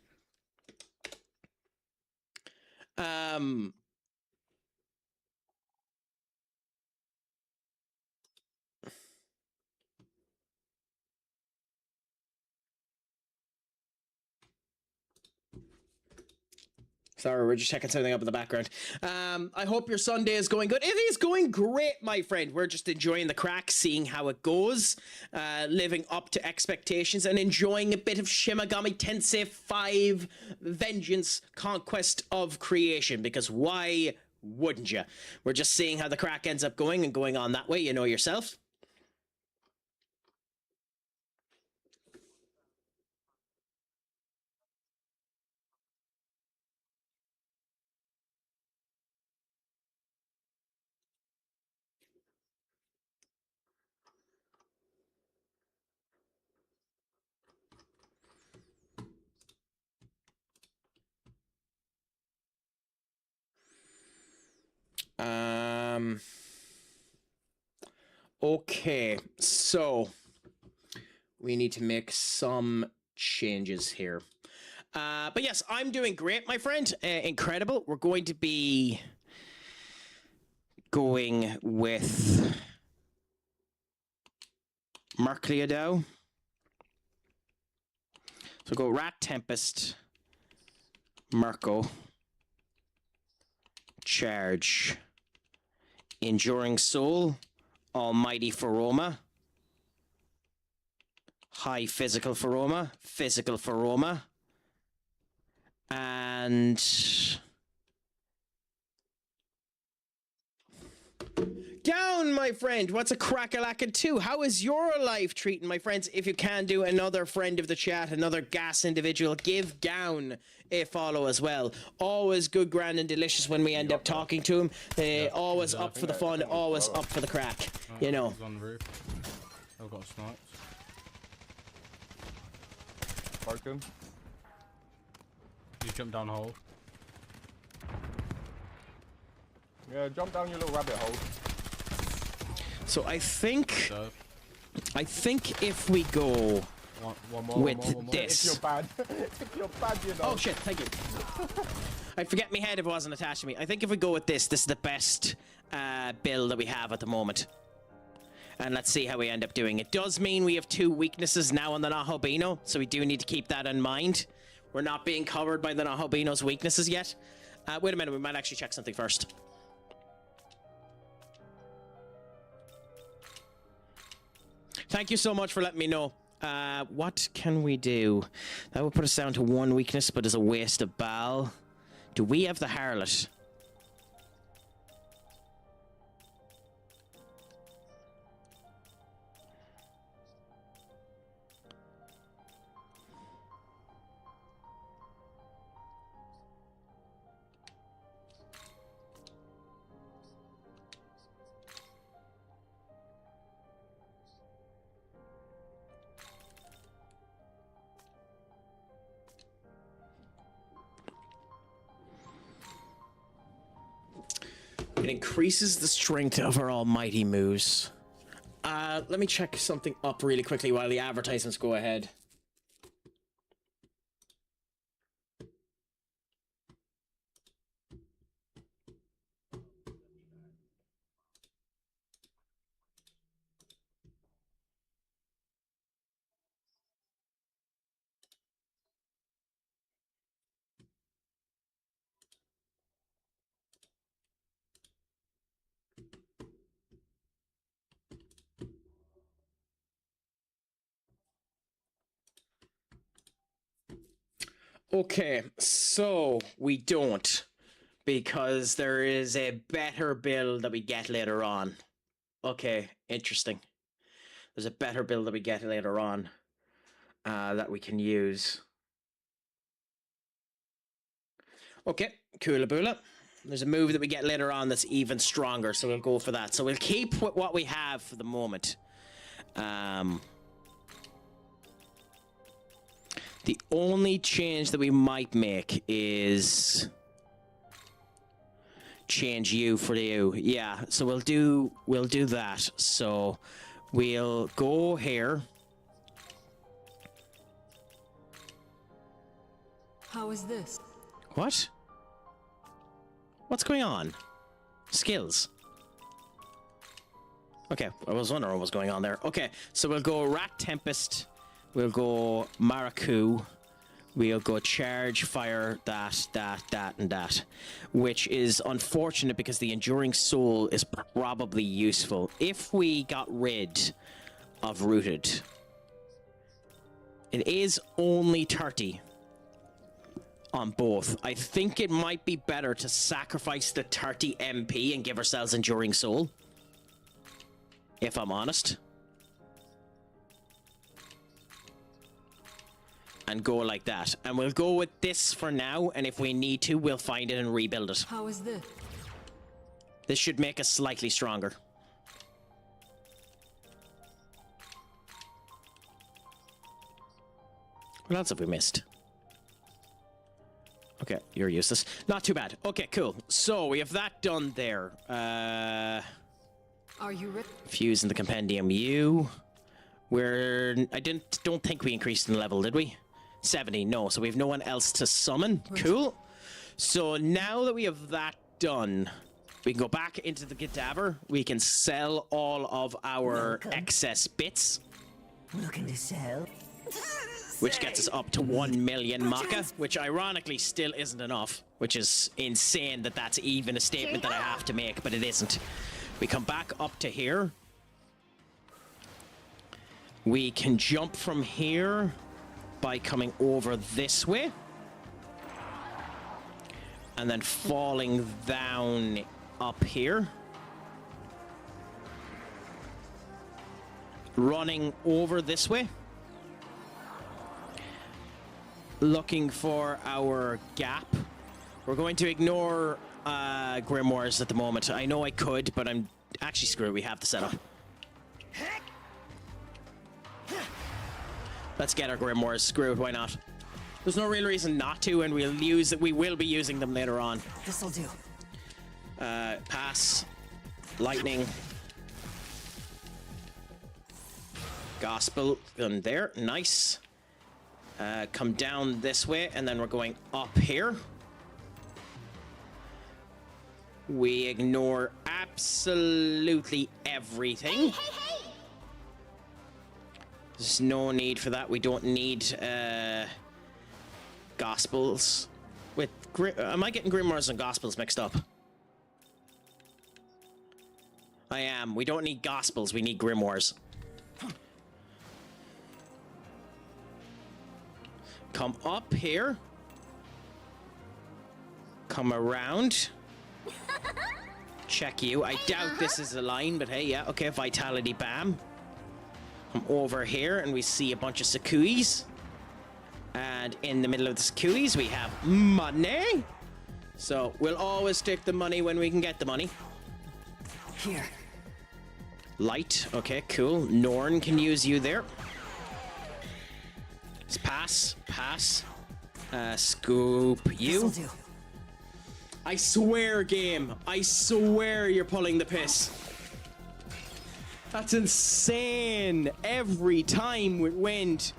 [SPEAKER 1] Sorry, we're just checking something up in the background. I hope your Sunday is going good. It is going great, my friend. We're just enjoying the crack, seeing how it goes, living up to expectations, and enjoying a bit of Shin Megami Tensei V Vengeance Conquest of Creation, because why wouldn't you? We're just seeing how the crack ends up going and going on that way, you know yourself. Okay, so we need to make some changes here. But yes, I'm doing great, my friend. Incredible. We're going to be going with Mercleodow. So go Rat Tempest, Merco, Charge, Enduring Soul, Almighty Feroma, high physical pheroma, and down, my friend. What's a crack-a-lackin' 2? How is your life treating, my friends? If you can do another friend of the chat, another gas individual, give down a follow as well. Always good, grand, and delicious when we end up talking to him. Always up for the fun, always up for the crack. You know.
[SPEAKER 9] He's on the roof. I've got snipes.
[SPEAKER 12] Broken.
[SPEAKER 9] You jump down hole.
[SPEAKER 12] Yeah, jump down your little rabbit hole.
[SPEAKER 1] So I think if we go
[SPEAKER 9] one more,
[SPEAKER 1] with this.
[SPEAKER 12] If you're bad, if you're bad, you know.
[SPEAKER 1] Oh shit! Thank you. I'd forget my head if it wasn't attached to me. I think if we go with this is the best build that we have at the moment. And let's see how we end up doing. It does mean we have 2 weaknesses now on the Nahobino, so we do need to keep that in mind. We're not being covered by the Nahobino's weaknesses yet. Wait a minute, we might actually check something first. Thank you so much for letting me know. What can we do? That would put us down to 1 weakness, but is a waste of bal. Do we have the harlot? It increases the strength of our almighty moves. Let me check something up really quickly while the advertisements go ahead. Okay, so we don't, because there is a better build that we get later on. Okay, interesting. There's a better build that we get later on that we can use. Okay, Coolaboola. There's a move that we get later on that's even stronger, so we'll go for that. So we'll keep with what we have for the moment. The only change that we might make is change you for you. Yeah, so we'll do that. So we'll go here.
[SPEAKER 6] How is this?
[SPEAKER 1] What? What's going on? Skills. Okay, I was wondering what was going on there. Okay, so we'll go Rat Tempest. We'll go Maracu. We'll go Charge, Fire, that, and that. Which is unfortunate because the Enduring Soul is probably useful. If we got rid of Rooted, it is only 30 on both. I think it might be better to sacrifice the 30 MP and give ourselves Enduring Soul. If I'm honest. And go like that. And we'll go with this for now, and if we need to, we'll find it and rebuild it.
[SPEAKER 6] How is this?
[SPEAKER 1] This should make us slightly stronger. What else have we missed? Okay, you're useless. Not too bad. Okay, cool. So we have that done there.
[SPEAKER 6] Are you ready?
[SPEAKER 1] Fuse in the Compendium U. Don't think we increased in level, did we? 70, no. So we have no one else to summon. Cool. So now that we have that done, we can go back into the cadaver. We can sell all of our excess bits.
[SPEAKER 6] Looking to sell?
[SPEAKER 1] Which gets us up to 1 million Maka, which ironically still isn't enough, which is insane that that's even a statement that I have to make, but it isn't. We come back up to here. We can jump from here by coming over this way. And then falling down up here. Running over this way. Looking for our gap. We're going to ignore grimoires at the moment. I know I could, but I'm actually screwed. We have the setup. Let's get our grimoires. Screw it, why not? There's no real reason not to, and we will be using them later on.
[SPEAKER 6] This'll do.
[SPEAKER 1] Pass. Lightning. Gospel. And there. Nice. Come down this way, and then we're going up here. We ignore absolutely everything. There's no need for that. We don't need Gospels. Am I getting Grimoires and Gospels mixed up? I am. We don't need Gospels. We need Grimoires. Come up here. Come around. Check you. I doubt this is a line, but hey, yeah, okay, Vitality Bam. Come over here and we see a bunch of Sakuis. And in the middle of the Sakuis, we have money. So we'll always take the money when we can get the money.
[SPEAKER 6] Here.
[SPEAKER 1] Light. Okay, cool. Norn can use you there. Pass. Pass. Scoop you.
[SPEAKER 6] This'll do.
[SPEAKER 1] I swear, game. I swear you're pulling the piss. That's insane. Every time with wind.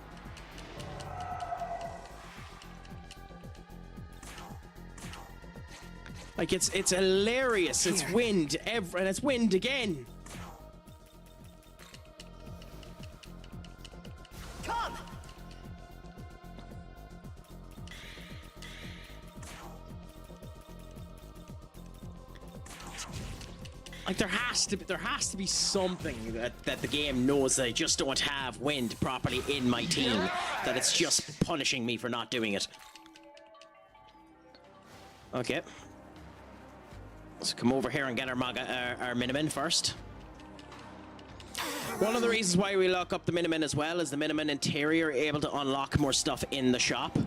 [SPEAKER 1] Like, it's hilarious. It's wind. And it's wind again.
[SPEAKER 4] Come!
[SPEAKER 1] Like, there has to be something that the game knows that I just don't have wind properly in my team, that it's just punishing me for not doing it. Okay. Let's come over here and get our Miniman first. One of the reasons why we lock up the Miniman as well is the Miniman interior able to unlock more stuff in the shop.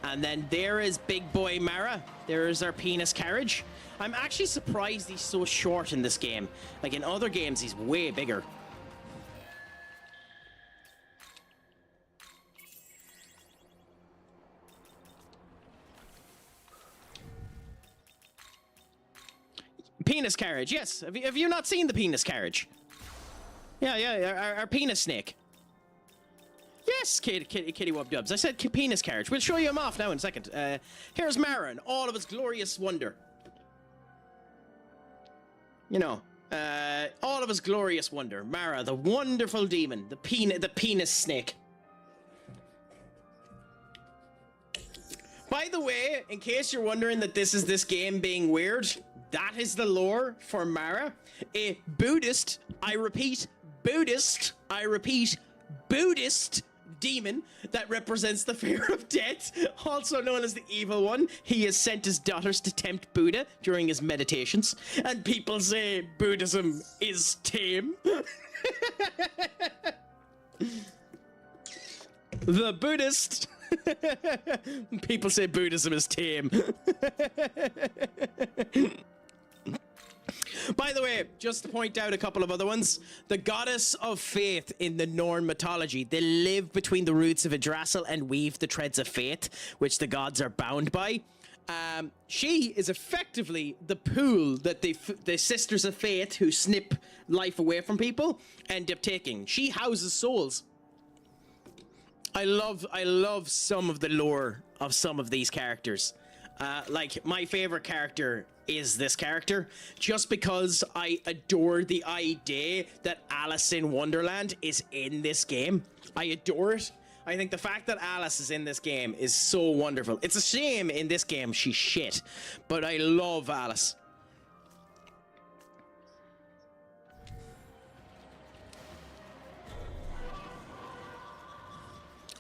[SPEAKER 1] And then there is Big Boy Mara. There is our penis carriage. I'm actually surprised he's so short in this game. Like, in other games, he's way bigger. Penis carriage, yes. Have you not seen the penis carriage? Yeah, our penis snake. Yes, Kitty Wub Dubs. I said penis carriage. We'll show you him off now in a second. Here's Mara in all of his glorious wonder. You know, all of his glorious wonder. Mara, the wonderful demon, the penis snake. By the way, in case you're wondering that this is this game being weird, that is the lore for Mara. A Buddhist, I repeat, Buddhist demon that represents the fear of death, also known as the evil one. He has sent his daughters to tempt Buddha during his meditations, and people say Buddhism is tame. The Buddhist. People say Buddhism is tame. By the way, just to point out a couple of other ones, the goddess of faith in the Norn mythology, they live between the roots of Yggdrasil and weave the threads of faith, which the gods are bound by. She is effectively the pool that the Sisters of Faith, who snip life away from people, end up taking. She houses souls. I love some of the lore of some of these characters. Like, my favorite character is this character, just because I adore the idea that Alice in Wonderland is in this game. I adore it. I think the fact that Alice is in this game is so wonderful. It's a shame in this game she's shit, but I love Alice.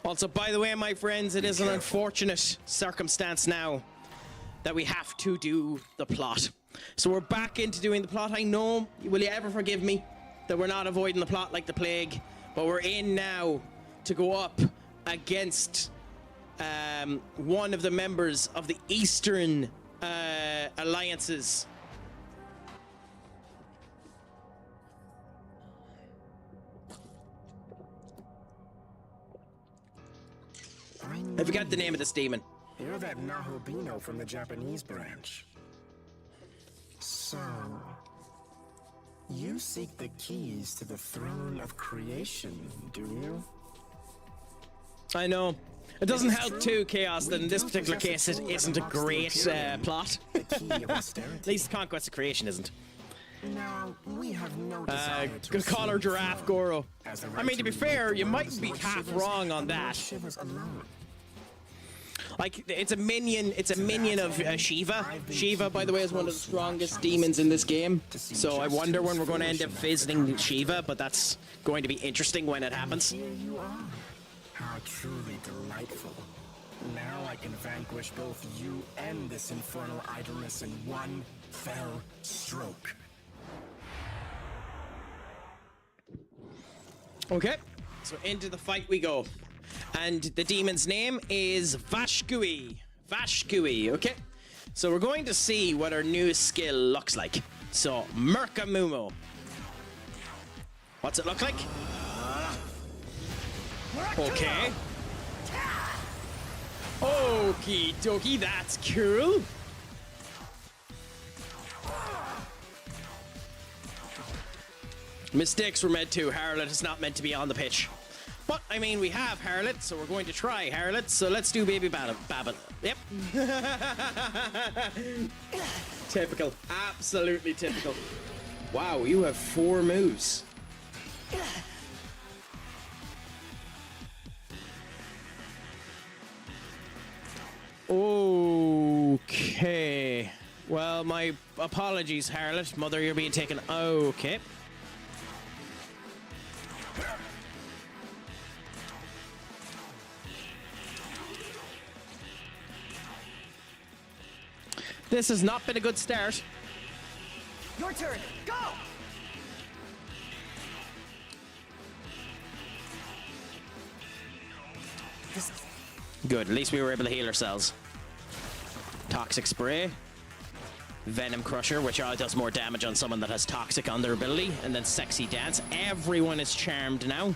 [SPEAKER 1] Also, by the way, my friends, it is an unfortunate circumstance now that we have to do the plot. So we're back into doing the plot. I know, will you ever forgive me that we're not avoiding the plot like the plague? But we're in now to go up against one of the members of the Eastern alliances. I forgot the name of this demon.
[SPEAKER 8] You're that Nahobino from the Japanese branch. So, you seek the keys to the throne of creation, do you?
[SPEAKER 1] I know. It doesn't help too, Chaos, that in this particular case it isn't a great plot. At least Conquest of Creation isn't.
[SPEAKER 8] Now, we have no desire
[SPEAKER 1] Gonna call her Giraffe Goro. I mean, to be fair, you might be half wrong on that. Like, it's a minion of Shiva. Shiva, by the way, is one of the strongest demons in this game. So I wonder when we're going to end up visiting Shiva, but that's going to be interesting when it happens.
[SPEAKER 8] Here you are. How truly delightful. Now I can vanquish both you and this infernal idleness in one fell stroke.
[SPEAKER 1] Okay, so into the fight we go. And the demon's name is Vashkui. Vashkui, okay? So we're going to see what our new skill looks like. So, Merkamumo. What's it look like? Okay. Okie dokie, that's cool. Mistakes were meant to. Harlot is not meant to be on the pitch. But, I mean, we have Harlot, so we're going to try Harlot. So let's do Baby Babbitt. Yep. Typical. Absolutely typical. Wow, you have 4 moves. Okay. Well, my apologies, Harlot. Mother, you're being taken. Okay. This has not been a good start.
[SPEAKER 4] Your turn. Go.
[SPEAKER 1] Good. At least we were able to heal ourselves. Toxic Spray. Venom Crusher, which does more damage on someone that has Toxic on their ability. And then Sexy Dance. Everyone is charmed now.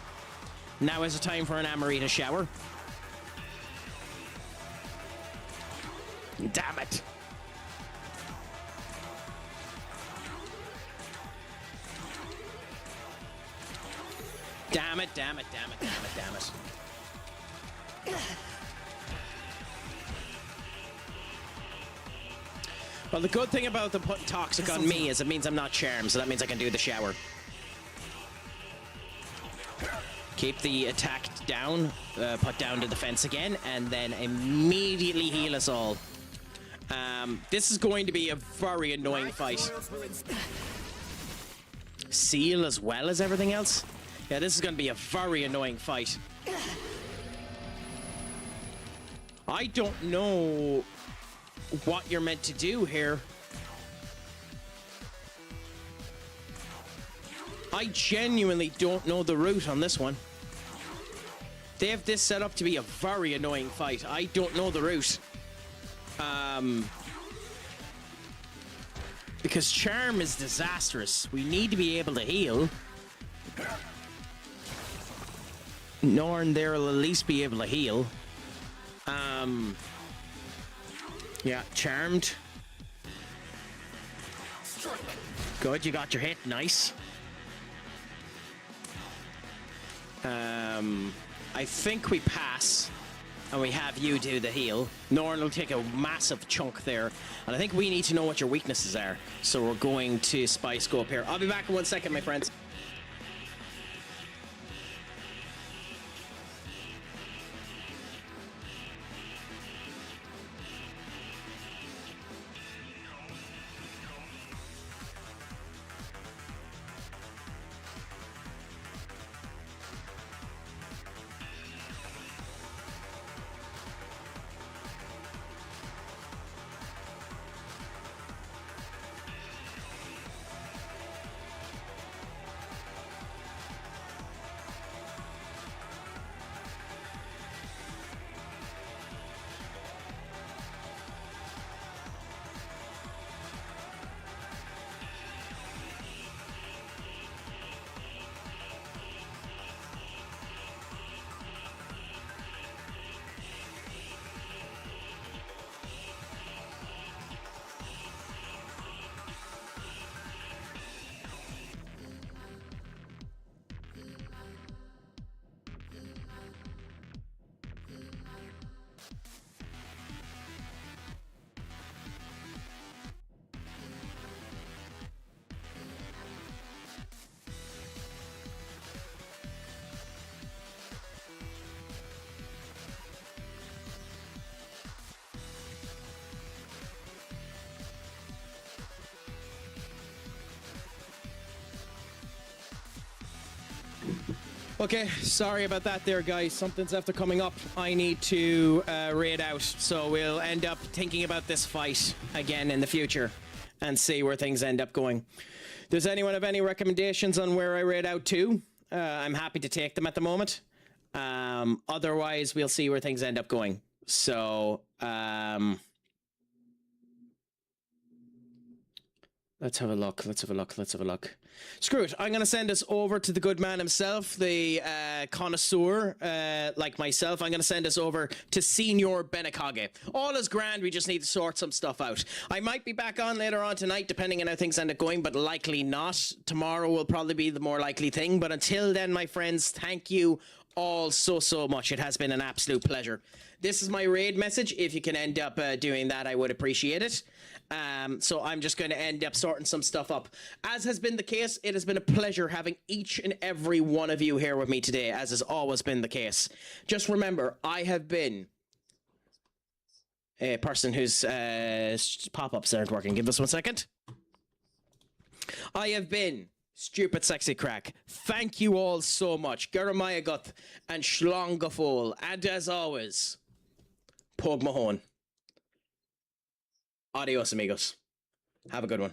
[SPEAKER 1] Now is the time for an Amarita Shower. Damn it. Damn it, damn it, damn it, damn it, damn it. Well, the good thing about them putting Toxic on me is it means I'm not charmed, so that means I can do the shower. Keep the attack down, put down to defense again, and then immediately heal us all. This is going to be a very annoying fight. Seal as well as everything else? Yeah, this is going to be a very annoying fight. I don't know what you're meant to do here. I genuinely don't know the route on this one. They have this set up to be a very annoying fight. I don't know the route. Because Charm is disastrous. We need to be able to heal. Norn there will at least be able to heal. Yeah, Charmed. Good, you got your hit. Nice. I think we pass, and we have you do the heal. Norn will take a massive chunk there, and I think we need to know what your weaknesses are. So we're going to spy scope here. I'll be back in 1 second, my friends. Okay, sorry about that there, guys. Something's after coming up. I need to raid out, so we'll end up thinking about this fight again in the future and see where things end up going. Does anyone have any recommendations on where I raid out to? I'm happy to take them at the moment. Otherwise, we'll see where things end up going. So, let's have a look. Screw it. I'm going to send us over to the good man himself, the connoisseur like myself. I'm going to send us over to Senior Benekage. All is grand. We just need to sort some stuff out. I might be back on later on tonight, depending on how things end up going, but likely not. Tomorrow will probably be the more likely thing. But until then, my friends, thank you all so much. It has been an absolute pleasure. This is my raid message. If you can end up doing that, I would appreciate it. So I'm just going to end up sorting some stuff up. As has been the case, it has been a pleasure having each and every one of you here with me today, as has always been the case. Just remember, I have been a person whose pop-ups aren't working. Give us 1 second. I have been Stupid Sexy Craic. Thank you all so much. Jeremiah Guth and Schlongafol. And as always, Pog Mahone. Adios, amigos. Have a good one.